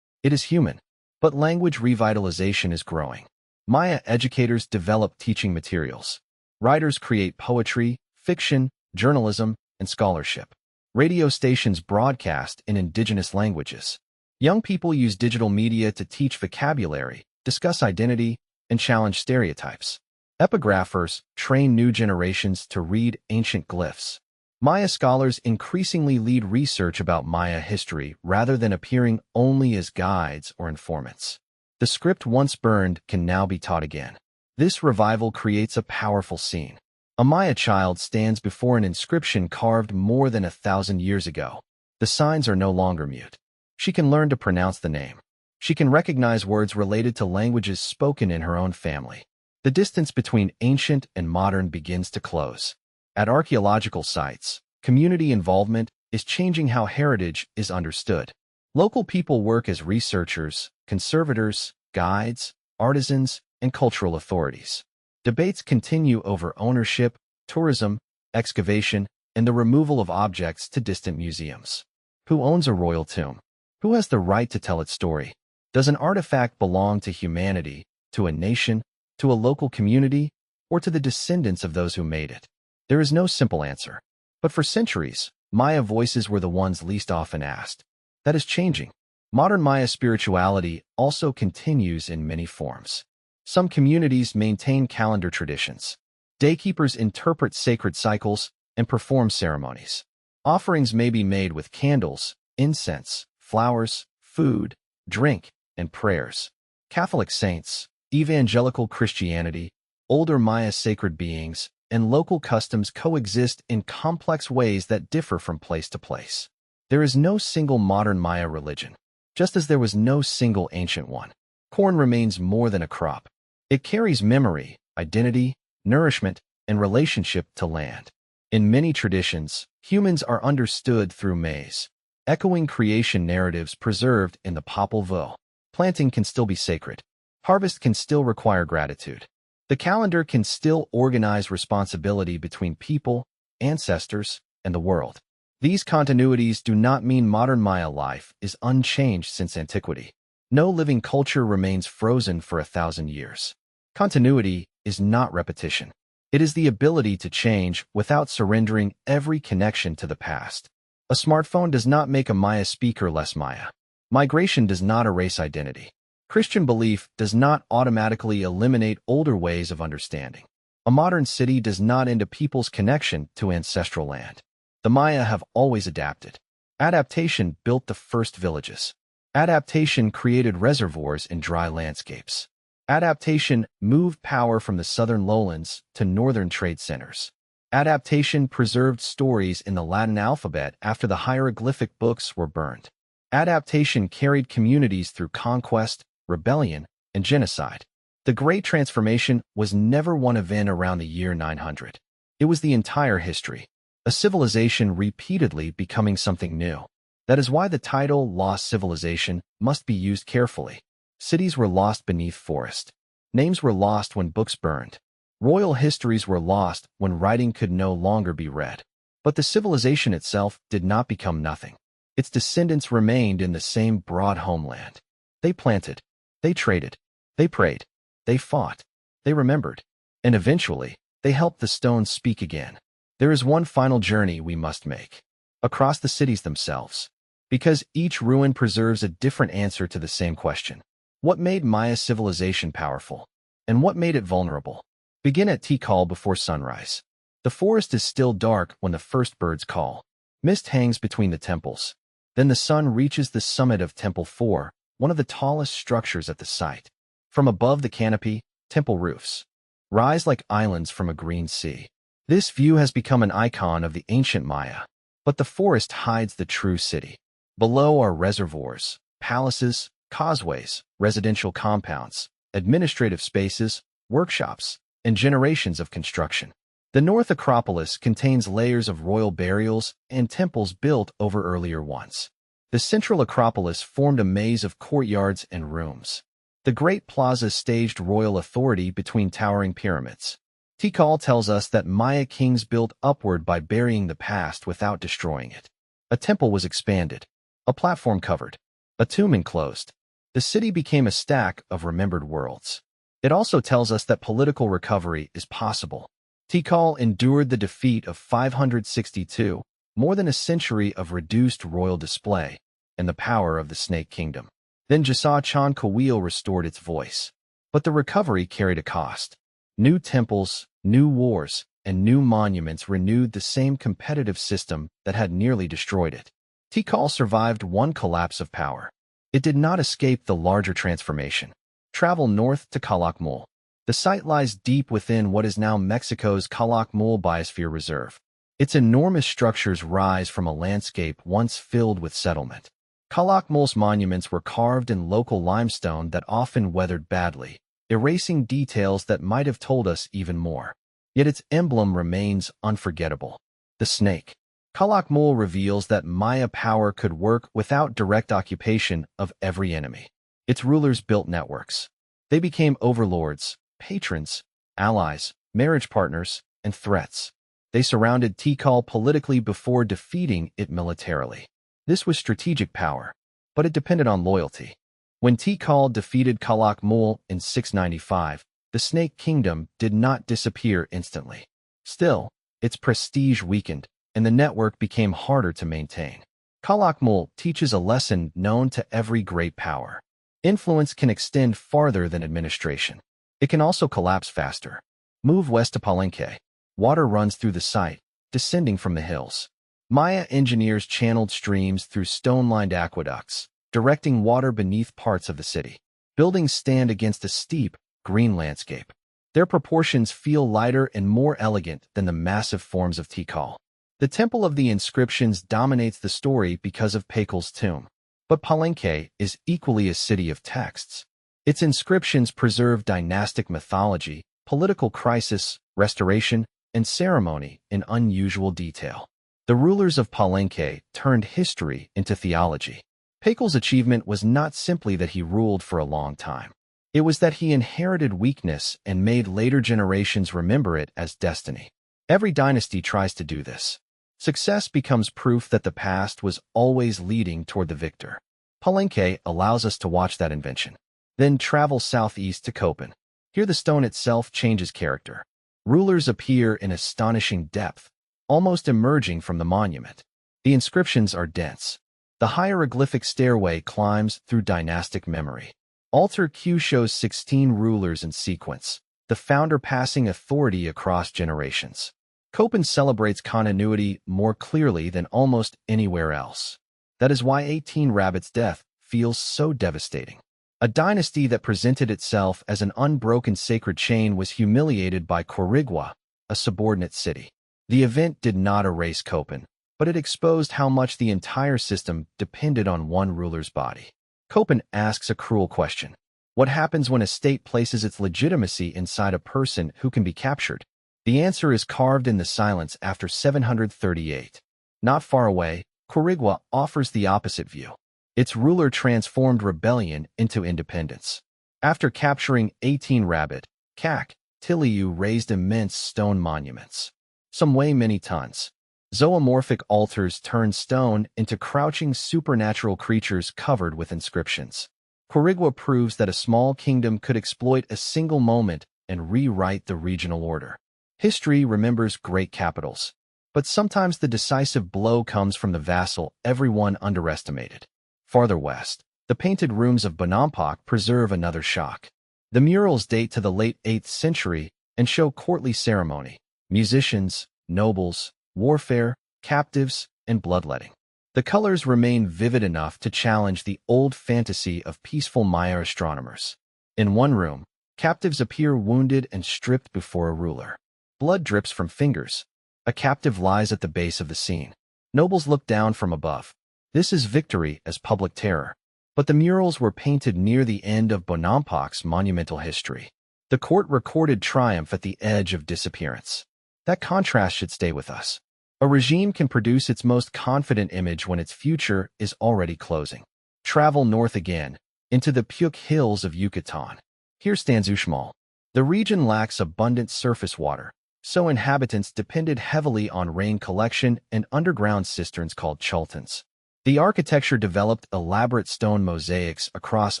It is human. But language revitalization is growing. Maya educators develop teaching materials. Writers create poetry, fiction, journalism, and scholarship. Radio stations broadcast in indigenous languages. Young people use digital media to teach vocabulary, discuss identity, and challenge stereotypes. Epigraphers train new generations to read ancient glyphs. Maya scholars increasingly lead research about Maya history rather than appearing only as guides or informants. The script once burned can now be taught again. This revival creates a powerful scene. A Maya child stands before an inscription carved more than 1,000 years ago. The signs are no longer mute. She can learn to pronounce the name. She can recognize words related to languages spoken in her own family. The distance between ancient and modern begins to close. At archaeological sites, community involvement is changing how heritage is understood. Local people work as researchers, conservators, guides, artisans, and cultural authorities. Debates continue over ownership, tourism, excavation, and the removal of objects to distant museums. Who owns a royal tomb? Who has the right to tell its story? Does an artifact belong to humanity, to a nation, to a local community, or to the descendants of those who made it? There is no simple answer. But for centuries, Maya voices were the ones least often asked. That is changing. Modern Maya spirituality also continues in many forms. Some communities maintain calendar traditions. Daykeepers interpret sacred cycles and perform ceremonies. Offerings may be made with candles, incense, flowers, food, drink, and prayers. Catholic saints, evangelical Christianity, older Maya sacred beings, and local customs coexist in complex ways that differ from place to place. There is no single modern Maya religion, just as there was no single ancient one. Corn remains more than a crop. It carries memory, identity, nourishment, and relationship to land. In many traditions, humans are understood through maize. Echoing creation narratives preserved in the Popol Vuh. Planting can still be sacred. Harvest can still require gratitude. The calendar can still organize responsibility between people, ancestors, and the world. These continuities do not mean modern Maya life is unchanged since antiquity. No living culture remains frozen for 1,000 years. Continuity is not repetition. It is the ability to change without surrendering every connection to the past. A smartphone does not make a Maya speaker less Maya. Migration does not erase identity. Christian belief does not automatically eliminate older ways of understanding. A modern city does not end a people's connection to ancestral land. The Maya have always adapted. Adaptation built the first villages. Adaptation created reservoirs in dry landscapes. Adaptation moved power from the southern lowlands to northern trade centers. Adaptation preserved stories in the Latin alphabet after the hieroglyphic books were burned. Adaptation carried communities through conquest, rebellion, and genocide. The Great Transformation was never one event around the year 900. It was the entire history, a civilization repeatedly becoming something new. That is why the title Lost Civilization must be used carefully. Cities were lost beneath forest. Names were lost when books burned. Royal histories were lost when writing could no longer be read. But the civilization itself did not become nothing. Its descendants remained in the same broad homeland. They planted. They traded. They prayed. They fought. They remembered. And eventually, they helped the stones speak again. There is one final journey we must make. Across the cities themselves. Because each ruin preserves a different answer to the same question. What made Maya civilization powerful? And what made it vulnerable? Begin at Tikal before sunrise. The forest is still dark when the first birds call. Mist hangs between the temples. Then the sun reaches the summit of Temple 4, one of the tallest structures at the site. From above the canopy, temple roofs rise like islands from a green sea. This view has become an icon of the ancient Maya. But the forest hides the true city. Below are reservoirs, palaces, causeways, residential compounds, administrative spaces, workshops, and generations of construction. The North Acropolis contains layers of royal burials and temples built over earlier ones. The Central Acropolis formed a maze of courtyards and rooms. The Great Plaza staged royal authority between towering pyramids. Tikal tells us that Maya kings built upward by burying the past without destroying it. A temple was expanded, a platform covered, a tomb enclosed. The city became a stack of remembered worlds. It also tells us that political recovery is possible. Tikal endured the defeat of 562, more than a century of reduced royal display, and the power of the Snake Kingdom. Then Jasa Chan Kawil restored its voice. But the recovery carried a cost. New temples, new wars, and new monuments renewed the same competitive system that had nearly destroyed it. Tikal survived one collapse of power. It did not escape the larger transformation. Travel north to Calakmul. The site lies deep within what is now Mexico's Calakmul Biosphere Reserve. Its enormous structures rise from a landscape once filled with settlement. Calakmul's monuments were carved in local limestone that often weathered badly, erasing details that might have told us even more. Yet its emblem remains unforgettable. The snake. Calakmul reveals that Maya power could work without direct occupation of every enemy. Its rulers built networks. They became overlords, patrons, allies, marriage partners, and threats. They surrounded Tikal politically before defeating it militarily. This was strategic power, but it depended on loyalty. When Tikal defeated Calakmul in 695, the Snake Kingdom did not disappear instantly. Still, its prestige weakened, and the network became harder to maintain. Calakmul teaches a lesson known to every great power. Influence can extend farther than administration. It can also collapse faster. Move west to Palenque. Water runs through the site, descending from the hills. Maya engineers channeled streams through stone-lined aqueducts, directing water beneath parts of the city. Buildings stand against a steep, green landscape. Their proportions feel lighter and more elegant than the massive forms of Tikal. The Temple of the Inscriptions dominates the story because of Pakal's tomb. But Palenque is equally a city of texts. Its inscriptions preserve dynastic mythology, political crisis, restoration, and ceremony in unusual detail. The rulers of Palenque turned history into theology. Pakal's achievement was not simply that he ruled for a long time. It was that he inherited weakness and made later generations remember it as destiny. Every dynasty tries to do this. Success becomes proof that the past was always leading toward the victor. Palenque allows us to watch that invention. Then travel southeast to Copan. Here the stone itself changes character. Rulers appear in astonishing depth, almost emerging from the monument. The inscriptions are dense. The hieroglyphic stairway climbs through dynastic memory. Altar Q shows 16 rulers in sequence, the founder passing authority across generations. Copan celebrates continuity more clearly than almost anywhere else. That is why 18 Rabbit's death feels so devastating. A dynasty that presented itself as an unbroken sacred chain was humiliated by Quirigua, a subordinate city. The event did not erase Copan, but it exposed how much the entire system depended on one ruler's body. Copan asks a cruel question. What happens when a state places its legitimacy inside a person who can be captured? The answer is carved in the silence after 738. Not far away, Quirigua offers the opposite view. Its ruler transformed rebellion into independence. After capturing 18 Rabbit, Kak, Tiliu raised immense stone monuments. Some weigh many tons. Zoomorphic altars turned stone into crouching supernatural creatures covered with inscriptions. Quirigua proves that a small kingdom could exploit a single moment and rewrite the regional order. History remembers great capitals, but sometimes the decisive blow comes from the vassal everyone underestimated. Farther west, the painted rooms of Bonampak preserve another shock. The murals date to the late 8th century and show courtly ceremony. Musicians, nobles, warfare, captives, and bloodletting. The colors remain vivid enough to challenge the old fantasy of peaceful Maya astronomers. In one room, captives appear wounded and stripped before a ruler. Blood drips from fingers. A captive lies at the base of the scene. Nobles look down from above. This is victory as public terror. But the murals were painted near the end of Bonampac's monumental history. The court recorded triumph at the edge of disappearance. That contrast should stay with us. A regime can produce its most confident image when its future is already closing. Travel north again, into the Puk Hills of Yucatan. Here stands Uxmal. The region lacks abundant surface water, so inhabitants depended heavily on rain collection and underground cisterns called chultans. The architecture developed elaborate stone mosaics across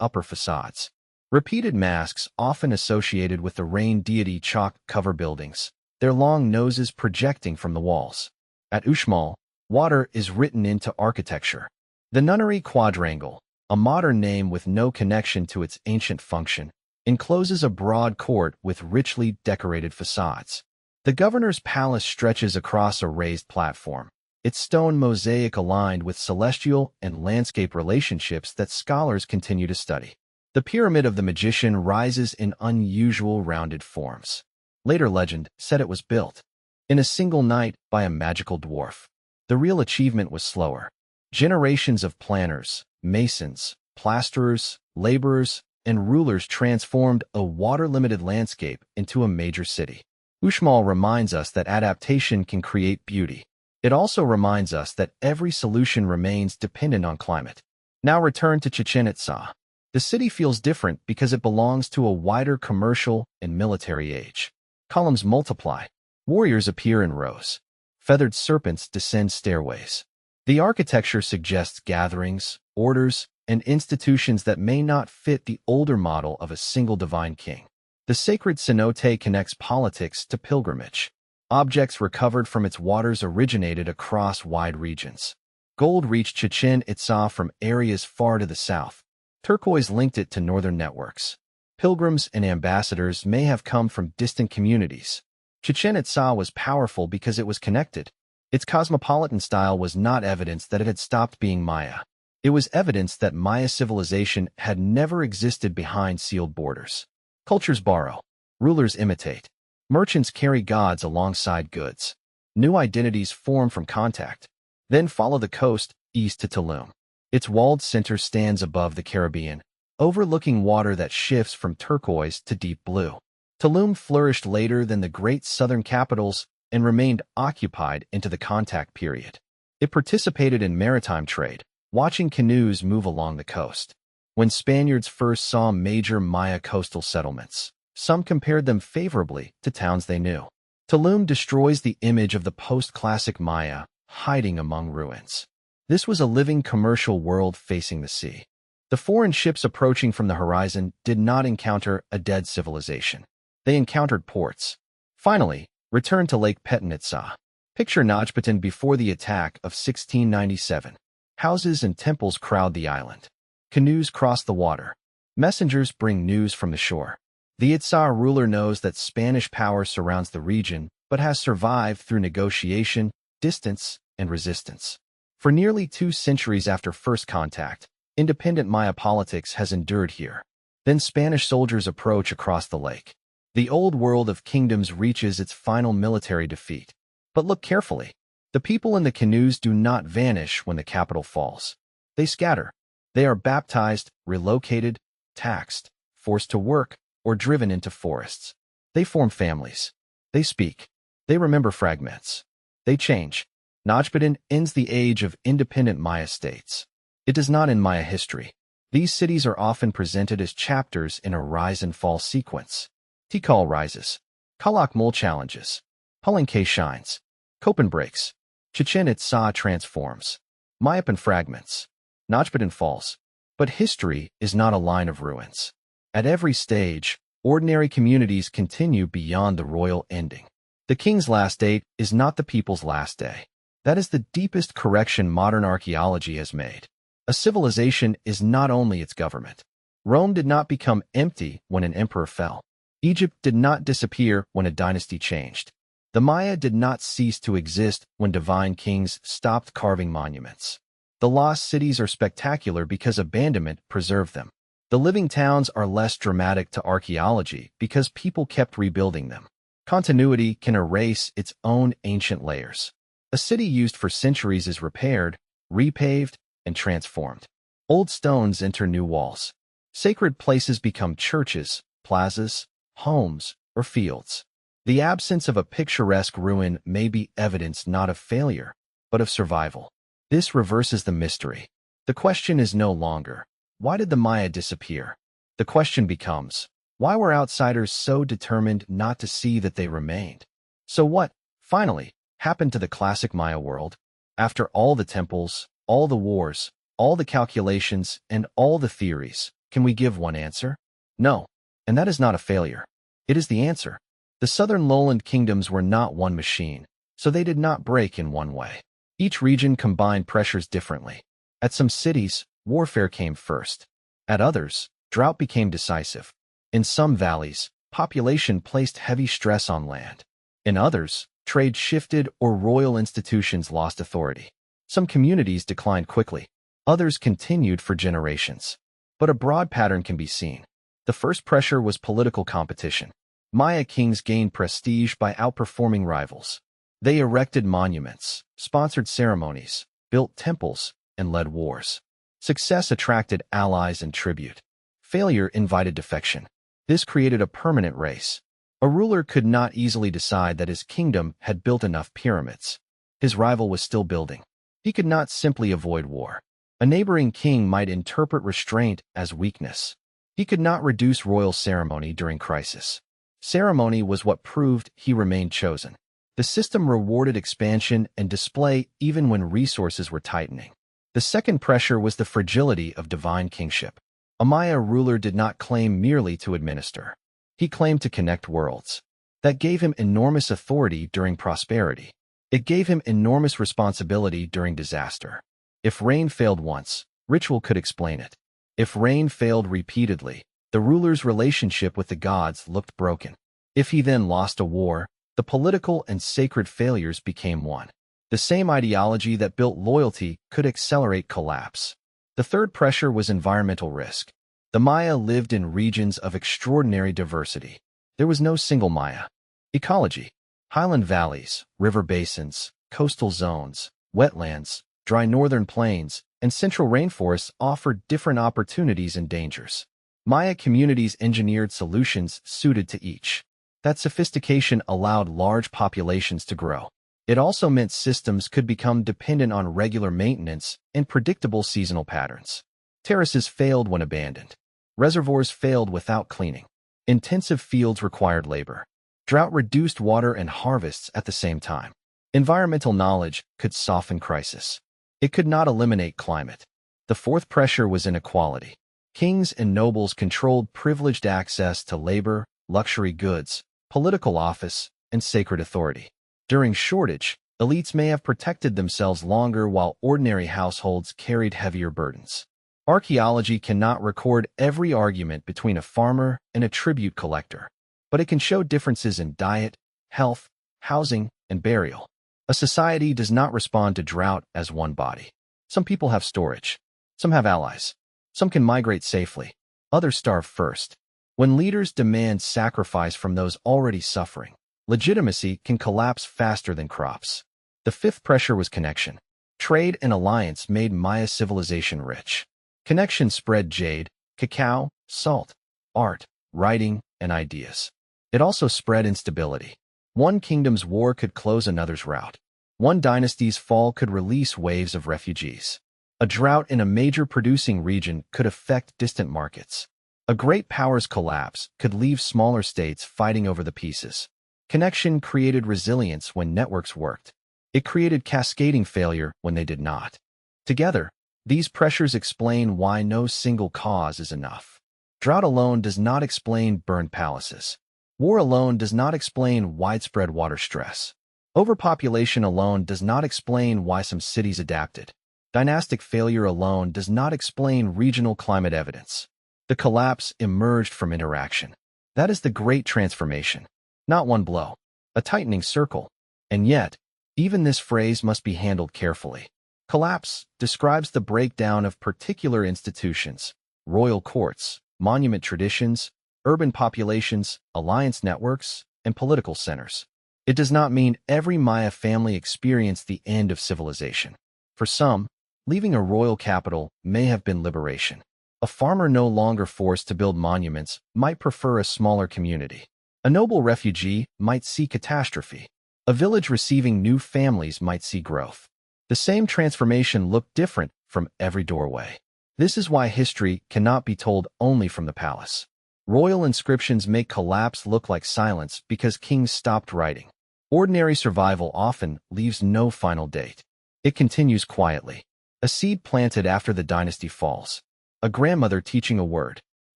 upper facades. Repeated masks often associated with the rain deity chalk cover buildings, their long noses projecting from the walls. At Uxmal, water is written into architecture. The nunnery quadrangle, a modern name with no connection to its ancient function, encloses a broad court with richly decorated facades. The governor's palace stretches across a raised platform, its stone mosaic aligned with celestial and landscape relationships that scholars continue to study. The pyramid of the magician rises in unusual rounded forms. Later legend said it was built in a single night by a magical dwarf. The real achievement was slower. Generations of planners, masons, plasterers, laborers, and rulers transformed a water-limited landscape into a major city. Uxmal reminds us that adaptation can create beauty. It also reminds us that every solution remains dependent on climate. Now return to Chichén Itzá. The city feels different because it belongs to a wider commercial and military age. Columns multiply. Warriors appear in rows. Feathered serpents descend stairways. The architecture suggests gatherings, orders, and institutions that may not fit the older model of a single divine king. The sacred cenote connects politics to pilgrimage. Objects recovered from its waters originated across wide regions. Gold reached Chichén Itzá from areas far to the south. Turquoise linked it to northern networks. Pilgrims and ambassadors may have come from distant communities. Chichén Itzá was powerful because it was connected. Its cosmopolitan style was not evidence that it had stopped being Maya. It was evidence that Maya civilization had never existed behind sealed borders. Cultures borrow. Rulers imitate. Merchants carry gods alongside goods. New identities form from contact. Then follow the coast, east to Tulum. Its walled center stands above the Caribbean, overlooking water that shifts from turquoise to deep blue. Tulum flourished later than the great southern capitals and remained occupied into the contact period. It participated in maritime trade, watching canoes move along the coast. When Spaniards first saw major Maya coastal settlements, some compared them favorably to towns they knew. Tulum destroys the image of the post-classic Maya, hiding among ruins. This was a living commercial world facing the sea. The foreign ships approaching from the horizon did not encounter a dead civilization. They encountered ports. Finally, return to Lake Chichén. Picture Najbatan before the attack of 1697. Houses and temples crowd the island. Canoes cross the water. Messengers bring news from the shore. The Itzá ruler knows that Spanish power surrounds the region, but has survived through negotiation, distance, and resistance. For nearly 2 centuries after first contact, independent Maya politics has endured here. Then Spanish soldiers approach across the lake. The old world of kingdoms reaches its final military defeat. But look carefully. The people in the canoes do not vanish when the capital falls. They scatter. They are baptized, relocated, taxed, forced to work, or driven into forests. They form families. They speak. They remember fragments. They change. Najbatan ends the age of independent Maya states. It does not end Maya history. These cities are often presented as chapters in a rise and fall sequence. Tikal rises. Calakmul challenges. Palenque shines. Copan breaks. Chichén Itzá transforms. Mayapan fragments. Najbatan falls. But history is not a line of ruins. At every stage, ordinary communities continue beyond the royal ending. The king's last day is not the people's last day. That is the deepest correction modern archaeology has made. A civilization is not only its government. Rome did not become empty when an emperor fell. Egypt did not disappear when a dynasty changed. The Maya did not cease to exist when divine kings stopped carving monuments. The lost cities are spectacular because abandonment preserved them. The living towns are less dramatic to archaeology because people kept rebuilding them. Continuity can erase its own ancient layers. A city used for centuries is repaired, repaved, and transformed. Old stones enter new walls. Sacred places become churches, plazas, homes, or fields. The absence of a picturesque ruin may be evidence not of failure, but of survival. This reverses the mystery. The question is no longer, why did the Maya disappear? The question becomes, why were outsiders so determined not to see that they remained? So what, finally, happened to the classic Maya world? After all the temples, all the wars, all the calculations, and all the theories, can we give one answer? No, and that is not a failure. It is the answer. The southern lowland kingdoms were not one machine, so they did not break in one way. Each region combined pressures differently. At some cities, warfare came first. At others, drought became decisive. In some valleys, population placed heavy stress on land. In others, trade shifted or royal institutions lost authority. Some communities declined quickly. Others continued for generations. But a broad pattern can be seen. The first pressure was political competition. Maya kings gained prestige by outperforming rivals. They erected monuments, sponsored ceremonies, built temples, and led wars. Success attracted allies and tribute. Failure invited defection. This created a permanent race. A ruler could not easily decide that his kingdom had built enough pyramids. His rival was still building. He could not simply avoid war. A neighboring king might interpret restraint as weakness. He could not reduce royal ceremony during crisis. Ceremony was what proved he remained chosen. The system rewarded expansion and display even when resources were tightening. The second pressure was the fragility of divine kingship. A Maya ruler did not claim merely to administer. He claimed to connect worlds. That gave him enormous authority during prosperity. It gave him enormous responsibility during disaster. If rain failed once, ritual could explain it. If rain failed repeatedly, the ruler's relationship with the gods looked broken. If he then lost a war, the political and sacred failures became one. The same ideology that built loyalty could accelerate collapse. The third pressure was environmental risk. The Maya lived in regions of extraordinary diversity. There was no single Maya. Ecology: highland valleys, river basins, coastal zones, wetlands, dry northern plains, and central rainforests offered different opportunities and dangers. Maya communities engineered solutions suited to each. That sophistication allowed large populations to grow. It also meant systems could become dependent on regular maintenance and predictable seasonal patterns. Terraces failed when abandoned. Reservoirs failed without cleaning. Intensive fields required labor. Drought reduced water and harvests at the same time. Environmental knowledge could soften crisis. It could not eliminate climate. The fourth pressure was inequality. Kings and nobles controlled privileged access to labor, luxury goods, political office, and sacred authority. During shortage, elites may have protected themselves longer while ordinary households carried heavier burdens. Archaeology cannot record every argument between a farmer and a tribute collector, but it can show differences in diet, health, housing, and burial. A society does not respond to drought as one body. Some people have storage. Some have allies. Some can migrate safely. Others starve first. When leaders demand sacrifice from those already suffering, legitimacy can collapse faster than crops. The fifth pressure was connection. Trade and alliance made Maya civilization rich. Connection spread jade, cacao, salt, art, writing, and ideas. It also spread instability. One kingdom's war could close another's route. One dynasty's fall could release waves of refugees. A drought in a major producing region could affect distant markets. A great power's collapse could leave smaller states fighting over the pieces. Connection created resilience when networks worked. It created cascading failure when they did not. Together, these pressures explain why no single cause is enough. Drought alone does not explain burned palaces. War alone does not explain widespread water stress. Overpopulation alone does not explain why some cities adapted. Dynastic failure alone does not explain regional climate evidence. The collapse emerged from interaction. That is the great transformation. Not one blow. a tightening circle. And yet, even this phrase must be handled carefully. Collapse describes the breakdown of particular institutions, royal courts, monument traditions, urban populations, alliance networks, and political centers. It does not mean every Maya family experienced the end of civilization. For some, leaving a royal capital may have been liberation. A farmer no longer forced to build monuments might prefer a smaller community. A noble refugee might see catastrophe. A village receiving new families might see growth. The same transformation looked different from every doorway. This is why history cannot be told only from the palace. Royal inscriptions make collapse look like silence because kings stopped writing. Ordinary survival often leaves no final date. It continues quietly. A seed planted after the dynasty falls. A grandmother teaching a word.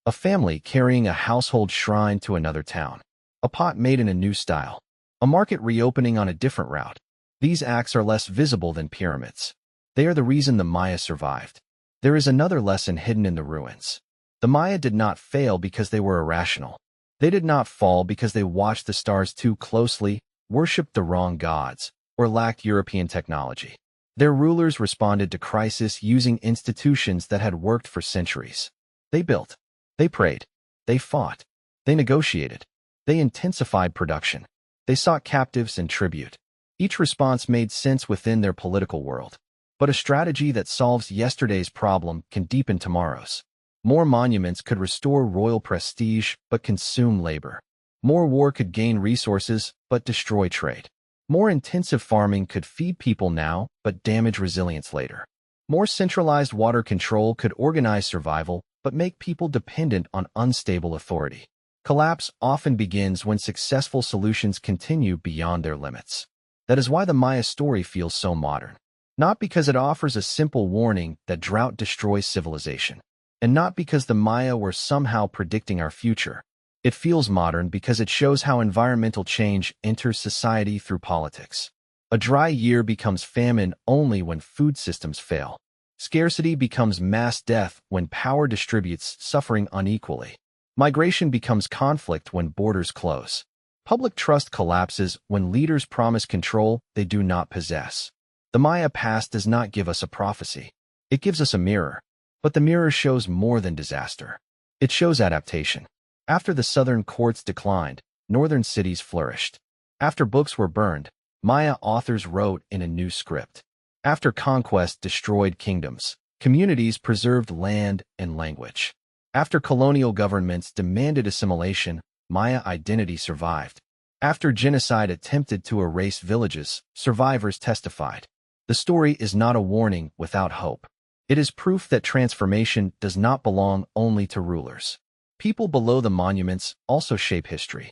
A family carrying a household shrine to another town. A pot made in a new style. A market reopening on a different route. These acts are less visible than pyramids. They are the reason the Maya survived. There is another lesson hidden in the ruins. The Maya did not fail because they were irrational. They did not fall because they watched the stars too closely, worshipped the wrong gods, or lacked European technology. Their rulers responded to crisis using institutions that had worked for centuries. They built. They prayed. They fought. They negotiated. They intensified production. They sought captives and tribute. Each response made sense within their political world. But a strategy that solves yesterday's problem can deepen tomorrow's. More monuments could restore royal prestige but consume labor. More war could gain resources but destroy trade. More intensive farming could feed people now but damage resilience later. More centralized water control could organize survival but make people dependent on unstable authority. Collapse often begins when successful solutions continue beyond their limits. That is why the Maya story feels so modern. Not because it offers a simple warning that drought destroys civilization, and not because the Maya were somehow predicting our future. It feels modern because it shows how environmental change enters society through politics. A dry year becomes famine only when food systems fail. Scarcity becomes mass death when power distributes suffering unequally. Migration becomes conflict when borders close. Public trust collapses when leaders promise control they do not possess. The Maya past does not give us a prophecy. It gives us a mirror. But the mirror shows more than disaster. It shows adaptation. After the southern courts declined, northern cities flourished. After books were burned, Maya authors wrote in a new script. After conquest destroyed kingdoms, communities preserved land and language. After colonial governments demanded assimilation, Maya identity survived. After genocide attempted to erase villages, survivors testified. The story is not a warning without hope. It is proof that transformation does not belong only to rulers. People below the monuments also shape history.